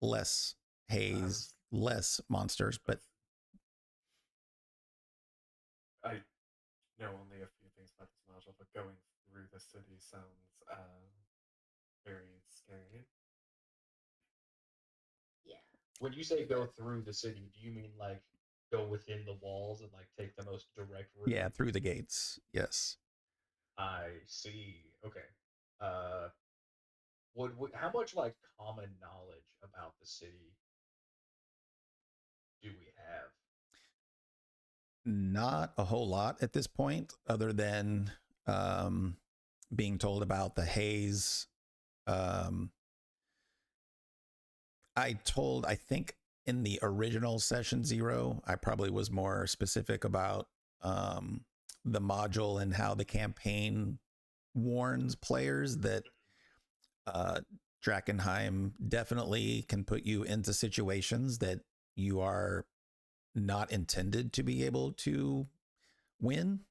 less haze, less monsters, but I know only a few things about this module, but going through the city sounds very scary. Yeah. When you say go through the city, do you mean like go within the walls and like take the most direct route? yeah, through the gates. Yes. I see. Okay. Uh, how much like common knowledge about the city do we have? Not a whole lot at this point, other than being told about the haze. I think in the original session 0, I probably was more specific about the module and how the campaign warns players that Drakkenheim definitely can put you into situations that you are not intended to be able to win.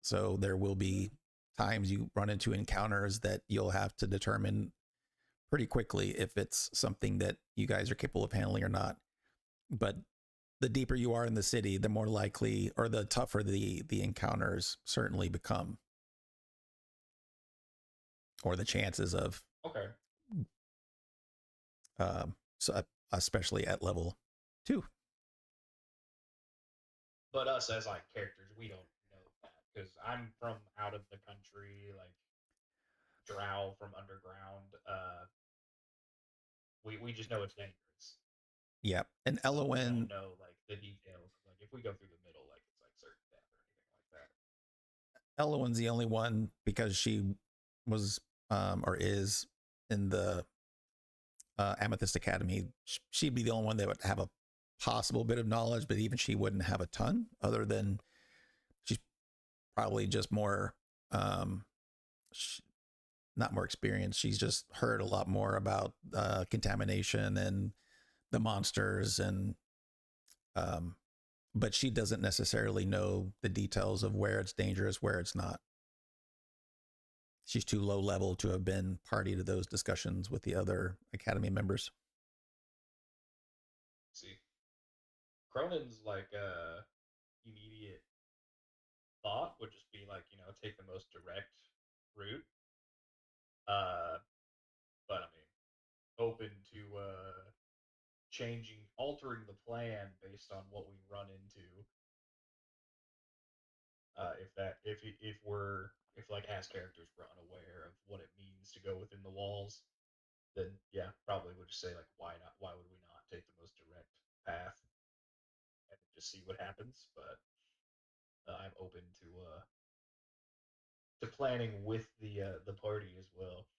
So there will be times you run into encounters that you'll have to determine pretty quickly if it's something that you guys are capable of handling or not. But the deeper you are in the city, the more likely, or the tougher the encounters certainly become, or the chances of. Okay. So especially at level 2. But us as like characters, we don't know that because I'm from out of the country, like Drow from underground. We just know it's dangerous. Yeah, and We don't Elowin, know like the details of like if we go through the middle, like it's like certain death or anything like that. Elowin's the only one because she was or is in the Amethyst Academy. She'd be the only one that would have a possible bit of knowledge, but even she wouldn't have a ton, other than she's probably just more not more experienced. She's just heard a lot more about contamination and the monsters, and but she doesn't necessarily know the details of where it's dangerous, where it's not. She's too low level to have been party to those discussions with the other Academy members. See, Cronin's like immediate thought would just be like take the most direct route. Uh, but I mean, open to altering the plan based on what we run into. If like as characters we're unaware of what it means to go within the walls, then yeah, probably would just say like why not? Why would we not take the most direct path and just see what happens? But I'm open to planning with the party as well.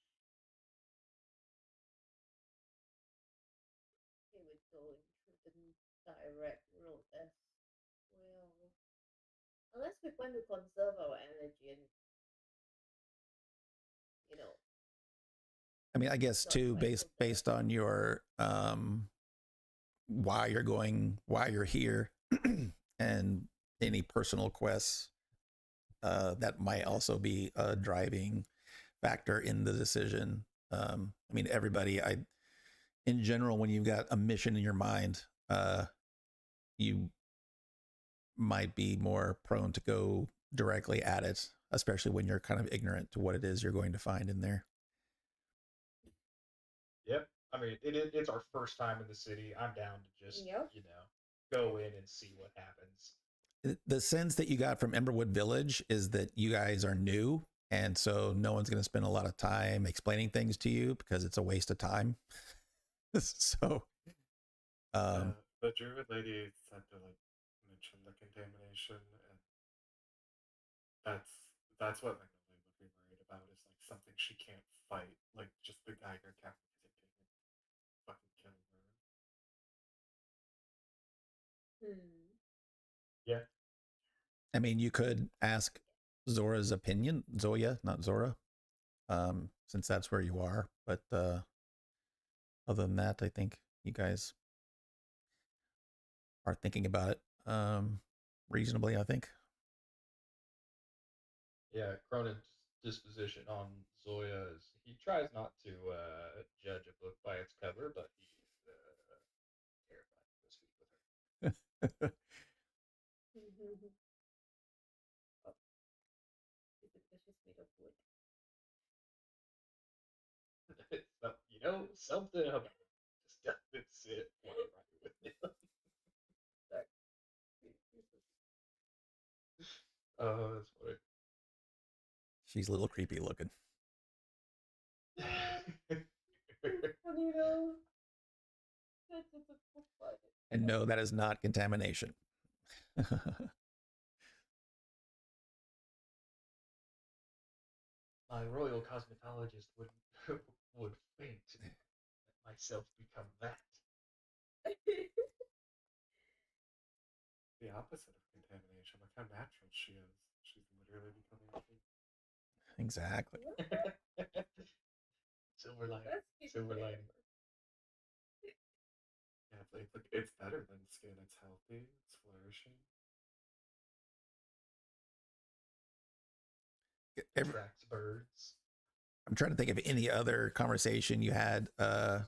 He would go into the direct road as well. Unless we want to conserve our energy and, you know, I mean, I guess not too, fight so bad. based on your why you're here, and any personal quests, that might also be a driving factor in the decision. I mean, everybody, in general, when you've got a mission in your mind, you might be more prone to go directly at it, especially when you're kind of ignorant to what it is you're going to find in there. Yep. I mean, it's our first time in the city. I'm down to just Yep. go in and see what happens. The sense that you got from Emberwood Village is that you guys are new, and so no one's going to spend a lot of time explaining things to you because it's a waste of time. So, the druid lady said to like mention the contamination, and that's what Magnolia would be worried about is like something she can't fight, like just the Geiger counter because it didn't fucking kill her. Yeah. I mean, you could ask Zora's opinion, Zoya, not Zora, since that's where you are. But other than that, I think you guys are thinking about it reasonably, I think. Yeah, Cronin's disposition on Zoya is he tries not to judge a book by its cover, but he's terrified to speak with her. Oh, is it because she's made of wood? Something about it just doesn't sit quite right with him. Sorry. Oh, that's funny. She's a little creepy looking. Funny though. That's a bit funny. And no, that is not contamination. My royal cosmetologist would would faint to let myself become that. The opposite of contamination. Look how natural she is. She's literally becoming a tree. Exactly. Silver lining. That's Silver lining. Yeah, it's better than skin. It's healthy. It's flourishing. Attracts birds. I'm trying to think of any other conversation you had. I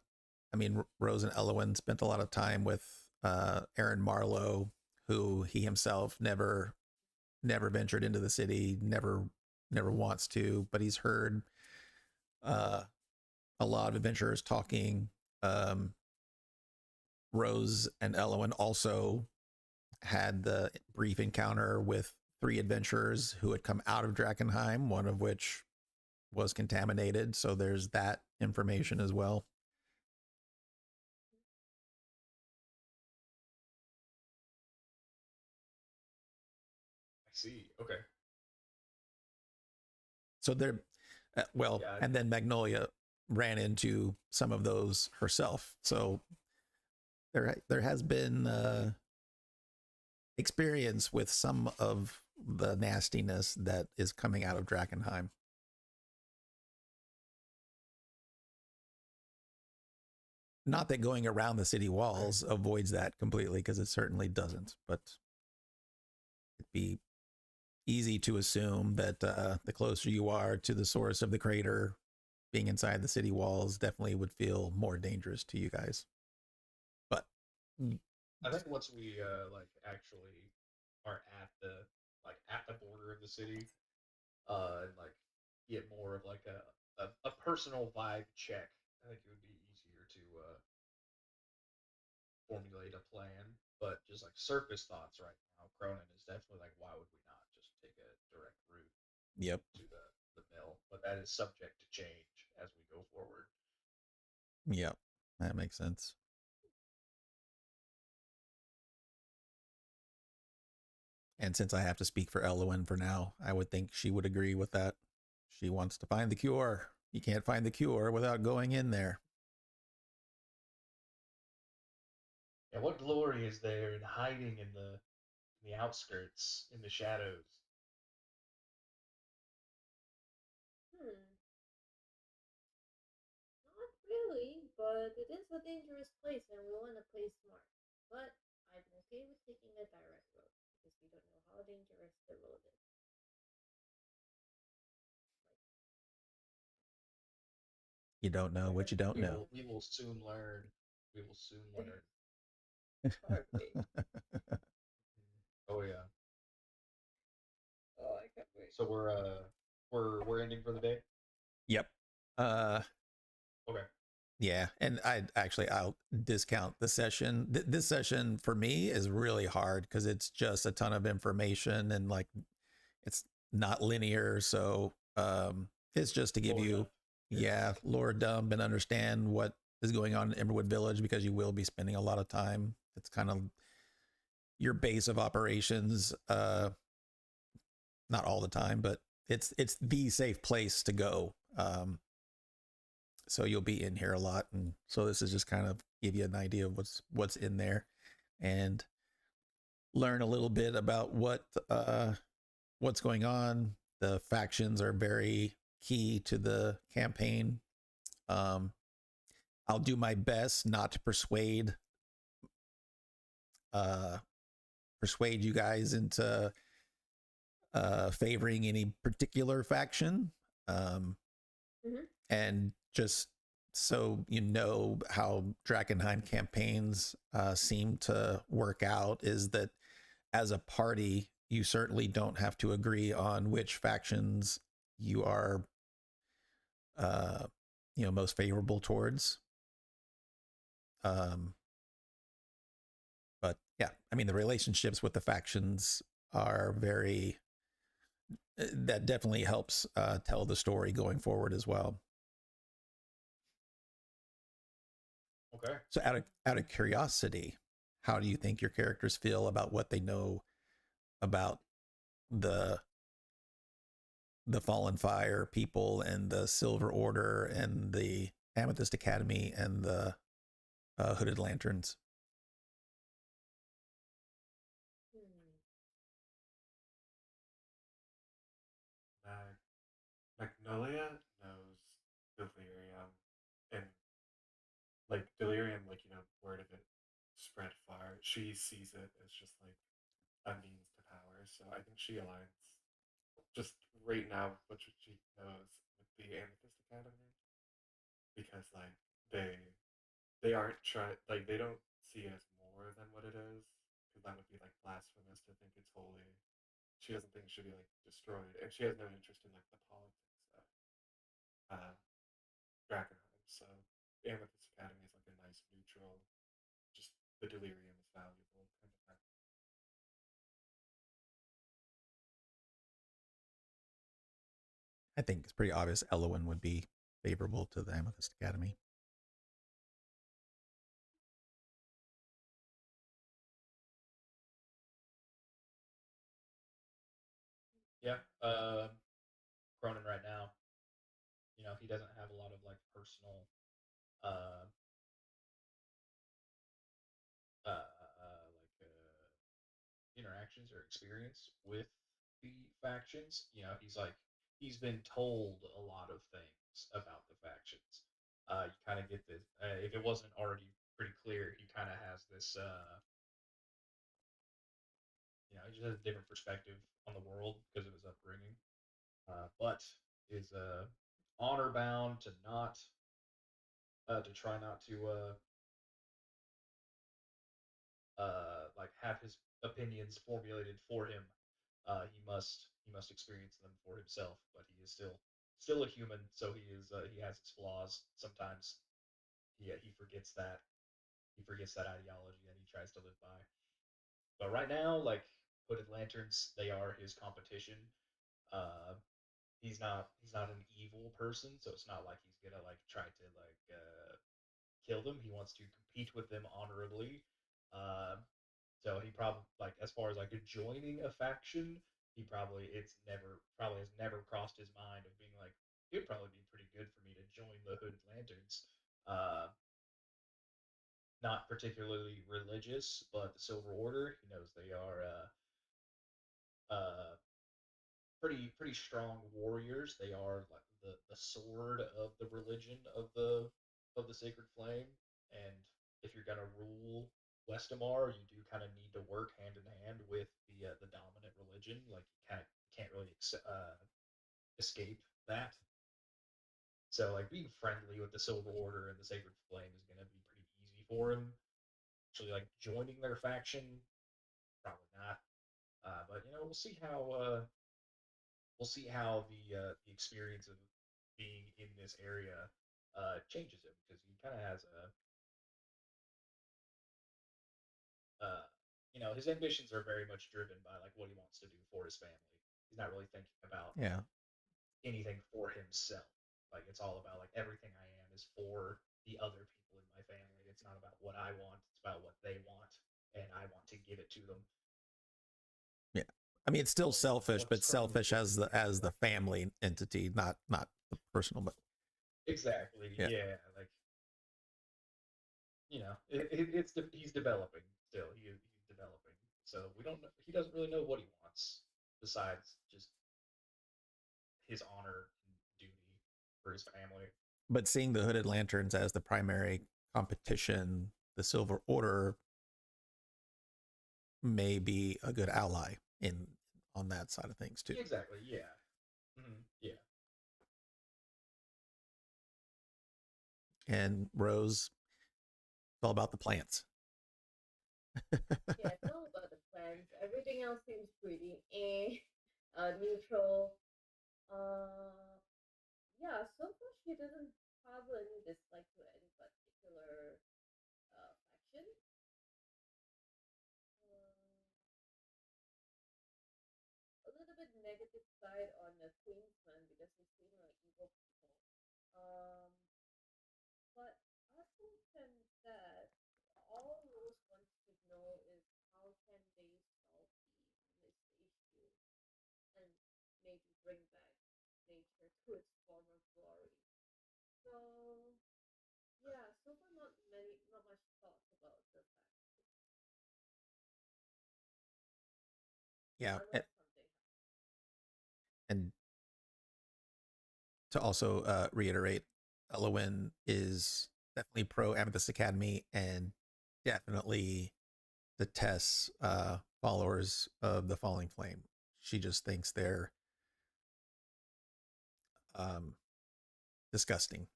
mean, Rose and Elowen spent a lot of time with Aaron Marlowe, who he himself never ventured into the city, never wants to, but he's heard a lot of adventurers talking. Rose and Elowen also had the brief encounter with 3 adventurers who had come out of Drakkenheim, one of which was contaminated. So there's that information as well. I see. Okay. So there, well, Yeah. and then Magnolia ran into some of those herself. So there has been experience with some of the nastiness that is coming out of Drakkenheim. Not that going around the city walls avoids that completely, because it certainly doesn't, but it'd be easy to assume that the closer you are to the source of the crater, being inside the city walls definitely would feel more dangerous to you guys. But I think once we actually are at the border of the city, and like get more of like a personal vibe check, I think it would be easier formulate a plan, but just like surface thoughts right now, Cronin is definitely like, why would we not just take a direct route Yep. to the mill? But that is subject to change as we go forward. Yep. That makes sense. And since I have to speak for Elowen for now, I would think she would agree with that. She wants to find the cure. You can't find the cure without going in there. And what glory is there in hiding in the outskirts, in the shadows? Hmm. Not really, but it is a dangerous place and we want to play smart. But I'm okay with taking a direct road because we don't know how dangerous the road is. You don't know what you don't know. We will soon learn. We will soon learn. Hardly. Oh yeah. Oh, I can't wait. So we're ending for the day. Yep. Uh, Okay. yeah, and I'll discount the session. This session for me is really hard because it's just a ton of information and like it's not linear. So it's just to give Lord you, dump. yeah, lore dump and understand what is going on in Emberwood Village because you will be spending a lot of time. It's kind of your base of operations. Not all the time, but it's the safe place to go. So you'll be in here a lot, and so this is just kind of give you an idea of what's in there, and learn a little bit about what's going on. The factions are very key to the campaign. Um, I'll do my best not to uh, persuade you guys into favoring any particular faction. Mm-hmm. And just so you know how Drakkenheim campaigns seem to work out is that as a party, you certainly don't have to agree on which factions you are, uh, most favorable towards. Um, but yeah, I mean, the relationships with the factions are very, that definitely helps tell the story going forward as well. Okay. So out of curiosity, how do you think your characters feel about what they know about the Fallen Fire people and the Silver Order and the Amethyst Academy and the Hooded Lanterns? Hmm. Mag- Magnolia knows delirium, and like delirium, like word of it spread far. She sees it as just like a means to power. So I think she aligns just right now with what she knows with the Amethyst Academy because like they they aren't try like they don't see it as more than what it is because that would be like blasphemous to think it's holy. She doesn't think it should be like destroyed, and she has no interest in like the politics of uh, Drakkenheim. So Amethyst Academy is like a nice neutral, just the delirium is valuable kind of thing. I think it's pretty obvious Elowen would be favorable to the Amethyst Academy. Yeah. Cronin right now, he doesn't have a lot of like personal uh interactions or experience with the factions. He's been told a lot of things about the factions. You kind of get this. If it wasn't already pretty clear, he kind of has this. He just has a different perspective on the world because of his upbringing. But is honor bound to not to try not to like have his opinions formulated for him. He must experience them for himself. But he is still a human, so he has his flaws. Sometimes he forgets that. He forgets that ideology that he tries to live by. But right now, like Hooded Lanterns, they are his competition. Uh, he's not an evil person, so it's not like he's gonna like try to kill them. He wants to compete with them honorably. Uh, so he probably like as far as like joining a faction, he probably it's never probably has never crossed his mind of being like it'd probably be pretty good for me to join the Hooded Lanterns. Uh, Not particularly religious, but the Silver Order, he knows they are pretty strong warriors. They are like the sword of the religion of the Sacred Flame, and if you're gonna rule Westamar, you do kind of need to work hand in hand with the dominant religion. Like you can't really escape that. So like being friendly with the Silver Order and the Sacred Flame is gonna be pretty easy for him. Actually, like joining their faction, probably not. But we'll see how the experience of being in this area changes him because he kind of has his ambitions are very much driven by like what he wants to do for his family. He's not really thinking about Yeah. anything for himself. Like it's all about like everything I am is for the other people in my family. It's not about what I want. It's about what they want, and I want to give it to them. Yeah. I mean, it's still selfish, but What's from selfish as the family entity, not the personal. But exactly, yeah, yeah, like he's developing still. He's developing, so we don't know. He doesn't really know what he wants besides just his honor and duty for his family. but seeing the Hooded Lanterns as the primary competition, the Silver Order may be a good ally in on that side of things too. Exactly. Yeah. Yeah. And Rose, it's all about the plants. Yeah, it's all about the plans. Everything else seems pretty neutral. Uh, yeah, so far she doesn't have any dislike to any particular faction. A little bit negative side on the Queensland because they seem like evil people. Um, but aside from that, all Rose wants to know is how can they solve this issue and maybe bring back nature to its former glory. So yeah, so far not much thoughts about the fact Yeah, unless something happens. and to also reiterate, Elowin is definitely pro Amethyst Academy and definitely detests followers of the Falling Flame. She just thinks they're um, disgusting.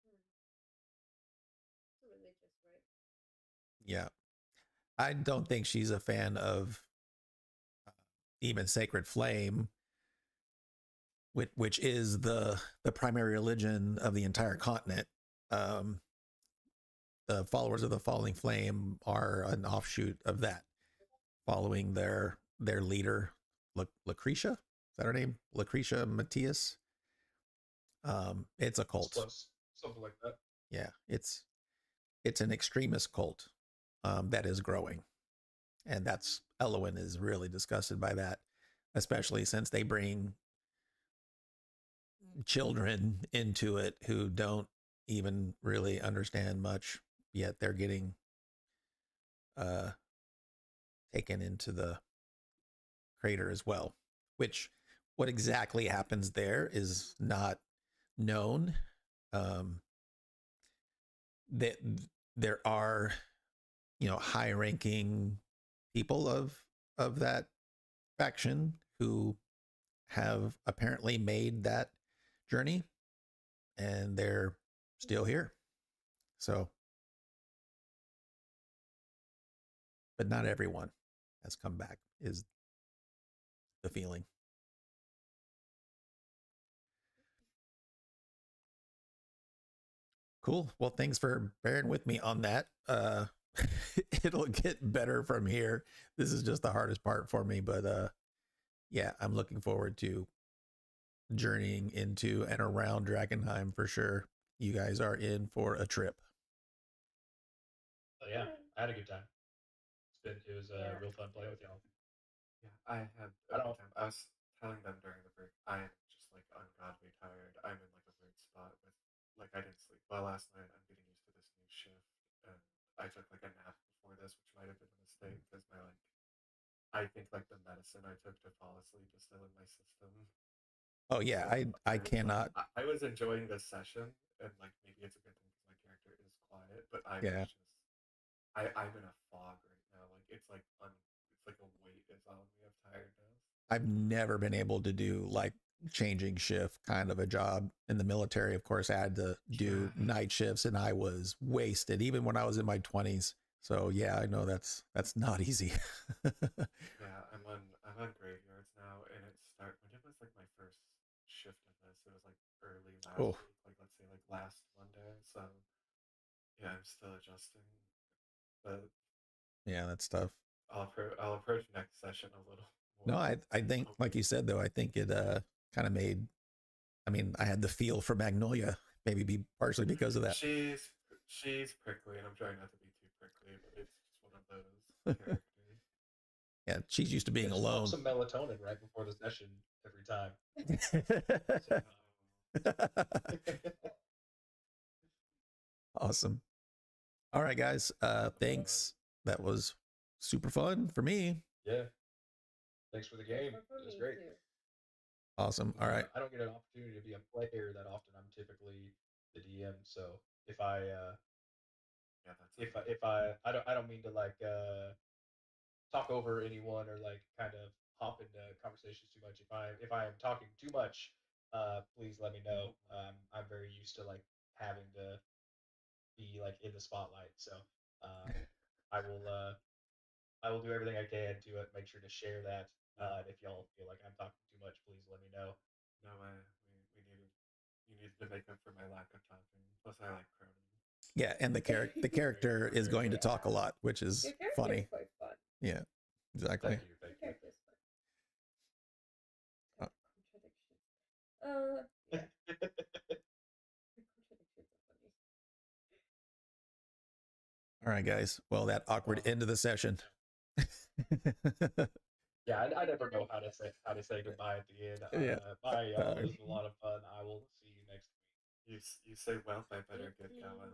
Hmm. It's religious, right? Yeah, I don't think she's a fan of even Sacred Flame, which is the primary religion of the entire continent. Um, the followers of the Falling Flame are an offshoot of that, following their leader, Lucretia. Is that her name? Lucretia Matthias. It's a It's cult. close. Something like that. Yeah, it's an extremist cult that is growing, and that's Elowin is really disgusted by that, especially since they bring children into it who don't even really understand much, yet they're getting uh, taken into the crater as well. Which what exactly happens there is not known. Um, that there are high ranking people of that faction who have apparently made that journey and they're still here. So, but not everyone has come back is the feeling. Cool. Well, thanks for bearing with me on that. It'll get better from here. This is just the hardest part for me, but yeah, I'm looking forward to journeying into and around Drakkenheim for sure. You guys are in for a trip. But yeah, I had a good time. It was Yeah. real fun playing with y'all. Yeah, I had I a good don't. time. I was telling them during the break, I am just like ungodly tired. I'm in like a weird spot with like I didn't sleep well last night. I'm getting used to this new shift, and I took like a nap before this, which might have been a mistake because my like I think like the medicine I took to fall asleep is still in my system. Oh yeah, So I I was like, cannot. I was enjoying this session, and like maybe it's a good thing because my character is quiet, but I was Yeah, just I'm in a fog right now. Like it's like a weight is on me of tiredness. I've never been able to do like changing shift kind of a job in the military. Of course, I had to do Yeah, night shifts, and I was wasted even when I was in my 20s. So yeah, I know that's not easy. yeah. I'm on graveyards now, and it start when it was like my first shift of this. It was like early last Oh week, like let's say like last Monday. So yeah, I'm still adjusting, but yeah, that's tough. I'll approach next session a little No, more I think like open. you said though, I think it kind of made. I mean, I had the feel for Magnolia, maybe be partially because of that. She's prickly, and I'm trying not to be too prickly, but it's just one of those characters. Yeah, she's used to Yeah, being just pop alone. some melatonin right before the session every time. So, Awesome. All right, guys. uh, Thanks. That was super fun for me. yeah, thanks for the It was game. fun for It was me great. too. Awesome. All right. I don't get an opportunity to be a player that often. I'm typically the DM. So if I Yeah, that's okay. I don't mean to like talk over anyone or like kind of hop into conversations too much. If I am talking too much, please let me know. I'm very used to like having to be like in the spotlight. So um, I will I will do everything I can to make sure to share that. Yeah, And if y'all feel like I'm talking too much, please let me know. no, we needed you needed to make up for my lack of talking. Plus, I like Cronin. Yeah, and the character is going to talk a Yeah. lot, which Your is character is funny. quite fun. Yeah, exactly. Thank Your you. character is fun. Uh, Contradictions. Yeah. The contradictions are funny. All right, guys. Well, that awkward Awesome. end of the session. Yeah, I Thank never you, know thank you. how to say goodbye at the end. Yeah. Bye, y'all. Uh, This was a lot of fun. I will see you next week. You say, well, I You better get too. going.